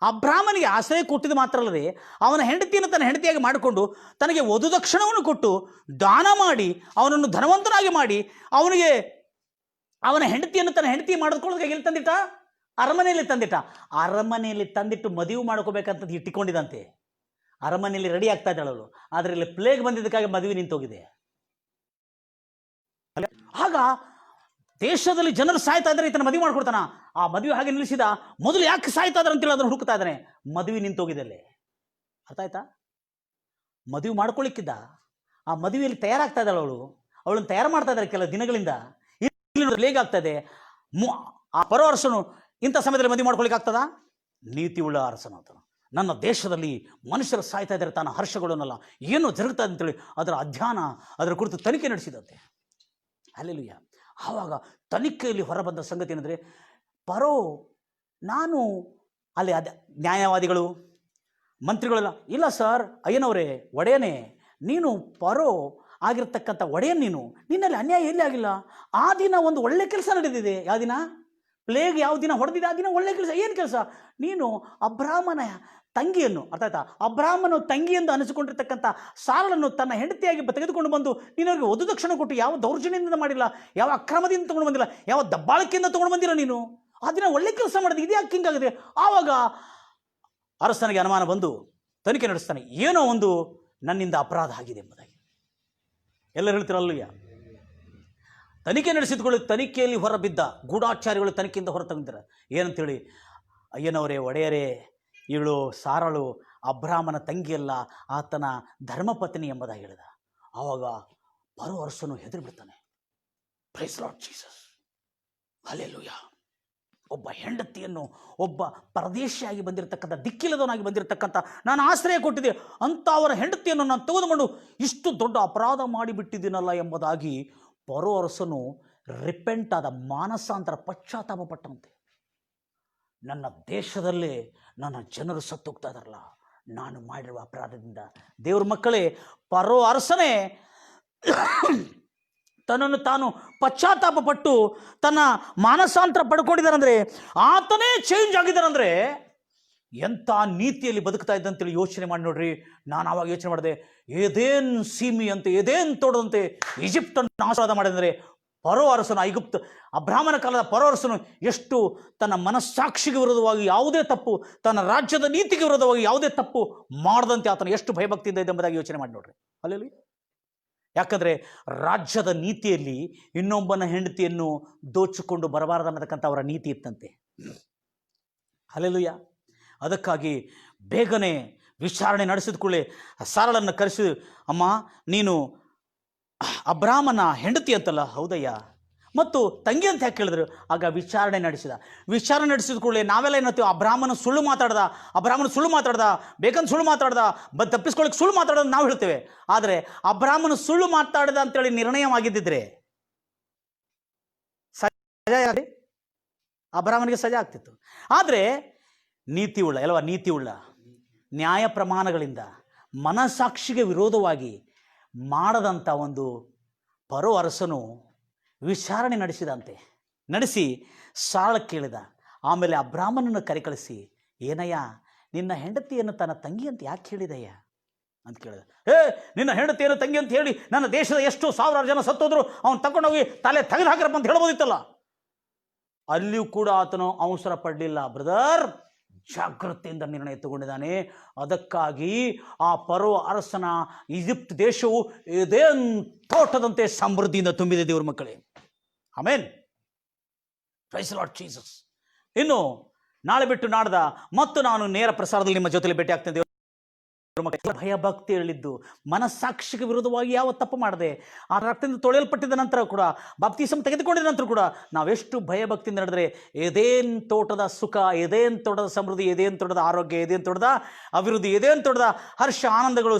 ಅಬ್ರಾಮನಿಗೆ ಆಶ್ರಯ ಕೊಟ್ಟಿದ್ದು ಮಾತ್ರ ಅಲ್ಲದೆ ಅವನ ಹೆಂಡತಿಯನ್ನು ತನ್ನ ಹೆಂಡತಿಯಾಗಿ ಮಾಡಿಕೊಂಡು ತನಗೆ ವಧುದಕ್ಷಿಣವನ್ನು ಕೊಟ್ಟು ದಾನ ಮಾಡಿ ಅವನನ್ನು ಧನವಂತನಾಗಿ ಮಾಡಿ ಅವನ ಹೆಂಡತಿಯನ್ನು ತನ್ನ ಹೆಂಡತಿ ಮಾಡಿಕೊಳ್ಳೋದಕ್ಕೆ ಎಲ್ಲಿ ತಂದಿಟ್ಟ? ಅರಮನೆಯಲ್ಲಿ ತಂದಿಟ್ಟ. ಅರಮನೆಯಲ್ಲಿ ತಂದಿಟ್ಟು ಮದುವೆ ಮಾಡ್ಕೋಬೇಕಂತ ಇಟ್ಟಿಕೊಂಡಿದಂತೆ. ಅರಮನೆಯಲ್ಲಿ ರೆಡಿ ಆಗ್ತಾ ಇದ್ದಾಳವಳು, ಆದರೆ ಇಲ್ಲಿ ಪ್ಲೇಗ್ ಬಂದಿದ್ದಕ್ಕಾಗಿ ಮದುವೆ ನಿಂತೋಗಿದೆ. ಆಗ ದೇಶದಲ್ಲಿ ಜನರು ಸಾಯ್ತಾ ಇದ್ದಾರೆ, ಈತನ ಮದುವೆ ಮಾಡ್ಕೊಡ್ತಾನ. ಆ ಮದುವೆ ಹಾಗೆ ನಿಲ್ಲಿಸಿದ. ಮೊದಲು ಯಾಕೆ ಸಾಯ್ತಾ ಇದ್ದಾರೆ ಅಂತೇಳಿ ಅದನ್ನು ಹುಡುಕ್ತಾ ಇದ್ದಾನೆ. ಮದುವೆ ನಿಂತೋಗಿದೆ ಅಲ್ಲಿ. ಅರ್ಥ ಆಯ್ತಾ? ಮದುವೆ ಮಾಡ್ಕೊಳ್ಳಿಕ್ಕಿದ್ದ, ಆ ಮದುವೆಯಲ್ಲಿ ತಯಾರಾಗ್ತಾ ಇದ್ದಾಳು ಅವಳನ್ನು ತಯಾರು ಮಾಡ್ತಾ ಇದ್ದಾರೆ ಕೆಲ ದಿನಗಳಿಂದ. ಪ್ಲೇಗ್ ಆಗ್ತದೆ. ಆ ಪರೋ ಅರಸನು ಇಂಥ ಸಮಯದಲ್ಲಿ ಮದುವೆ ಮಾಡ್ಕೊಳ್ಳಿಕ್ಕೆ ಆಗ್ತದ? ನೀತಿ ಉಳ್ಳ ಅರಸನ ಆತನು. ನನ್ನ ದೇಶದಲ್ಲಿ ಮನುಷ್ಯರು ಸಾಯ್ತಾ ಇದ್ದಾರೆ, ತಾನು ಹರ್ಷಗಳನ್ನಲ್ಲ, ಏನು ಜರುಗ್ತಾ ಇದೆ ಅಂತೇಳಿ ಅದರ ಅಧ್ಯಯನ, ಅದರ ಕುರಿತು ತನಿಖೆ ನಡೆಸಿದಂತೆ. ಹಲ್ಲೆಲೂಯ. ಆವಾಗ ತನಿಖೆಯಲ್ಲಿ ಹೊರಬಂದ ಸಂಗತಿ ಏನಂದರೆ, ಪರೋ ನಾನು ಅಲ್ಲಿ ನ್ಯಾಯವಾದಿಗಳು, ಮಂತ್ರಿಗಳೆಲ್ಲ, ಇಲ್ಲ ಸರ್, ಅಯ್ಯನವರೇ, ಒಡೆಯನೇ, ನೀನು ಪರೋ ಆಗಿರ್ತಕ್ಕಂಥ ಒಡೆಯನ್, ನಿನ್ನಲ್ಲಿ ಅನ್ಯಾಯ ಎಲ್ಲಿ ಆಗಿಲ್ಲ. ಆ ದಿನ ಒಂದು ಒಳ್ಳೆ ಕೆಲಸ ನಡೆದಿದೆ. ಯಾವ ದಿನ? ಪ್ಲೇಗ್ ಯಾವ ದಿನ ಹೊಡೆದಿದೆ ಆ ದಿನ ಒಳ್ಳೆ ಕೆಲಸ. ಏನು ಕೆಲಸ? ನೀನು ಅಬ್ರಾಮನ ತಂಗಿಯನ್ನು, ಅರ್ಥ ಆಯ್ತಾ, ಅಬ್ರಾಮನ ತಂಗಿಯೆಂದು ಅನಿಸಿಕೊಂಡಿರ್ತಕ್ಕಂಥ ಸಾರಳನ್ನು ತನ್ನ ಹೆಂಡತಿಯಾಗಿ ತೆಗೆದುಕೊಂಡು ಬಂದು ನೀನವರಿಗೆ ವಧುದಕ್ಷಿಣೆ ಕೊಟ್ಟು ಯಾವ ದೌರ್ಜನ್ಯದಿಂದ ಮಾಡಿಲ್ಲ, ಯಾವ ಅಕ್ರಮದಿಂದ ತೊಗೊಂಡು ಬಂದಿಲ್ಲ, ಯಾವ ದಬ್ಬಾಳಿಕೆಯಿಂದ ತೊಗೊಂಡು ಬಂದಿಲ್ಲ. ನೀನು ಆ ದಿನ ಒಳ್ಳೆ ಕೆಲಸ ಮಾಡಿದೆ, ಇದು ಯಾಕೆ ಹಿಂಗಾಗಿದೆ? ಆವಾಗ ಅರಸನಿಗೆ ಅನುಮಾನ ಬಂದು ತನಿಖೆ ನಡೆಸ್ತಾನೆ. ಏನೋ ಒಂದು ನನ್ನಿಂದ ಅಪರಾಧ ಆಗಿದೆ ಎಂಬುದಾಗಿ. ಎಲ್ಲರೂ ಹೇಳ್ತಿರಲ್ಲಯ್ಯ. ತನಿಖೆ ನಡೆಸಿದ್ಕೊಳ್ಳಿ. ತನಿಖೆಯಲ್ಲಿ ಹೊರಬಿದ್ದ ಗೂಢಾಚಾರಿಗಳು ತನಿಖೆಯಿಂದ ಹೊರ ತಂದಿದ್ದಾರೆ. ಏನಂತೇಳಿ, ಅಯ್ಯನವರೇ, ಒಡೆಯರೇ, ಇವಳು ಸಾರಳು ಅಬ್ರಾಮನ ತಂಗಿಯಲ್ಲ, ಆತನ ಧರ್ಮಪತ್ನಿ ಎಂಬುದಾಗಿ ಹೇಳಿದ. ಆವಾಗ ಪರೋ ಅರಸನು ಹೆದರಿ ಬಿಡ್ತಾನೆ. Praise Lord Jesus, hallelujah. ಒಬ್ಬ ಹೆಂಡತಿಯನ್ನು, ಒಬ್ಬ ಪರದೇಶಿಯಾಗಿ ಬಂದಿರತಕ್ಕಂಥ, ದಿಕ್ಕಿಲ್ಲದವನಾಗಿ ಬಂದಿರತಕ್ಕಂಥ, ನಾನು ಆಶ್ರಯ ಕೊಟ್ಟಿದ್ದೆ ಅಂತ ಅವರ ಹೆಂಡತಿಯನ್ನು ನಾನು ತೆಗೆದುಕೊಂಡು ಇಷ್ಟು ದೊಡ್ಡ ಅಪರಾಧ ಮಾಡಿಬಿಟ್ಟಿದ್ದೀನಲ್ಲ ಎಂಬುದಾಗಿ ಫರೋ ಅರಸನು ರಿಪೆಂಟ್ ಆದ, ಮಾನಸಾಂತರ, ಪಶ್ಚಾತ್ತಾಪ ಪಟ್ಟಂತೆ. ನನ್ನ ದೇಶದಲ್ಲೇ ನನ್ನ ಜನರು ಸತ್ತೋಗ್ತಾ ಇದಾರಲ್ಲ ನಾನು ಮಾಡಿರುವ ಅಪರಾಧದಿಂದ. ದೇವ್ರ ಮಕ್ಕಳೇ, ಫರೋ ಅರಸನೇ ತನ್ನನ್ನು ತಾನು ಪಶ್ಚಾತ್ತಾಪ ಪಟ್ಟು ತನ್ನ ಮಾನಸಾಂತರ ಪಡ್ಕೊಂಡಿದ್ದಾರಂದ್ರೆ, ಆತನೇ ಚೇಂಜ್ ಆಗಿದ್ದಾರಂದ್ರೆ ಎಂಥ ನೀತಿಯಲ್ಲಿ ಬದುಕ್ತಾ ಇದ್ದಂತೇಳಿ ಯೋಚನೆ ಮಾಡಿ ನೋಡ್ರಿ. ನಾನು ಆವಾಗ ಯೋಚನೆ ಮಾಡಿದೆ, ಏದೇನ್ ಸೀಮಿ ಅಂತೆ, ಏದೇನ್ ತೋಡದಂತೆ ಈಜಿಪ್ಟನ್ನು ಆಶೀರ್ವಾದ ಮಾಡಿದಂದರೆ ಫರೋ ಅರಸನು, ಐಗುಪ್ತ ಅಬ್ರಾಹ್ಮನ ಕಾಲದ ಫರೋ ಅರಸನು ಎಷ್ಟು ತನ್ನ ಮನಸ್ಸಾಕ್ಷಿಗೆ ವಿರೋಧವಾಗಿ ಯಾವುದೇ ತಪ್ಪು, ತನ್ನ ರಾಜ್ಯದ ನೀತಿಗೆ ವಿರೋಧವಾಗಿ ಯಾವುದೇ ತಪ್ಪು ಮಾಡದಂತೆ ಆತನು ಎಷ್ಟು ಭಯಭಕ್ತಿಯಿಂದ ಇದೆ ಎಂಬುದಾಗಿ ಯೋಚನೆ ಮಾಡಿ ನೋಡ್ರಿ. ಅಲ್ಲಿ ಯಾಕಂದರೆ ರಾಜ್ಯದ ನೀತಿಯಲ್ಲಿ ಇನ್ನೊಬ್ಬನ ಹೆಂಡತಿಯನ್ನು ದೋಚಿಕೊಂಡು ಬರಬಾರದನ್ನತಕ್ಕಂಥ ಅವರ ನೀತಿ ಇತ್ತಂತೆ. ಹಲ್ಲೆಲೂಯಾ. ಅದಕ್ಕಾಗಿ ಬೇಗನೆ ವಿಚಾರಣೆ ನಡೆಸಿದ ಕೂಡಲೇ ಸಾರಳನ್ನು ಕರೆಸಿ, ಅಮ್ಮ ನೀನು ಅಬ್ರಾಹ್ಮನ ಹೆಂಡತಿ ಅಂತಲ್ಲ? ಹೌದಯ್ಯ. ಮತ್ತು ತಂಗಿ ಅಂತ ಯಾಕೆ ಕೇಳಿದ್ರು? ಆಗ ವಿಚಾರಣೆ ನಡೆಸಿದ ಕೂಡಲೇ ನಾವೆಲ್ಲ ಏನತ್ತೀವಿ, ಅಬ್ರಾಹ್ಮನ ಸುಳ್ಳು ಮಾತಾಡ್ದ, ಬೇಕಂತ ಸುಳ್ಳು ಮಾತಾಡ್ದ, ತಪ್ಪಿಸ್ಕೊಳ್ಳಿಕ್ಕೆ ಸುಳ್ಳು ಮಾತಾಡೋದು ನಾವು ಹೇಳ್ತೇವೆ. ಆದರೆ ಅಬ್ರಾಹ್ಮನ ಸುಳ್ಳು ಮಾತಾಡ್ದ ಅಂತೇಳಿ ನಿರ್ಣಯವಾಗಿದ್ದಿದ್ರೆ ಸಜಾ, ಅಬ್ರಾಹ್ಮನಿಗೆ ಸಜಾ ಆಗ್ತಿತ್ತು. ಆದರೆ ನೀತಿ ಉಳ್ಳ ನ್ಯಾಯ ಪ್ರಮಾಣಗಳಿಂದ ಮನಸ್ಸಾಕ್ಷಿಗೆ ವಿರೋಧವಾಗಿ ಮಾಡದಂಥ ಒಂದು ಫರೋ ಅರಸನು ವಿಚಾರಣೆ ನಡೆಸಿ ಸಾಳ ಕೇಳಿದ. ಆಮೇಲೆ ಅಬ್ರಾಹ್ಮನನ್ನು ಕರೆಕಳಿಸಿ, ಏನಯ್ಯ ನಿನ್ನ ಹೆಂಡತಿಯನ್ನು ತನ್ನ ತಂಗಿ ಅಂತ ಯಾಕೆ ಹೇಳಿದಯ್ಯ ಅಂತ ಕೇಳಿದ. ನಿನ್ನ ಹೆಂಡತಿಯನ್ನು ತಂಗಿ ಅಂತ ಹೇಳಿ ನನ್ನ ದೇಶದ ಎಷ್ಟು ಸಾವಿರಾರು ಜನ ಸತ್ತೋದ್ರು, ಅವನು ತಗೊಂಡೋಗಿ ತಲೆ ತೆಗೆದು ಹಾಕಿರಪ್ಪ ಅಂತ ಹೇಳ್ಬೋದಿತ್ತಲ್ಲ. ಅಲ್ಲಿಯೂ ಕೂಡ ಆತನು ಅವಸರ ಪಡಲಿಲ್ಲ. ಬ್ರದರ್, ಜಾಗ್ರತೆಯಿಂದ ನಿರ್ಣಯ ತಗೊಂಡಿದ್ದಾನೆ. ಅದಕ್ಕಾಗಿ ಆ ಫರೋ ಅರಸನ ಈಜಿಪ್ಟ್ ದೇಶವು ಇದೇನ್ ತೋಟದಂತೆ ಸಮೃದ್ಧಿಯಿಂದ ತುಂಬಿದೆ. ದೇವ್ರ ಮಕ್ಕಳೇ, ಆಮೆನ್. Price Lord Jesus. ಇನ್ನು ನಾಳೆ ಬಿಟ್ಟು ನಾಡ್ದ ಮತ್ತು ನಾನು ನೇರ ಪ್ರಸಾರದಲ್ಲಿ ನಿಮ್ಮ ಜೊತೆಲಿ ಭೇಟಿ ಆಗ್ತೇನೆ. ಭಯಭಕ್ತಿ ಹೇಳಿದ್ದು, ಮನಸ್ಸಾಕ್ಷಿಗೆ ವಿರೋಧವಾಗಿ ಯಾವ ತಪ್ಪು ಮಾಡದೆ ಆ ರಕ್ತದಿಂದ ತೊಳೆಯಲ್ಪಟ್ಟಿದ್ದ ನಂತರ ಕೂಡ, ಬಾಪ್ತಿಸಮ್ ತೆಗೆದುಕೊಂಡಿದ ನಂತರ ಕೂಡ ನಾವೆಷ್ಟು ಭಯಭಕ್ತಿಯಿಂದ ನಡೆದರೆ ಏದೇನ್ ತೋಟದ ಸುಖ, ಏದೇನ್ ತೋಟದ ಸಮೃದ್ಧಿ, ಏದೇನ್ ತೋಟದ ಆರೋಗ್ಯ, ಏದೇನ್ ತೋಟದ ಅಭಿವೃದ್ಧಿ, ಏದೇನ್ ತೋಟದ ಹರ್ಷ ಆನಂದಗಳು,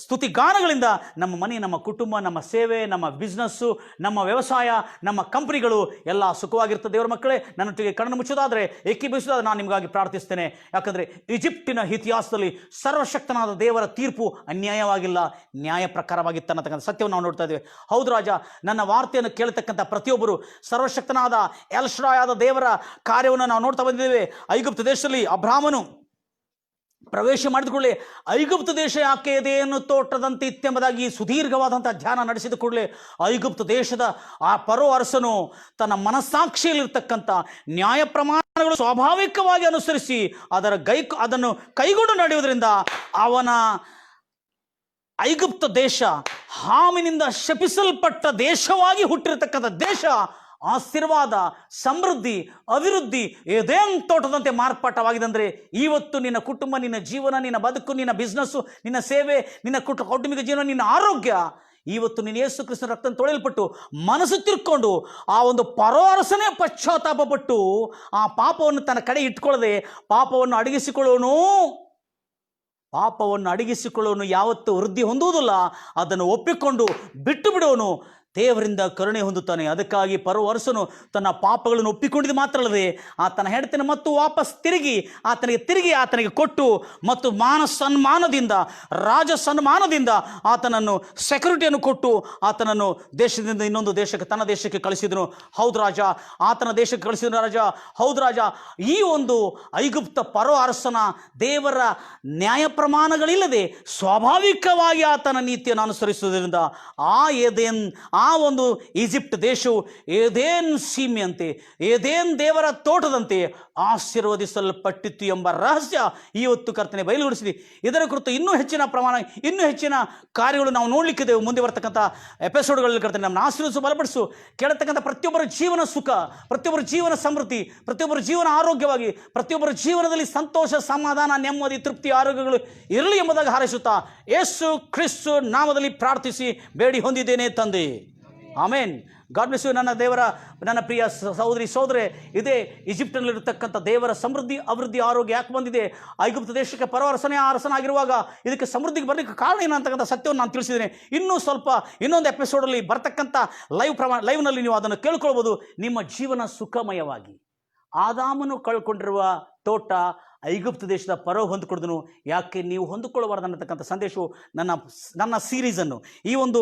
ಸ್ತುತಿ ಗಾನಗಳಿಂದ ನಮ್ಮ ಮನೆ, ನಮ್ಮ ಕುಟುಂಬ, ನಮ್ಮ ಸೇವೆ, ನಮ್ಮ ಬಿಸ್ನೆಸ್ಸು, ನಮ್ಮ ವ್ಯವಸಾಯ, ನಮ್ಮ ಕಂಪನಿಗಳು ಎಲ್ಲ ಸುಖವಾಗಿರ್ತದೆ. ದೇವರ ಮಕ್ಕಳೇ, ನನ್ನೊಟ್ಟಿಗೆ ಕಣ್ಣು ಮುಚ್ಚೋದಾದರೆ, ಏಕೀಭವಿಸೋದಾದ್ರೆ ನಾನು ನಿಮಗಾಗಿ ಪ್ರಾರ್ಥಿಸ್ತೇನೆ. ಯಾಕಂದರೆ ಈಜಿಪ್ಟಿನ ಇತಿಹಾಸದಲ್ಲಿ ಸರ್ವಶಕ್ತನಾದ ದೇವರ ತೀರ್ಪು ಅನ್ಯಾಯವಾಗಿಲ್ಲ, ನ್ಯಾಯ ಪ್ರಕಾರವಾಗಿತ್ತು ಅನ್ನತಕ್ಕಂಥ ಸತ್ಯವನ್ನು ನಾವು ನೋಡ್ತಾ ಇದ್ದೇವೆ. ಹೌದು ರಾಜ, ನನ್ನ ವಾರ್ತೆಯನ್ನು ಕೇಳತಕ್ಕಂಥ ಪ್ರತಿಯೊಬ್ಬರು ಸರ್ವಶಕ್ತನಾದ ಎಲ್ ಶಡಾಯ್ ಆದ ದೇವರ ಕಾರ್ಯವನ್ನು ನಾವು ನೋಡ್ತಾ ಬಂದಿದ್ದೇವೆ. ಐಗುಪ್ತ ದೇಶದಲ್ಲಿ ಅಬ್ರಾಹ್ಮನು ಪ್ರವೇಶ ಮಾಡಿದ ಕೂಡಲೇ ಐಗುಪ್ತ ದೇಶ ಯಾಕೆ ಇದೇನು ತೋಟದಂತೆ ಇತ್ತೆಂಬುದಾಗಿ ಸುದೀರ್ಘವಾದಂಥ ಧ್ಯಾನ ನಡೆಸಿದ ಕೂಡಲೇ ಐಗುಪ್ತ ದೇಶದ ಆ ಫರೋ ಅರಸನು ತನ್ನ ಮನಸ್ಸಾಕ್ಷಿಯಲ್ಲಿರ್ತಕ್ಕಂಥ ನ್ಯಾಯ ಪ್ರಮಾಣಗಳು ಸ್ವಾಭಾವಿಕವಾಗಿ ಅನುಸರಿಸಿ ಅದನ್ನು ಕೈಗೊಂಡು ನಡೆಯುವುದರಿಂದ ಅವನ ಐಗುಪ್ತ ದೇಶ ಹಾಮಿನಿಂದ ಶಪಿಸಲ್ಪಟ್ಟ ದೇಶವಾಗಿ ಹುಟ್ಟಿರತಕ್ಕಂಥ ದೇಶ ಆಶೀರ್ವಾದ, ಸಮೃದ್ಧಿ, ಅಭಿವೃದ್ಧಿ ಏದೇನ್ ತೋಟದಂತೆ ಮಾರ್ಪಾಟವಾಗಿದೆ. ಅಂದರೆ ಇವತ್ತು ನಿನ್ನ ಕುಟುಂಬ, ನಿನ್ನ ಜೀವನ, ನಿನ್ನ ಬದುಕು, ನಿನ್ನ ಬಿಸ್ನೆಸ್ಸು, ನಿನ್ನ ಸೇವೆ, ನಿನ್ನ ಕೌಟುಂಬಿಕ ಜೀವನ, ನಿನ್ನ ಆರೋಗ್ಯ, ಇವತ್ತು ನೀನು ಯೇಸು ಕ್ರಿಸ್ತನ ರಕ್ತ ತೊಳೆಯಲ್ಪಟ್ಟು ಮನಸ್ಸು ತಿರ್ಕೊಂಡು ಆ ಒಂದು ಫರೋ ಅರಸನೇ ಪಶ್ಚಾತ್ತಾಪ ಪಟ್ಟು ಆ ಪಾಪವನ್ನು ತನ್ನ ಕಡೆ ಇಟ್ಕೊಳ್ಳದೆ ಪಾಪವನ್ನು ಅಡಗಿಸಿಕೊಳ್ಳೋನು ಯಾವತ್ತು ವೃದ್ಧಿ ಹೊಂದುವುದಿಲ್ಲ. ಅದನ್ನು ಒಪ್ಪಿಕೊಂಡು ಬಿಟ್ಟು ಬಿಡುವನು ದೇವರಿಂದ ಕರುಣೆ ಹೊಂದುತ್ತಾನೆ. ಅದಕ್ಕಾಗಿ ಫರೋ ಅರಸನು ತನ್ನ ಪಾಪಗಳನ್ನು ಒಪ್ಪಿಕೊಂಡಿದ್ದು ಮಾತ್ರ ಅಲ್ಲದೆ ಆತನ ಹೆಂಡತಿನ ಮತ್ತು ವಾಪಸ್ ಆತನಿಗೆ ಕೊಟ್ಟು ಮತ್ತು ರಾಜ ಸನ್ಮಾನದಿಂದ ಆತನನ್ನು ಸೆಕ್ಯೂರಿಟಿಯನ್ನು ಕೊಟ್ಟು ಆತನನ್ನು ದೇಶದಿಂದ ಇನ್ನೊಂದು ದೇಶಕ್ಕೆ, ತನ್ನ ದೇಶಕ್ಕೆ ಕಳಿಸಿದನು. ಹೌದು ರಾಜ, ಆತನ ದೇಶಕ್ಕೆ ಕಳಿಸಿದನು ರಾಜ. ಹೌದು ರಾಜ, ಈ ಒಂದು ಐಗುಪ್ತ ಫರೋ ಅರಸನ ದೇವರ ನ್ಯಾಯ ಪ್ರಮಾಣಗಳಿಲ್ಲದೆ ಸ್ವಾಭಾವಿಕವಾಗಿ ಆತನ ನೀತಿಯನ್ನು ಅನುಸರಿಸುವುದರಿಂದ ಆ ಒಂದು ಈಜಿಪ್ಟ್ ದೇಶವು ಏದೇನ್ ಸೀಮೆಯಂತೆ, ಏದೇನ್ ದೇವರ ತೋಟದಂತೆ ಆಶೀರ್ವದಿಸಲ್ಪಟ್ಟಿತ್ತು ಎಂಬ ರಹಸ್ಯ ಇವತ್ತು ಕರ್ತನೆ ಬಯಲುಗೊಳಿಸಿದೆ. ಇದರ ಕುರಿತು ಇನ್ನೂ ಹೆಚ್ಚಿನ ಕಾರ್ಯಗಳು ನಾವು ನೋಡಲಿಕ್ಕಿದ್ದೇವೆ. ಮುಂದೆ ಬರ್ತಕ್ಕಂಥ ಎಪಿಸೋಡ್ಗಳಲ್ಲಿ ಕರ್ತನೆ ನಮ್ಮನ್ನು ಆಶೀರ್ವದಿಸು, ಬಲಪಡಿಸು. ಕೇಳತಕ್ಕಂಥ ಪ್ರತಿಯೊಬ್ಬರ ಜೀವನ ಸುಖ, ಪ್ರತಿಯೊಬ್ಬರ ಜೀವನ ಸಮೃದ್ಧಿ, ಪ್ರತಿಯೊಬ್ಬರ ಜೀವನ ಆರೋಗ್ಯವಾಗಿ, ಪ್ರತಿಯೊಬ್ಬರ ಜೀವನದಲ್ಲಿ ಸಂತೋಷ, ಸಮಾಧಾನ, ನೆಮ್ಮದಿ, ತೃಪ್ತಿ, ಆರೋಗ್ಯಗಳು ಇರಲಿ ಎಂಬುದಾಗಿ ಹಾರೈಸುತ್ತಾ ಯೇಸು ಕ್ರಿಸ್ತ ನಾಮದಲ್ಲಿ ಪ್ರಾರ್ಥಿಸಿ ಬೇಡಿ ಹೊಂದಿದ್ದೇನೆ ತಂದೆ. ಆಮೇನ್. ಗಾಡ್ ಬ್ಲೆಸ್ ಯು ನನ್ನ ಪ್ರಿಯ ಸಹೋದರಿ ಸಹೋದರೇ. ಇದೇ ಈಜಿಪ್ಟ್ನಲ್ಲಿರತಕ್ಕಂಥ ದೇವರ ಸಮೃದ್ಧಿ, ಅಭಿವೃದ್ಧಿ, ಆರೋಗ್ಯ ಯಾಕೆ ಬಂದಿದೆ? ಐಗುಪ್ತ ದೇಶಕ್ಕೆ ಅರಸನಾಗಿರುವಾಗ ಇದಕ್ಕೆ ಸಮೃದ್ಧಿಗೆ ಬರಲಿಕ್ಕೆ ಕಾರಣ ಏನಂತಕ್ಕಂಥ ಸತ್ಯವನ್ನು ನಾನು ತಿಳಿಸಿದ್ದೇನೆ. ಇನ್ನೊಂದು ಎಪಿಸೋಡಲ್ಲಿ ಬರ್ತಕ್ಕಂಥ ಲೈವ್ನಲ್ಲಿ ನೀವು ಅದನ್ನು ಕೇಳ್ಕೊಳ್ಬೋದು. ನಿಮ್ಮ ಜೀವನ ಸುಖಮಯವಾಗಿ, ಆದಾಮನು ಕಳ್ಕೊಂಡಿರುವ ತೋಟ ಐಗುಪ್ತ ದೇಶದ ಪರ ಹೊಂದಿಕೊಡಿದನು, ಯಾಕೆ ನೀವು ಹೊಂದಿಕೊಳ್ಳಬಾರ್ದು ಅನ್ನತಕ್ಕಂಥ ಸಂದೇಶವು ನನ್ನ ಸೀರೀಸನ್ನು, ಈ ಒಂದು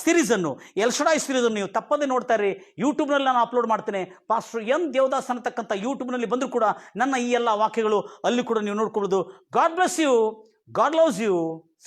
ಸೀರೀಸನ್ನು, ಎಲ್ ಶಡಾಯ್ ಸೀರೀಸನ್ನು ನೀವು ತಪ್ಪದೇ ನೋಡ್ತಾ ಇರಿ. ಯೂಟ್ಯೂಬ್ನಲ್ಲಿ ನಾನು ಅಪ್ಲೋಡ್ ಮಾಡ್ತೇನೆ. ಪಾಸ್ಟರ್ ಎನ್ ದೇವದಾಸ್ ಅನ್ನತಕ್ಕಂಥ ಯೂಟ್ಯೂಬ್ನಲ್ಲಿ ಬಂದರೂ ಕೂಡ ನನ್ನ ಈ ಎಲ್ಲ ವಾಕ್ಯಗಳು ಅಲ್ಲಿ ಕೂಡ ನೀವು ನೋಡ್ಕೊಳ್ಬೋದು. God bless you. God loves you.